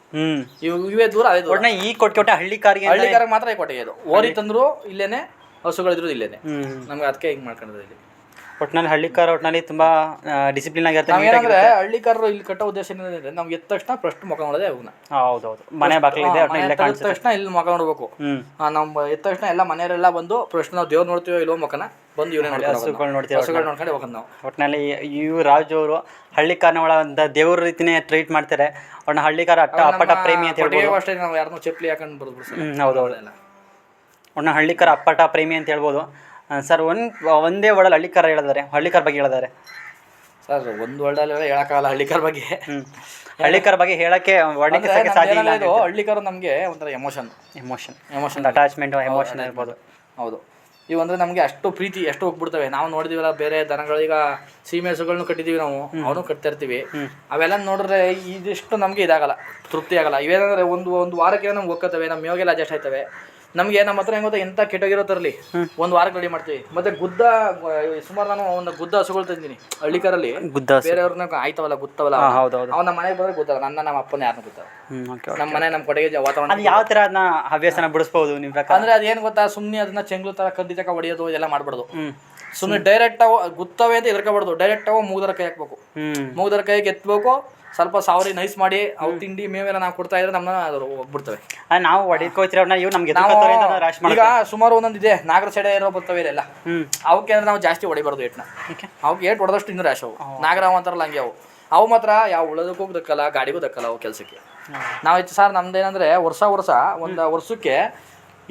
ಇವೇ ದೂರ ಅದೇ ದೂರ. ಈ ಕೊಟ್ಟಿಗೆ ಹಳ್ಳಿಕಾರಿಗೆ ಮಾತ್ರ ಈ ಕೊಟ್ಟಿಗೆ. ಇದು ಓರಿ ತಂದ್ರು ಇಲ್ಲೇನೆ, ಹಸುಗಳಿದ್ರು ಇಲ್ಲೇನೆ. ನಮ್ಗೆ ಅದಕ್ಕೆ ಹಿಂಗ್ ಮಾಡ್ಕೊಂಡಿದ್ವಿ ಇಲ್ಲಿ. ಒಟ್ಟಿನಲ್ಲಿ ಹಳ್ಳಿಕಾರ ಒಟ್ಟಿನಲ್ಲಿ ತುಂಬಾ ಡಿಸಿಪ್ಲಿನ್ ಆಗಿರುತ್ತೆ. ನಾವೇನಂದ್ರೆ ಹಳ್ಳಿಕಾರರು ಇಲ್ಲಿ ಕಟ್ಟೋ ಉದ್ದೇಶ ಏನಂದ್ರೆ ನಮ್ಗೆ ಎದ್ದ ತಕ್ಷಣ ಫಸ್ಟ್ ಮುಖ ನೋಡೋದೇ ಅವನ್ನ. ಹೌದೌದು, ಮನೆ ಬಾಗಿಲಿದೆ ಎದ್ದ ತಕ್ಷಣ ಇಲ್ಲಿ ಮುಖ ನೋಡ್ಬೇಕು. ನಮ್ಮ ಎದ್ದ ತಕ್ಷಣ ಎಲ್ಲ ಮನೆಯವರೆಲ್ಲ ಬಂದು ಫಸ್ಟ್ ನಾವು ದೇವ್ರು ನೋಡ್ತೀವೋ ಇಲ್ವೋ ಮುಖನ ಬಂದು ಇವರೇ ನೋಡ್ಕೊಂಡು ಹೋಗೋದು ನಾವು. ಒಟ್ಟಿನಲ್ಲಿ ಇವು ರಾಜು ಅವರು ಹಳ್ಳಿಕಾರನ ಒಂದು ದೇವ್ರ ರೀತಿನೇ ಟ್ರೀಟ್ ಮಾಡ್ತಾರೆ. ಅವ್ರನ್ನ ಹಳ್ಳಿಕಾರ ಅಪ್ಪಟ ಪ್ರೇಮಿ ಅಂತ ಹೇಳ್ಬೋದು. ಅಷ್ಟೇ ನಾವು ಯಾರನ್ನೂ ಚಪ್ಪಲಿ ಹಾಕೊಂಡು ಬರೋದು. ಹೌದೌದು, ಅವ್ರನ್ನ ಹಳ್ಳಿಕಾರ ಅಪ್ಪಟ ಪ್ರೇಮಿ ಅಂತ ಹೇಳ್ಬೋದು. ಸರ್ ಒಂದೇ ವರ್ಡಲ್ಲಿ ಹಳ್ಳಿಕಾರ ಹೇಳಿದ್ದಾರೆ, ಹಳ್ಳಿಕಾರ ಬಗ್ಗೆ ಹೇಳಿದ್ದಾರೆ ಸರ್. ಒಂದು ವರ್ಡಲ್ಲಿ ಹೇಳಕ್ಕಾಗಲ್ಲ ಹಳ್ಳಿಕಾರ ಬಗ್ಗೆ. ಹಳ್ಳಿಕಾರ ಬಗ್ಗೆ ಹೇಳಕ್ಕೆ ವರ್ಣಿಸಕ್ಕೆ ಸಾಧ್ಯ ಇಲ್ಲ. ಹಳ್ಳಿಕಾರ ನಮಗೆ ಒಂಥರ ಎಮೋಷನ್ ಅಟ್ಯಾಚ್ಮೆಂಟ್ ಎಮೋಷನ್ ಇರ್ಬೋದು. ಹೌದು, ಇವು ಅಂದರೆ ನಮಗೆ ಅಷ್ಟು ಪ್ರೀತಿ ಎಷ್ಟು ಹೋಗ್ಬಿಡ್ತವೆ. ನಾವು ನೋಡಿದೀವಲ್ಲ ಬೇರೆ ದನಗಳು, ಈಗ ಸೀಮೆ ಹಸುಗಳನ್ನು ಕಟ್ಟಿದ್ದೀವಿ ನಾವು, ಅವನು ಕಟ್ತಾ ಇರ್ತೀವಿ. ಅವೆಲ್ಲ ನೋಡಿದ್ರೆ ಇದಿಷ್ಟು ನಮಗೆ ಇದಾಗಲ್ಲ, ತೃಪ್ತಿ ಆಗಲ್ಲ. ಇವೇನಂದ್ರೆ ಒಂದು ವಾರಕ್ಕೆ ನಮ್ಗೆ ಹೋಗ್ತವೆ, ನಮ್ಮ ಮೇಗೆಲ್ಲ ಅಡ್ಜಸ್ಟ್ ಆಯ್ತವೆ. ನಮಗೆ ನಮ್ಮ ಹತ್ರ ಹೆಂಗ್ ಗೊತ್ತಾ, ಎಂಥ ಕೆಟ್ಟೋಗಿರೋ ತರಲಿ ಒಂದು ವಾರಕ್ಕೆ ರೆಡಿ ಮಾಡ್ತೀವಿ. ಮತ್ತೆ ಸುಮಾರು ನಾನು ಒಂದು ಗುದ್ದ ಹಸುಗಳು ತಂದಿದ್ದೀನಿ ಹಳ್ಳಿಕಾರಲ್ಲಿ. ಬೇರೆಯವ್ರನ್ನ ಆಯ್ತವಲ್ಲ ಗುತ್ತವಲ್ಲ, ಅವ್ನ ಮನೆಗೆ ಬಂದ್ರೆ ಗೊತ್ತಲ್ಲ, ನಮ್ಮ ಅಪ್ಪನ ಯಾರನ್ನ ಗೊತ್ತಲ್ಲ. ನಮ್ಮ ಮನೆ ನಮ್ಮ ಕೊಡೆಗೆ ವಾತಾವರಣ ಯಾವ ತರ ಅದನ್ನ ಹವ್ಯಾಸನ ಬಿಡಿಸ್ಬೋದು ನಿಮ್ಮ ಪ್ರಕಾರ? ಅಂದ್ರೆ ಅದೇನು ಗೊತ್ತಾ, ಸುಮ್ಮನೆ ಅದನ್ನ ಚೆಂಗ್ಲು ತರ ಕದ್ದಿ ತಕ ಹೊಡಿಯೋದು ಎಲ್ಲ ಮಾಡ್ಬಾರ್ದು. ಸುಮ್ಮನೆ ಡೈರೆಕ್ಟ್ ಗುತ್ತವೆ ಅಂತ ಎದ್ರಕೋಬಾರ್ದು. ಡೈರೆಕ್ಟ್ ಮೂಗದರ ಕೈ ಹಾಕ್ಬೇಕು. ಮೂಗದರ ಕೈಗೆ ಎತ್ಬೇಕು, ಸ್ವಲ್ಪ ಸಾವರಿ ನೈಸ್ ಮಾಡಿ ಅವು ತಿಂಡಿ ಮೇವೆಲ್ಲ ನಾವು ಕೊಡ್ತಾ ಇದ್ರೆ ನಮ್ಮನ್ನ ಹೋಗ್ಬಿಡ್ತವೆ. ನಾವು ಹೊಡಿಕೋತಿರೋಣ, ಇವು ನಮ್ಗೆ ಈಗ ಸುಮಾರು ಒಂದೊಂದು ಇದೆ ನಾಗರ ಸೈಡ್ ಇರೋ ಬರ್ತವೆ ಇವೆಲ್ಲ. ಅವಕ್ಕೆ ಅಂದ್ರೆ ನಾವು ಜಾಸ್ತಿ ಹೊಡಿಬಾರ್ದು ಏಟ್ನ. ಅವಕ್ಕೆ ಏಟ್ ಹೊಡೆದಷ್ಟು ಇನ್ನೂ ರ್ಯಾಶ್ ಅವು. ನಾಗರ ಅಂತಾರಲ್ಲ ಹಂಗೆ ಅವು ಮಾತ್ರ ಯಾವ ಉಳೋದಕ್ಕೂ ದಕ್ಕಲ್ಲ, ಗಾಡಿಗೂ ದಕ್ಕಲ್ಲ ಅವು ಕೆಲಸಕ್ಕೆ. ನಾವು ಹೆಚ್ಚು ಸರ್ ನಮ್ದೇನಂದ್ರೆ ವರ್ಷ ಒಂದು ವರ್ಷಕ್ಕೆ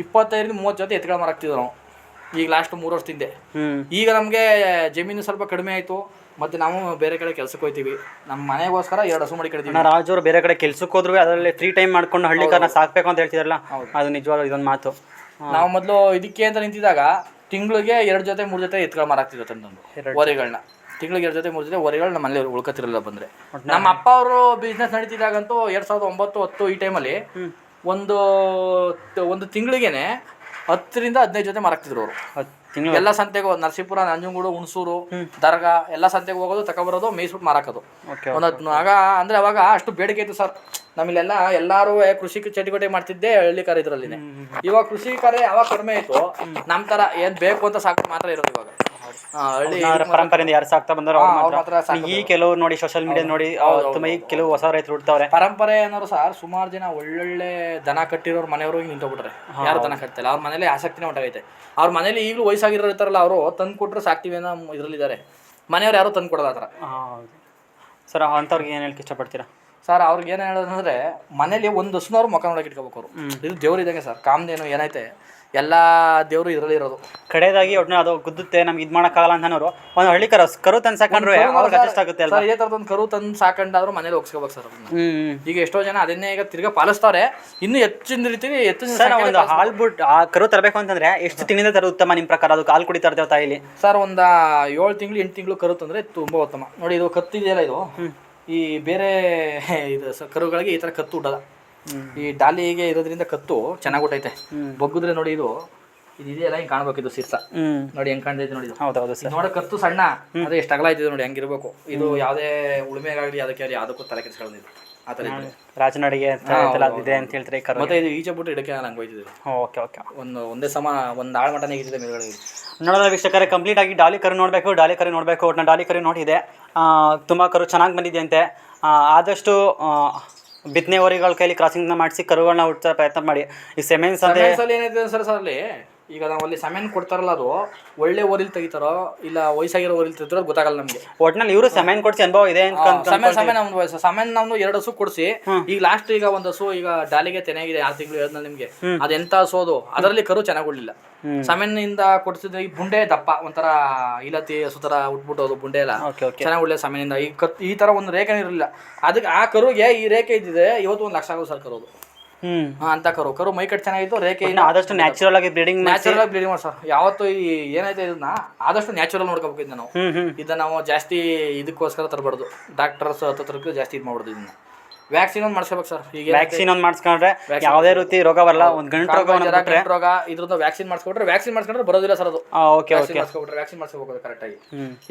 25-30 ಜೊತೆ ಎತ್ತುಗಳ ಮಾರಾಕ್ತಿದ್ವಿ ನಾವು. ಈಗ ಲಾಸ್ಟ್ 3 ವರ್ಷದಿಂದ. ಈಗ ನಮಗೆ ಜಮೀನು ಸ್ವಲ್ಪ ಕಡಿಮೆ ಆಯಿತು, ಮತ್ತೆ ನಾವು ಬೇರೆ ಕಡೆ ಕೆಲ್ಸಕ್ಕೆ ಹೋಗ್ತೀವಿ. ನಮ್ಮ ಮನೆಗೋಸ್ಕರ 2 ಹಸು ಮಾಡಿ ಕಡಿದೀವಿ. ರಾಜು ಅವರು ಬೇರೆ ಕಡೆ ಕೆಲ್ಸಕ್ಕೆ ಹೋದ್ರು ಅದರಲ್ಲಿ ಫ್ರೀ ಟೈಮ್ ಮಾಡ್ಕೊಂಡು ಹಳ್ಳಿಕಾರನ ಸಾಕ್ಬೇಕು ಅಂತ ಹೇಳ್ತಿದಾರಲ್ಲ, ಅದು ನಿಜವಾಗ್ಲೂ ಇದೊಂದು ಮಾತು. ನಾವು ಮೊದಲು ಇದಕ್ಕೆ ಅಂತ ನಿಂತಿದ್ದಾಗ ತಿಂಗಳಿಗೆ 2 ಜೊತೆ 3 ಜೊತೆ ಎತ್ತುಗಳು ಮಾರಾಕ್ತಿದ್ವಿ ತಂದು ಓರಿಗಳನ್ನ. ತಿಂಗಳಿಗೆ 2 ಜೊತೆ 3 ಜೊತೆ ಓರಿಗಳು ನಮ್ಮ ಮನೇಲಿ ಉಳ್ಕೊತಿರಲಿಲ್ಲ ಬಂದರೆ. ನಮ್ಮ ಅಪ್ಪ ಅವರು ಬಿಸ್ನೆಸ್ ನಡೀತಿದ್ದಾಗಂತೂ 2009-10 ಈ ಟೈಮಲ್ಲಿ ಒಂದು ತಿಂಗಳಿಗೇನೆ 10-15 ಜೊತೆ ಮಾರಾಕ್ತಿದ್ರು ಅವರು. ಎಲ್ಲ ಸಂತೆಗೆ ನರಸೀಪುರ, ನಂಜನಗೂಡು, ಹುಣಸೂರು, ದರ್ಗಾ ಎಲ್ಲ ಸಂತೆಗೆ ಹೋಗೋದು, ತಗೊಬರೋದು, ಮೇಯಿಸ್ಬಿಟ್ಟು ಮಾರಾಕೋದು. ಆಗ ಅಂದ್ರೆ ಅವಾಗ ಅಷ್ಟು ಬೇಡಿಕೆ ಇತ್ತು ಸರ್. ನಮ್ಮಲ್ಲೆಲ್ಲ ಎಲ್ಲಾರು ಕೃಷಿ ಚಟುವಟಿಕೆ ಮಾಡ್ತಿದ್ದೆ ಹಳ್ಳಿಕಾರ ಇದ್ರಲ್ಲಿನೇ. ಇವಾಗ ಕೃಷಿ ಕಾರ್ಯ ಯಾವಾಗ ಕಡಿಮೆ ಆಯ್ತು, ನಮ್ಮ ತರ ಏನ್ ಬೇಕು ಅಂತ ಸಾಕು ಮಾತ್ರ ಇರೋದು ಇವಾಗ. ಹಳ್ಳಿ ಪರಂಪರೆಯಿಂದ ಯಾರು ಸಾಕ್ತಾ ಬಂದ್ರು ಈ ಕೆಲವರು ನೋಡಿ ಸೋಷಿಯಲ್ ಮೀಡಿಯಾ ನೋಡಿ ತುಂಬಾ ಈಗ ಕೆಲವು ಹೊಸ ರೈತರು ಹುಡ್ತಾವ್ರೆ. ಪರಂಪರೆ ಅನ್ನೋರು ಸರ್ ಸುಮಾರು ಜನ ಒಳ್ಳೊಳ್ಳೆ ದನ ಕಟ್ಟಿರೋರು ಮನೆಯವರು ನಿಂತೋಗ್ಬಿಟ್ರೆ ಯಾರು ದನ ಕಟ್ತಿಲ್ಲ. ಅವ್ರ ಮನೇಲಿ ಆಸಕ್ತಿನೇ ಉಂಟಾಗೈತೆ. ಅವ್ರ ಮನೇಲಿ ಈಗಲೂ ವಯಸ್ಸಾಗಿರೋ ಇರ್ತಾರಲ್ಲ, ಅವರು ತಂದು ಕೊಟ್ಟರೆ ಸಾಕ್ತಿವಿ ಅನ್ನೋ ಇದರಲ್ಲಿದ್ದಾರೆ. ಮನೆಯವ್ರು ಯಾರು ತಂದು ಕೊಡೋದು ಆ ಥರ. ಸರ್ ಅಂಥವ್ರಿಗೆ ಏನು ಹೇಳಕ್ಕೆ ಇಷ್ಟಪಡ್ತೀರಾ? ಸರ್ ಅವ್ರಿಗೆ ಏನು ಹೇಳೋದಂದ್ರೆ, ಮನೇಲಿ ಒಂದು ಹಸುನವ್ರು ಮುಖ ನೋಡಕ್ಕೆ ಇಟ್ಕೋಬೇಕು ಅವರು. ಇದು ದೇವ್ರು ಇದ್ದಂಗೆ ಸರ್. ಕಾಮಧೇನು ಏನೈತೆ ಎಲ್ಲ ದೇವರು ಇದರಲ್ಲಿ ಇರೋದು. ಕಡೆದಾಗಿ ಒಟ್ಟು ಅದು ಗುದ್ದುತ್ತೆ, ನಮ್ಗೆ ಇದು ಮಾಡೋಕ್ಕಾಗಲ್ಲ ಅಂತನೋರು ಒಂದು ಹಳ್ಳಿ ಕರು ತಂದು ಸಾಕೊಂಡ್ರೆ ಅವ್ರಿಗೆ ಅಡ್ಜಸ್ಟ್ ಆಗುತ್ತೆ ಅಲ್ಲ. ಇದೇ ಥರದೊಂದು ಕರು ತಂದು ಸಾಕೊಂಡಾದ್ರು ಮನೇಲಿ ಹೋಗ್ಸ್ಕೋಬೇಕು ಸರ್. ಈಗ ಎಷ್ಟೋ ಜನ ಅದನ್ನೇ ಈಗ ತಿರ್ಗಾ ಪಾಲಿಸ್ತಾರೆ. ಇನ್ನೂ ಹೆಚ್ಚಿನ ರೀತಿ ಒಂದು ಹಾಲು ಬಿಟ್ಟು ಆ ಕರು ತರಬೇಕು ಅಂತಂದ್ರೆ ಎಷ್ಟು ತಿಂಗಳಿಂದ ತರೋದು ಉತ್ತಮ ನಿಮ್ಮ ಪ್ರಕಾರ? ಅದು ಹಾಲು ಕುಡಿತಾ ಇರ್ತೇವೆ ತಾಯಿಲಿ ಸರ್. ಒಂದು 7 ತಿಂಗಳು 8 ತಿಂಗಳು ಕರು ತಂದ್ರೆ ತುಂಬಾ ಉತ್ತಮ. ನೋಡಿ ಇದು ಕತ್ತಿದೆಯಲ್ಲ, ಇದು ಈ ಬೇರೆ ಇದು ಕರುಗಳಿಗೆ ಈ ಥರ ಕತ್ತು ಹುಟ್ಟಲ್ಲ. ಈ ಡಾಲಿಗೆ ಇರೋದ್ರಿಂದ ಕತ್ತು ಚೆನ್ನಾಗಿ ಹುಟ್ಟೈತೆ. ಬಗ್ಗುದ್ರೆ ನೋಡಿ ಇದು ಇದೆಯಲ್ಲ ಹಿಂಗೆ ಕಾಣ್ಬೇಕು. ಇದು ಸಿರ್ಸ ನೋಡಿ ಹೆಂಗ್ ಕಾಣ್ತೈತೆ ನೋಡಿ. ಹೌದೌದು ನೋಡ ಕತ್ತು ಸಣ್ಣ, ಅದೇ ಎಷ್ಟು ಅಗಲ ಐತಿದೆ ನೋಡಿ, ಹಂಗಿರ್ಬೇಕು. ಇದು ಯಾವುದೇ ಉಳುಮೆಗಾಗಲಿ ಅದಕ್ಕೆ ಯಾವುದಕ್ಕೂ ತಲೆ ಕೆಡಿಸ್ಕೊಳ್ಳೋದು ಆ ಥರ ರಾಜನಡಿಗೆ ಇದೆ ಅಂತ ಹೇಳ್ತಾರೆ. ಮತ್ತೆ ಇದು ಈಚೆ ಬಿಟ್ಟು ಇಡಕ್ಕೆ ನಂಗೆ ಹೋಯ್ತಿದೆ. Okay okay. ಒಂದೇ ಸಮ ಒಂದು ಆಳು ಮಟನ್ ಹೇಗಿದೆ ಮೇಲ್ಗಡೆ. ನೋಡೋಣ ವೀಕ್ಷಕರೇ, ಕಂಪ್ಲೀಟ್ ಆಗಿ ಡಾಲಿ ಕರು ನೋಡಬೇಕು. ಒಟ್ಟು ಡಾಲಿ ಕರು ನೋಡಿದೆ, ತುಂಬ ಕರು ಚೆನ್ನಾಗಿ ಬಂದಿದೆ ಅಂತೆ. ಆದಷ್ಟು ಬಿತ್ತನೆ ಹೊರಿಗಳ ಕೈಲಿ ಕ್ರಾಸಿಂಗ್ನ ಮಾಡಿಸಿ ಕರುಗಳನ್ನ ಹುಟ್ಟಿಸೋ ಪ್ರಯತ್ನ ಮಾಡಿ. ಈ ಸೆಮೆನ್ಸ್ ಏನಿದೆ ಸರ್ ಅಲ್ಲಿ, ಈಗ ನಾವು ಅಲ್ಲಿ ಸೆಮೆನ್ ಕೊಡ್ತಾರಲ್ಲ, ಅದು ಒಳ್ಳೆ ಓರಿಲ್ ತೆಗಿತಾರೋ ಇಲ್ಲ ವಯಸ್ಸಾಗಿರೋ ಓರಿಲ್ ತೆಗಿತಾರೋ ಗೊತ್ತಾಗಲ್ಲ ನಮಗೆ. ಒಟ್ನಲ್ಲಿ ಇವರು ಸೆಮೆನ್ ಕೊಡಿಸಿ ಅನುಭವ ಇದೆ. ಸೆಮೆನ್ ನಮ್ದು 2 ಹಸು ಕೊಡಿಸಿ ಈಗ ಲಾಸ್ಟ್ ಈಗ ಒಂದು ಹಸು ಈಗ ಡಾಲಿಗೆ ತೆನೆಯಾಗಿದೆ 6 ತಿಂಗಳು ಹೇಳಿದ್ನಲ್ಲ ನಿಮ್ಗೆ. ಅದೆಂತ ಹಸೋದು, ಅದರಲ್ಲಿ ಕರು ಚೆನ್ನಾಗಿ ಉಳ್ಳಿಲ್ಲ. ಸೆಮೆನ್ ಇಂದ ಕೊಡಿಸಿದ್ರೆ ಈ ಬುಂಡೆ ದಪ್ಪ ಒಂಥರ ಇಲತಿ ಹಸು ತರ ಉಟ್ಬಿಟ್ಟೋದು ಬುಂಡೆ ಎಲ್ಲ ಚೆನ್ನಾಗಿ ಉಳ್ಳೆ. ಸೆಮೆನಿಂದ ಈ ತರ ಒಂದು ರೇಖೆ ಇರಲಿಲ್ಲ. ಅದಕ್ಕೆ ಆ ಕರುಗೆ ಈ ರೇಖೆ ಇದ್ದಿದೆ ಇವತ್ತು 1 ಲಕ್ಷ ಆಗೋದು ಸರ್ ಕರೋದು ಅಂತ. ಕರು ಮೈ ಕಟ್ ಚೆನ್ನಾಗಿತ್ತು, ರೇಖೆ ಆದಷ್ಟು ನ್ಯಾಚುರಲ್ ಆಗಿ ಬ್ರೀಡಿಂಗ್ ಮಾಡಿ ಸರ್. ಯಾವತ್ತು ಈ ಏನೈತೆ ಇದನ್ನ ಆದಷ್ಟು ನ್ಯಾಚುರಲ್ ನೋಡ್ಕೋಬೇಕು. ಇದನ್ನ ನಾವು ಜಾಸ್ತಿ ಇದಕ್ಕೋಸ್ಕರ ತರಬಾರ್ದು. ಡಾಕ್ಟರ್ಸ್ ಹತ್ರಕ್ಕೆ ಜಾಸ್ತಿ ಇದು ಮಾಡ್ಬಾರ್ದು. ಇದನ್ನ ವ್ಯಾಕ್ಸಿನ್ ಒಂದು ಮಾಡಿಸ್ಬೇಕು ಸರ್. ಈಗ ವ್ಯಾಕ್ಸಿನ್ ಒಂದು ಮಾಡಿಸ್ಕೊಂಡ್ರೆ ಯಾವುದೇ ರೀತಿ ರೋಗ ಬರಲ್ಲ. ಒಂದು ಗಂಟು ರೋಗ ಇದ್ರದ್ದು ವ್ಯಾಕ್ಸಿನ್ ಮಾಡಿಸ್ಕೊಂಡ್ರೆ ಬರೋದಿಲ್ಲ ಸರ್ ಅದು. ವ್ಯಾಕ್ಸಿನ್ ಮಾಡಿಸ್ಕೋಬೇಕು ಕರೆಕ್ಟಾಗಿ.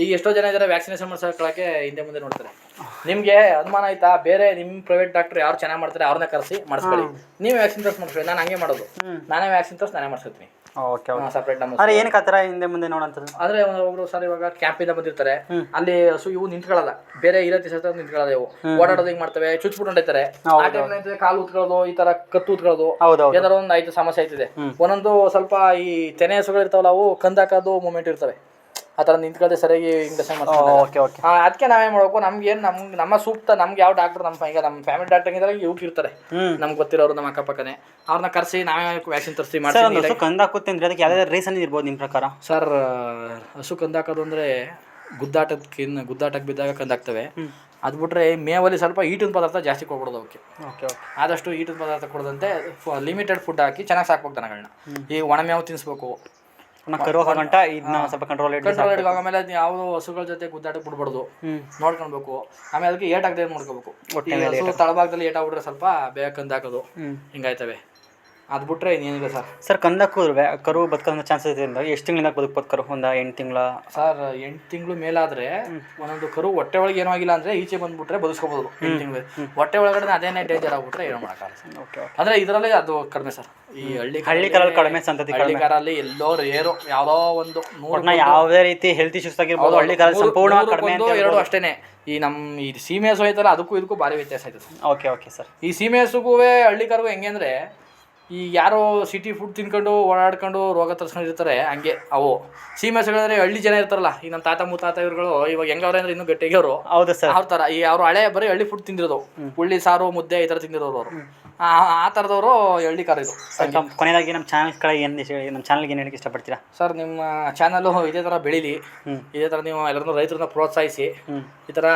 ಈಗ ಎಷ್ಟೋ ಜನ ಇದ್ದಾರೆ ವ್ಯಾಕ್ಸಿನೇಷನ್ ಮಾಡಿಸ್ಕೊಳ್ಳೋಕೆ ಹಿಂದೆ ಮುಂದೆ ನೋಡ್ತಾರೆ. ನಿಮ್ಗೆ ಅನುಮಾನ ಆಯ್ತಾ, ಬೇರೆ ನಿಮ್ ಪ್ರೈವೇಟ್ ಡಾಕ್ಟರ್ ಯಾರು ಚೆನ್ನಾಗಿ ಮಾಡ್ತಾರೆ ಅವ್ರನ್ನ ಕರೆಸಿ ಮಾಡಿಸ್ಕೊಳ್ಳಿ. ನೀವು ವ್ಯಾಕ್ಸಿನ್ ತರ್ಸಿ ಮಾಡಿಸ್ಕೊಳ್ಳಿ. ನಾನು ಹಂಗೆ ಮಾಡೋದು. ನಾನೇ ವ್ಯಾಕ್ಸಿನ್ ತರ್ಸಿ ನಾನೇ ಮಾಡಿಸ್ಕೊತೀನಿ. Okay okay. ಸಪ್ರೇಟ್ ನಮ್ಮ ಆದರೆ ಏನಕ್ಕೆ ಆ ಥರ ಹಿಂದೆ ಮುಂದೆ ನೋಡೋಂಥದ್ದು? ಅಂದ್ರೆ ಒಬ್ರು ಸರ್ ಇವಾಗ ಕ್ಯಾಂಪಿಂದ ಬಂದಿರ್ತಾರೆ, ಅಲ್ಲಿ ಹಸು ಇವು ನಿಂತ್ಕೊಳ್ಳಲ್ಲ, ಬೇರೆ ಇರತ್ತಿ ಸಹ ನಿಂತ್ಕೊಳ್ಳೋದು, ಇವು ಓಡಾಡೋದು ಹಿಂಗ್ ಮಾಡ್ತವೆ, ಚುಚ್ಬಿಟ್ಟು ಹೊಂಟೈತಾರೆ. ಆ ಟೈಮ್ ಕಾಲು ಉತ್ಕೊಳ್ಳೋದು, ಈ ತರ ಕತ್ತು ಉತ್ಕೊಳ್ಳೋದು, ಏನಾದ್ರು ಒಂದು ಆಯ್ತು ಸಮಸ್ಯೆ ಆಯ್ತಿದೆ. ಒಂದೊಂದು ಸ್ವಲ್ಪ ಈ ತೆನೆ ಹಸುಗಳು ಇರ್ತಾವಲ್ಲ, ಅವು ಕಂದಾಕೋದು ಮೂಮೆಂಟ್ ಇರ್ತವೆ, ಆ ಥರ ನಿಂತ್ಕೊಳ್ಳದೆ ಸರಿಯಾಗಿ ಇಂಜೆಕ್ಷನ್ ಮಾಡ್ತಾರೆ. ಅದಕ್ಕೆ ನಾವೇನ್ ಮಾಡ್ಬೇಕು, ನಮ್ಗೆ ಏನು ನಮ್ಮ ಸೂಕ್ತ, ನಮ್ಗೆ ಯಾವ ಡಾಕ್ಟರ್ ಈಗ ನಮ್ಮ ಫ್ಯಾಮಿಲಿ ಡಾಕ್ಟರ್ ಇದ್ದಾರೆ, ಇವ್ರು ಇರ್ತಾರೆ ನಮ್ಗೆ ಗೊತ್ತಿರೋರು ನಮ್ಮ ಅಕ್ಕಪಕ್ಕನೆ, ಅವ್ರನ್ನ ಕರೆಸಿ ನಾವೇ ವ್ಯಾಕ್ಸಿನ್ ತರಿಸಿ ಮಾಡ್ತೀವಿ. ಕಂದಾಕುತ್ತೆ ಅಂದ್ರೆ ಅದಕ್ಕೆ ಯಾವ್ದಾದ್ರು ರೀಸನ್ ಇರ್ಬೋದು ನಿಮ್ಮ ಪ್ರಕಾರ? ಸರ್, ಹಸು ಕಂದಾಕೋದು ಅಂದ್ರೆ ಗುದ್ದಾಟಕ್ಕೆ ಬಿದ್ದಾಗ ಕಂದಾಕ್ತವೆ. ಅದು ಬಿಟ್ರೆ ಮೇವಲ್ಲಿ ಸ್ವಲ್ಪ ಈಟಿನ ಪದಾರ್ಥ ಜಾಸ್ತಿ ಕೊಡ್ಬಿಡೋದು ಅವಕ್ಕೆ. ಆದಷ್ಟು ಈಟಿನ ಪದಾರ್ಥ ಕೊಡದಂತೆ ಲಿಮಿಟೆಡ್ ಫುಡ್ ಹಾಕಿ ಚೆನ್ನಾಗಿ ಸಾಕ್ಬೇಕು ದನಗಳನ್ನ. ಈ ಒಣಮೇವು ತಿನ್ನಿಸ್ಬೇಕು, ಗಂಟ ಇದನ್ನ ಸ್ವಲ್ಪ ಕಂಟ್ರೋಲ್ ಇಟ್ಕೊಂಡು. ಆಮೇಲೆ ಯಾವ ಹಸುಗಳ ಜೊತೆ ಗುದ್ದಾಟಕ್ಕೆ ಬಿಡ್ಬಾರ್ದು, ನೋಡ್ಕೊಳ್ಬೇಕು. ಆಮೇಲೆ ಅದಕ್ಕೆ ಏಟಾಗದೆ ಮಾಡ್ಕೋಬೇಕು. ಹಸು ತಳಭಾಗದಲ್ಲಿ ಏಟಾಗ್ಬಿಟ್ರೆ ಸ್ವಲ್ಪ ಬೇಗ ಕಂದಾಕೋದು ಹಿಂಗಾಯ್ತವೆ. ಅದು ಬಿಟ್ರೆ ಇನ್ನೇನಿಲ್ಲ ಸರ್. ಸರ್, ಕಂದಾಕಿದ್ರೆ ಕರು ಬದುಕೋ ಚಾನ್ಸಸ್ ಇದೆ ಅಂದ್ರೆ ಎಷ್ಟು ತಿಂಗಳಿಂದ ಬದುಕ್ಬೋದು ಕರು? ಒಂದು 8 ತಿಂಗಳ? ಸರ್, 8 ತಿಂಗಳು ಮೇಲಾದ್ರೆ ಒಂದೊಂದು ಕರು ಹೊಟ್ಟೆ ಒಳಗೆ ಏನೂ ಆಗಿಲ್ಲ ಅಂದ್ರೆ ಈಚೆ ಬಂದ್ಬಿಟ್ರೆ ಬದುಸ್ಕೋಬಹುದು. 8 ತಿಂಗಳು ಹೊಟ್ಟೆ ಒಳಗಡೆ ಅದೇನೇ ಡೇಂಜರ್ ಆಗ್ಬಿಟ್ರೆ ಏನೋ ಮಾಡೋಕ್ಕಾಗಲ್ಲ. ಅಂದ್ರೆ ಇದರಲ್ಲಿ ಅದು ಕಡಿಮೆ ಸರ್. ಈ ಹಳ್ಳಿ ಕಾರಲ್ಲಿ ಕಡಿಮೆ ಸಂತತಿ, ಹಳ್ಳಿ ಕಾರಲ್ಲಿ ಎಲ್ಲೋ ರೇರು ಯಾವ್ದೋ ಒಂದು ಯಾವುದೇ ರೀತಿ ಹೆಲ್ತ್ ಇಶ್ಯೂಸ್ ಆಗಿರ್ಬೋದು, ಹಳ್ಳಿ ಕಾರಲ್ಲಿ ಸಂಪೂರ್ಣ ಕಡಿಮೆ ಅಂತ ಎರಡು ಅಷ್ಟೇನೆ. ಈ ಈ ಸೀಮೆ ಹಸು ಐತಲ್ಲ, ಅದಕ್ಕೂ ಇದಕ್ಕೂ ಭಾರಿ ವ್ಯತ್ಯಾಸ ಆಯ್ತು. Okay okay sir. ಈ ಸೀಮೆ ಹಸುಗೂ ಹಳ್ಳಿ ಕಾರಿಗೂ ಹೆಂಗೆ ಅಂದ್ರೆ, ಈ ಯಾರೋ ಸಿಟಿ ಫುಡ್ ತಿನ್ಕೊಂಡು ಓಡಾಡ್ಕೊಂಡು ರೋಗ ತರಿಸ್ಕೊಂಡಿರ್ತಾರೆ, ಹಂಗೆ ಅವು ಸೀಮೆ ಹಸುಗಳಂದ್ರೆ ಹಳ್ಳಿ ಜನ ಇರ್ತಾರಲ್ಲ, ಈ ನಮ್ಮ ತಾತ ಮುತ್ತಾತ ಇವ್ರುಗಳು ಇವಾಗ ಹೆಂಗವ್ರೆ ಅಂದ್ರೆ ಇನ್ನೂ ಗಟ್ಟಿಗೆಯವರು. ಹೌದು ಸರ್. ಅವ್ರ ತರ ಈ ಅವ್ರು ಹಳೆ ಬರೀ ಹಳ್ಳಿ ಫುಡ್ ತಿಂದಿರೋದು, ಉಳ್ಳಿ ಸಾರು ಮುದ್ದೆ ಈ ತರ ತಿಂದಿರೋರು ಅವರು. ಆ ಥರದವರು ಹಳ್ಳಿ ಕಾರ್ ಇದು. ಕೊನೆಯದಾಗಿ ನಮ್ಮ ಚಾನಲ್ ಕಡೆ ನಮ್ಮ ಚಾನಲ್ಗೆ ಏನು ಹೇಳಕ್ಕೆ ಇಷ್ಟಪಡ್ತೀರಾ ಸರ್? ನಿಮ್ಮ ಚಾನಲ್ ಇದೇ ಥರ ಬೆಳೀಲಿ, ಇದೇ ಥರ ನೀವು ಎಲ್ಲರನ್ನೂ ರೈತರನ್ನ ಪ್ರೋತ್ಸಾಹಿಸಿ. ಈ ಥರ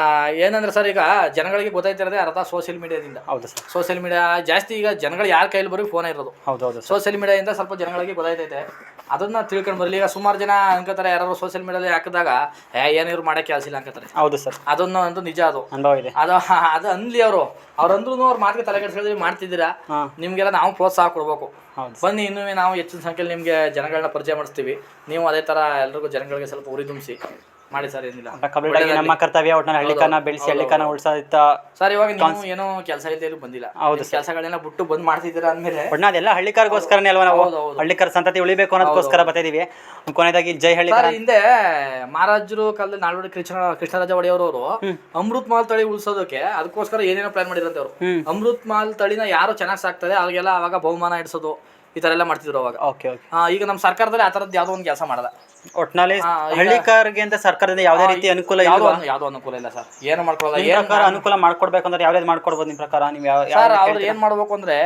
ಏನಂದ್ರೆ ಸರ್, ಈಗ ಜನಗಳಿಗೆ ಗೊತ್ತಾಯ್ತಿರೋದೇ ಅರ್ಧ ಸೋಷಿಯಲ್ ಮೀಡಿಯಾದಿಂದ. ಹೌದು ಸರ್. ಸೋಷಿಯಲ್ ಮೀಡಿಯಾ ಜಾಸ್ತಿ ಈಗ ಜನಗಳು ಯಾರ ಕೈಯಲ್ಲಿ ಬರೀ ಫೋನ್ ಇರೋದು. ಹೌದೌದು. ಸೋಷಿಯಲ್ ಮೀಡಿಯಾದಿಂದ ಸ್ವಲ್ಪ ಜನಗಳಿಗೆ ಗೊತ್ತಾಯ್ತೈತೆ, ಅದನ್ನ ತಿಳ್ಕೊಂಡು ಬರಲಿ. ಈಗ ಸುಮಾರು ಜನ ಅನ್ಕೋತಾರೆ, ಯಾರು ಸೋಷಿಯಲ್ ಮೀಡಿಯಾದಲ್ಲಿ ಹಾಕಿದಾಗ ಏನಿವ್ರು ಮಾಡಕ್ಕೆ ಕೆಲಸ ಇಲ್ಲ ಅನ್ಕೋತಾರೆ. ಹೌದು ಸರ್. ಅದನ್ನು ಅಂತೂ ನಿಜ, ಅದು ಅನುಭವ ಇದೆ. ಅದು ಅನ್ಲಿ ಅವ್ರು ಅಂದ್ರೂ ಅವ್ರ ಮಾತಿಗೆ ತಲೆ ಕೆಡಿಸ್ಕೊಳ್ಳಿ ಮಾಡ್ತಿದ್ದೀರಾ, ನಿಮ್ಗೆಲ್ಲ ನಾವು ಪ್ರೋತ್ಸಾಹ ಕೊಡ್ಬೇಕು. ಬನ್ನಿ, ಇನ್ನೂ ನಾವು ಹೆಚ್ಚಿನ ಸಂಖ್ಯೆಯಲ್ಲಿ ನಿಮಗೆ ಜನಗಳನ್ನ ಪರಿಚಯ ಮಾಡಿಸ್ತೀವಿ. ನೀವು ಅದೇ ತರ ಎಲ್ರಿಗೂ ಜನಗಳಿಗೆ ಸ್ವಲ್ಪ ಉರಿ ತುಂಬಿಸಿ ಮಾಡಿ ಸರ್. ಏನಿಲ್ಲ, ನಮ್ಮ ಕರ್ತವ್ಯ ಒಟ್ಟಿನಲ್ಲಿ ಹಳ್ಳಿಕಾರನ ಬೆಳೆಸಿ ಹಳ್ಳಿಕಾರನ ಉಳಿಸೋದಿತ್ತ ಸರ್. ಇವಾಗ ನೀವು ಏನೋ ಕೆಲಸ ಇಲ್ಲದೆ ಬಂದಿಲ್ಲ, ಕೆಲಸಗಳನ್ನೆಲ್ಲ ಬಿಟ್ಟು ಬಂದ್ ಮಾಡ್ತಿದ್ದೀರಾ ಅಂದ್ಮೇಲೆ ಅದೆಲ್ಲ ಹಳ್ಳಿಕಾರಗೋಸ್ಕರನೇ ಅಲ್ವಾ? ನಾವು ಹಳ್ಳಿಕಾರ ಸಂತತಿ ಉಳಿಬೇಕು ಅನ್ನೋದಕ್ಕೋಸ್ಕರ ಬರ್ತಿದೀವಿ. ಕೊನೆಯದಾಗಿ ಜೈ ಹಳ್ಳಿಕಾರ. ಹಿಂದೆ ಮಹಾರಾಜರು ಕಾಲದಲ್ಲಿ ನಾಲ್ವಡಿ ಕೃಷ್ಣರಾಜ ಒಡೆಯವರವರು ಅಮೃತ್ ಮಾಲ್ ತಳಿ ಉಳಿಸೋದಕ್ಕೆ ಅದಕ್ಕೋಸ್ಕರ ಏನೇನೋ ಪ್ಲಾನ್ ಮಾಡಿರಂತೆ ಅವರು. ಅಮೃತ್ ಮಾಲ್ ತಳಿನ ಯಾರು ಚೆನ್ನಾಗಿ ಸಾಕ್ತಾರೆ ಅವ್ರಿಗೆಲ್ಲ ಅವಾಗ ಬಹುಮಾನ ಇಡಿಸೋದು, ಈ ತರ ಎಲ್ಲ ಮಾಡ್ತಿದ್ರು ಅವಾಗ. ಈಗ ನಮ್ಮ ಸರ್ಕಾರದಲ್ಲಿ ಆ ತರದ್ದು ಯಾವ್ದೋ ಒಂದು ಕೆಲಸ ಮಾಡಲ್ಲ. ಒಟ್ನಲ್ಲಿ ಹಳ್ಳಿಕಾರರಿಗೆ ಅಂತ ಸರ್ಕಾರದಿಂದ ಯಾವುದೇ ರೀತಿ ಅನುಕೂಲ ಯಾವ್ದು ಅನುಕೂಲ ಇಲ್ಲ ಸರ್. ಏನು ಮಾಡ್ಕೊಳ್ಳೋದು, ಅನುಕೂಲ ಮಾಡ್ಕೊಡ್ಬೇಕಂದ್ರೆ ಯಾವ್ದು ಮಾಡ್ಕೊಡ್ಬೋದು ನಿಮ್ಮ ಪ್ರಕಾರ? ನೀವು ಸರ್, ಅವ್ರು ಏನ್ ಮಾಡ್ಬೇಕು ಅಂದ್ರೆ,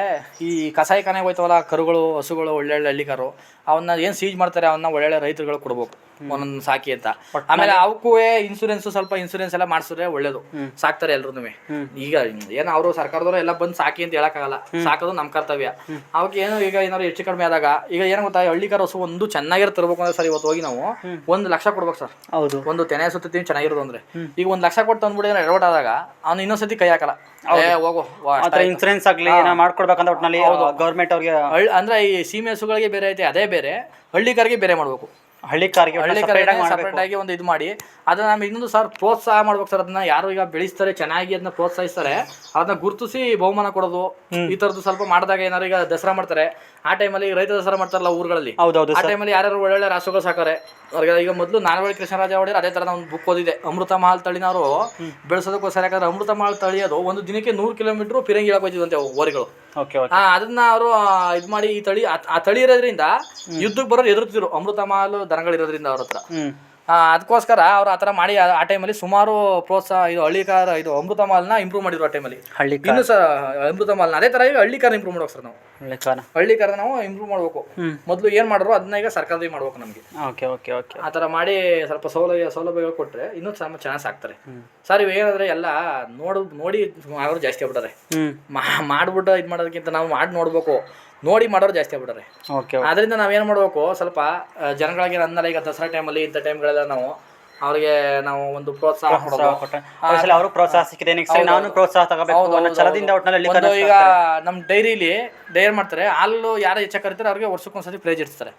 ಈ ಕಸಾಯಿಖಾನೆಗೆ ಹೋಯ್ತವಲ್ಲ ಕರುಗಳು ಹಸುಗಳು, ಒಳ್ಳೊಳ್ಳೆ ಹಳ್ಳಿಕಾರು ಅವನ್ನ ಏನ್ ಸೀಜ್ ಮಾಡ್ತಾರೆ, ಅವನ್ನ ಒಳ್ಳೊಳ್ಳೆ ರೈತರುಗಳು ಕೊಡ್ಬೇಕು ಒಂದೊಂದು ಸಾಕಿ ಅಂತ. ಆಮೇಲೆ ಅವಕ್ಕೂ ಇನ್ಸೂರೆನ್ಸ್ ಸ್ವಲ್ಪ ಇನ್ಸೂರೆನ್ಸ್ ಎಲ್ಲ ಮಾಡಿಸಿದ್ರೆ ಒಳ್ಳೇದು, ಸಾಕ್ತಾರೆ ಎಲ್ರು. ಈಗ ಏನು ಅವರು ಸರ್ಕಾರದವರು ಎಲ್ಲ ಬಂದು ಸಾಕಿ ಅಂತ ಹೇಳಕ್ಕಾಗಲ್ಲ, ಸಾಕೋದು ನಮ್ಮ ಕರ್ತವ್ಯ. ಅವಕ್ಕೆ ಏನು ಈಗ ಏನಾದ್ರು ಹೆಚ್ಚು ಕಡಿಮೆ ಆದಾಗ, ಈಗ ಏನು ಗೊತ್ತಾ, ಹಳ್ಳಿಕಾರ ಹಸು ಒಂದು ಚೆನ್ನಾಗಿರೋ ತರಬೇಕು ಅಂದ್ರೆ ಸರ್, ಇವತ್ತು ಹೋಗಿ ನಾವು 1 ಲಕ್ಷ ಕೊಡ್ಬೇಕು ಸರ್. ಹೌದು, ಒಂದು ತೆನೆ ಸುತ್ತೀನಿ ಚೆನ್ನಾಗಿರೋದು ಅಂದ್ರೆ. ಈಗ 1 ಲಕ್ಷ ಕೊಟ್ಟು ತಂದ್ಬಿಡಿ ಎಡವಟ್ ಆದಾಗ ಅವ್ನು ಇನ್ನೊಂದ್ಸತಿ ಕೈ ಹಾಕಲ್ಲ. ಹೋಗೋ ಇನ್ಸೂರೆನ್ಸ್ ಆಗ್ಲಿ ಮಾಡ್ಕೊಡ್ಬೇಕಂದ್ರೆ ಒಟ್ಟಿನಲ್ಲಿ ಗೌರ್ಮೆಂಟ್ ಅವ್ರಿಗೆ ಅಂದ್ರೆ ಈ ಸೀಮೆ ಹಸುಗಳಿಗೆ ಬೇರೆ ಐತೆ, ಅದೇ ಬೇರೆ ಹಳ್ಳಿಕಾರಿಗೆ ಬೇರೆ ಮಾಡ್ಬೇಕು. ಹಳ್ಳಿಕಾರಿಗೆ ಸಪರೇಟ್ ಆಗಿ ಒಂದು ಇದು ಮಾಡಿ ಅದನ್ನ ನಮ್ಗೆ ಇನ್ನೊಂದು ಸರ್ ಪ್ರೋತ್ಸಾಹ ಮಾಡ್ಬೇಕು ಸರ್. ಅದನ್ನ ಯಾರು ಈಗ ಬೆಳೆಸ್ತಾರೆ ಚೆನ್ನಾಗಿ ಅದನ್ನ ಪ್ರೋತ್ಸಾಹಿಸ್ತಾರೆ, ಅದನ್ನ ಗುರುತಿಸಿ ಬಹುಮಾನ ಕೊಡೋದು, ಈ ತರದ್ದು ಸ್ವಲ್ಪ ಮಾಡಿದಾಗ. ಏನಾರು ಈಗ ದಸರಾ ಮಾಡ್ತಾರೆ, ಆ ಟೈಮಲ್ಲಿ ರೈತ ದಸರಾ ಮಾಡ್ತಾರಲ್ಲ ಊರುಗಳಲ್ಲಿ, ಆ ಟೈಮಲ್ಲಿ ಯಾರ್ಯಾರು ಒಳ್ಳೊಳ್ಳೆ ರಾಸುಗಳು ಸಾಕಾರೆ ಅವ್ರಿಗೆ. ಈಗ ಮೊದಲು ನಾಲ್ವಡಿ ಕೃಷ್ಣರಾಜ ಒಡೆಯರ್ ಅದೇ ತರ ಒಂದು ಬುಕ್ ಓದಿದೆ, ಅಮೃತ ಮಹಲ್ ತಳಿನವರು ಬೆಳೆಸೋದಕ್ಕೋಸ್ಕರ. ಯಾಕಂದ್ರೆ ಅಮೃತ ಮಹಲ್ ತಳಿಯೋದು ಒಂದು ದಿನಕ್ಕೆ 100 ಕಿಲೋಮೀಟರ್ ಪಿರಂಗಿ ಹೇಳಕ್ ಹೋಯ್ತಿದಂತೆ ಓರಿಗಳು. ಅದನ್ನ ಅವರು ಇದ್ ಮಾಡಿ, ಈ ತಳಿ ಆ ತಳಿ ಇರೋದ್ರಿಂದ ಯುದ್ಧಕ್ಕೆ ಬರೋರು ಎದುರ್ತಿದ್ರು ಅಮೃತ ಮಹಲ್ ದನಗಳಿರೋದ್ರಿಂದ ಅವ್ರ ಹತ್ರ. ಅದಕ್ಕೋಸ್ಕರ ಅವ್ರು ಆ ಥರ ಮಾಡಿ ಆ ಟೈಮಲ್ಲಿ ಸುಮಾರು ಪ್ರೋತ್ಸಾಹ. ಇದು ಹಳ್ಳಿಕಾರ, ಇದು ಅಮೃತ ಮಾಲ್ನ ಇಂಪ್ರೂವ್ ಮಾಡಿದ್ರು ಆ ಟೈಮಲ್ಲಿ. ಇನ್ನು ಸರ್ ಅಮೃತ ಮಾಲ್ನ ಅದೇ ಥರ ಈಗ ಹಳ್ಳಿಕಾರ ಇಂಪ್ರೂವ್ ಮಾಡ್ಬೇಕು ಸರ್. ನಾವು ಹಳ್ಳಿಕಾರ ನಾವು ಇಂಪ್ರೂವ್ ಮಾಡ್ಬೇಕು. ಮೊದಲು ಏನು ಮಾಡಿದ್ರು ಅದನ್ನ ಈಗ ಸರ್ಕಾರದಲ್ಲಿ ಮಾಡ್ಬೇಕು ನಮಗೆ. ಆ ಥರ ಮಾಡಿ ಸ್ವಲ್ಪ ಸೌಲಭ್ಯಗಳು ಕೊಟ್ಟರೆ ಇನ್ನೂ ಚೆನ್ನಾಗಿ ಸಾಕ್ತಾರೆ ಸರ್. ಇವು ಏನಂದ್ರೆ ಎಲ್ಲ ನೋಡಿ ಅವರು ಜಾಸ್ತಿ ಆಗ್ಬಿಟ್ಟಾರೆ. ಮಾಡ್ಬಿಟ್ಟು ಇದು ಮಾಡೋದಕ್ಕಿಂತ ನಾವು ಮಾಡಿ ನೋಡ್ಬೇಕು, ನೋಡಿ ಮಾಡೋರು ಜಾಸ್ತಿ ಆಗ್ಬಿಟ್ಟಾರೆ. ಅದರಿಂದ ನಾವೇನು ಮಾಡಬೇಕು, ಸ್ವಲ್ಪ ಜನಗಳಿಗೆ ಅಂದಲ್ಲ, ಈಗ ದಸರಾ ಟೈಮಲ್ಲಿ ಇಂಥ ಟೈಮ್ಗಳೆಲ್ಲ ನಾವು ಅವ್ರಿಗೆ ನಾವು ಒಂದು ಪ್ರೋತ್ಸಾಹ ಅವರು ಪ್ರೋತ್ಸಾಹ ಸಿಕ್ಕಿದೆ. ನಾನು ಪ್ರೋತ್ಸಾಹ ತಗೋಬೇಕು ಅನ್ನೋ ಛಲದಿಂದ ಒಟ್ಟಿನಲ್ಲಿ. ಈಗ ನಮ್ಮ ಡೈರಿಲಿ ಡೈರಿ ಮಾಡ್ತಾರೆ, ಹಾಲು ಯಾರು ಹೆಚ್ಚಾಗಿ ಕರಿತಾರೆ ಅವ್ರಿಗೆ ವರ್ಷಕ್ಕೊಂದ್ಸತಿ ಪ್ರೈಜ್ ಇಡ್ತಾರೆ.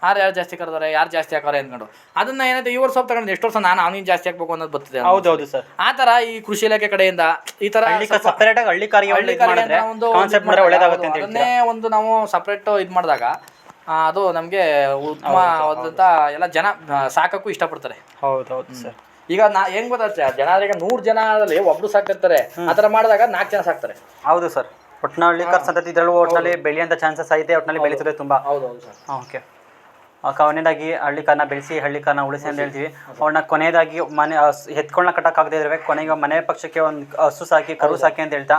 ಯಾರು ಜಾಸ್ತಿ ಕರೆದಾರೆ, ಯಾರು ಜಾಸ್ತಿ ಹಾಕೋರೆ ಅಂದ್ಕೊಂಡು ಅದನ್ನ ಏನಂತ ಈ ವರ್ಷ ತಗೊಂಡು ಎಷ್ಟು ವರ್ಷ ನಾನು ಅವನಿಗೆ ಜಾಸ್ತಿ ಹಾಕ್ಬೇಕು ಅನ್ನೋದು ಬರ್ತದೆ. ಹೌದೌದು ಸರ್. ಆ ತರ ಈ ಕೃಷಿ ಇಲಾಖೆ ಕಡೆಯಿಂದ ಈ ತರ ಸಪರೇಟ್ ಆಗಿ ಹಳ್ಳಿಕಾರಿಗೆ ಅದನ್ನೇ ಒಂದು ನಾವು ಸಪರೇಟ್ ಇದು ಮಾಡಿದಾಗ ಅದು ನಮಗೆ ಉತ್ತಮವಾದಂಥ ಎಲ್ಲ ಜನ ಸಾಕಕ್ಕೂ ಇಷ್ಟಪಡ್ತಾರೆ. ಹೌದೌದು ಸರ್. ಈಗ ಹೆಂಗ್ ಗೊತ್ತಾಗ್ತದೆ ಜನ ಈಗ 100 ಜನದಲ್ಲಿ ಒಬ್ರು ಸಾಕ್ತಿರ್ತಾರೆ, ಆ ಥರ ಮಾಡಿದಾಗ 4 ಜನ ಸಾಕ್ತಾರೆ. ಹೌದು ಸರ್. ಒಟ್ಟಿನ ಹಳ್ಳಿಕಾರ್ ಸಂತತಿ ಇದರಲ್ಲೂ ಒಟ್ಟಿನಲ್ಲಿ ಬೆಳೆಯುವಂಥ ಚಾನ್ಸಸ್ ಐತೆ, ಒಟ್ಟಿನಲ್ಲಿ ಬೆಳೀತದೆ ತುಂಬ. ಹೌದೌದು ಸರ್. ಓಕೆ. ಕೊನೆಯದಾಗಿ ಹಳ್ಳಿಕಾರನ್ನ ಬೆಳೆಸಿ ಹಳ್ಳಿಕಾರನ್ನ ಉಳಿಸಿ ಅಂತ ಹೇಳ್ತೀವಿ. ಅವ್ರನ್ನ ಕೊನೆಯದಾಗಿ ಮನೆ ಎತ್ಕೊಳ್ಳ ಕಟ್ಟಕ್ಕಾಗದೇ ಇದ್ರೆ ಕೊನೆಗೆ ಮನೆ ಪಕ್ಷಕ್ಕೆ ಒಂದು ಹಸು ಸಾಕಿ ಕರು ಸಾಕಿ ಅಂತ ಹೇಳ್ತಾ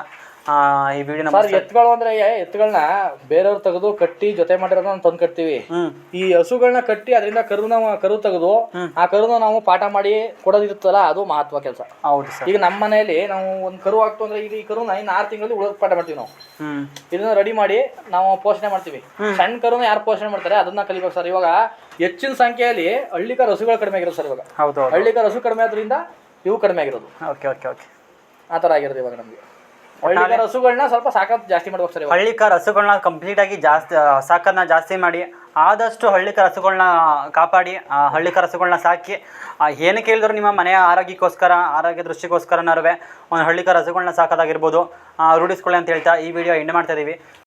ಈ ವಿಡಿಯೋ ಸರ್ ಎತ್ತುಗಳು ಅಂದ್ರೆ ಎತ್ತುಗಳನ್ನ ಬೇರೆಯವ್ರು ತೆಗೆದು ಕಟ್ಟಿ ಜೊತೆ ಮಾಡಿರೋದನ್ನ ತಂದು ಕಟ್ತೀವಿ. ಈ ಹಸುಗಳನ್ನ ಕಟ್ಟಿ ಅದರಿಂದ ಕರು ತೆಗೆದು ಆ ಕರುನ ನಾವು ಪಾಠ ಮಾಡಿ ಕೊಡೋದಿರುತ್ತಲ್ಲ, ಅದು ಮಹತ್ವ ಕೆಲಸ. ಹೌದು ಸರ್. ಈಗ ನಮ್ಮ ಮನೆಯಲ್ಲಿ ನಾವು ಒಂದು ಕರು ಹಾಕ್ತು ಅಂದ್ರೆ ಈಗ ಈ ಕರುನ 6 ತಿಂಗಳಲ್ಲಿ ಉಳಿದ ಪಾಠ ಮಾಡ್ತೀವಿ ನಾವು. ಇದನ್ನ ರೆಡಿ ಮಾಡಿ ನಾವು ಪೋಷಣೆ ಮಾಡ್ತೀವಿ. ಸಣ್ಣ ಕರುನ ಯಾರು ಪೋಷಣೆ ಮಾಡ್ತಾರೆ ಅದನ್ನ ಕಲಿಬೇಕು ಸರ್. ಇವಾಗ ಹೆಚ್ಚಿನ ಸಂಖ್ಯೆಯಲ್ಲಿ ಹಳ್ಳಿಕಾರ ಹಸುಗಳು ಕಡಿಮೆ ಆಗಿರೋದು ಸರ್. ಇವಾಗ ಹೌದು, ಹಳ್ಳಿಕಾರ ಹಸು ಕಡಿಮೆ ಆದ್ರಿಂದ ಇವು ಕಡಿಮೆ ಆಗಿರೋದು. Okay okay okay. ಆ ಥರ ಆಗಿರೋದು ಇವಾಗ ನಮಗೆ. ಹಳ್ಳಿಕಾರ ಹಸುಗಳನ್ನ ಸ್ವಲ್ಪ ಸಾಕೋದು ಜಾಸ್ತಿ ಮಾಡ್ಬೇಕು ಸರ್. ಹಳ್ಳಿಕಾರ ಹಸುಗಳನ್ನ ಕಂಪ್ಲೀಟ್ ಆಗಿ ಜಾಸ್ತಿ ಸಾಕೋದನ್ನ ಜಾಸ್ತಿ ಮಾಡಿ ಆದಷ್ಟು ಹಳ್ಳಿಕಾರ ಹಸುಗಳನ್ನ ಕಾಪಾಡಿ ಹಳ್ಳಿಕಾರ ಹಸುಗಳನ್ನ ಸಾಕಿ ಏನಕ್ಕೆ ಹೇಳಿದ್ರು ನಿಮ್ಮ ಮನೆಯ ಆರೋಗ್ಯ ದೃಷ್ಟಿಗೋಸ್ಕರನಾರುವೆ ಒಂದು ಹಳ್ಳಿಕಾರ ಹಸುಗಳನ್ನ ಸಾಕೋದಾಗಿರ್ಬೋದು ರೂಢಿಸ್ಕೊಳ್ಳಿ ಅಂತ ಹೇಳ್ತಾ ಈ ವಿಡಿಯೋ ಎಂಡ್ ಮಾಡ್ತಾ ಇದ್ದೀವಿ.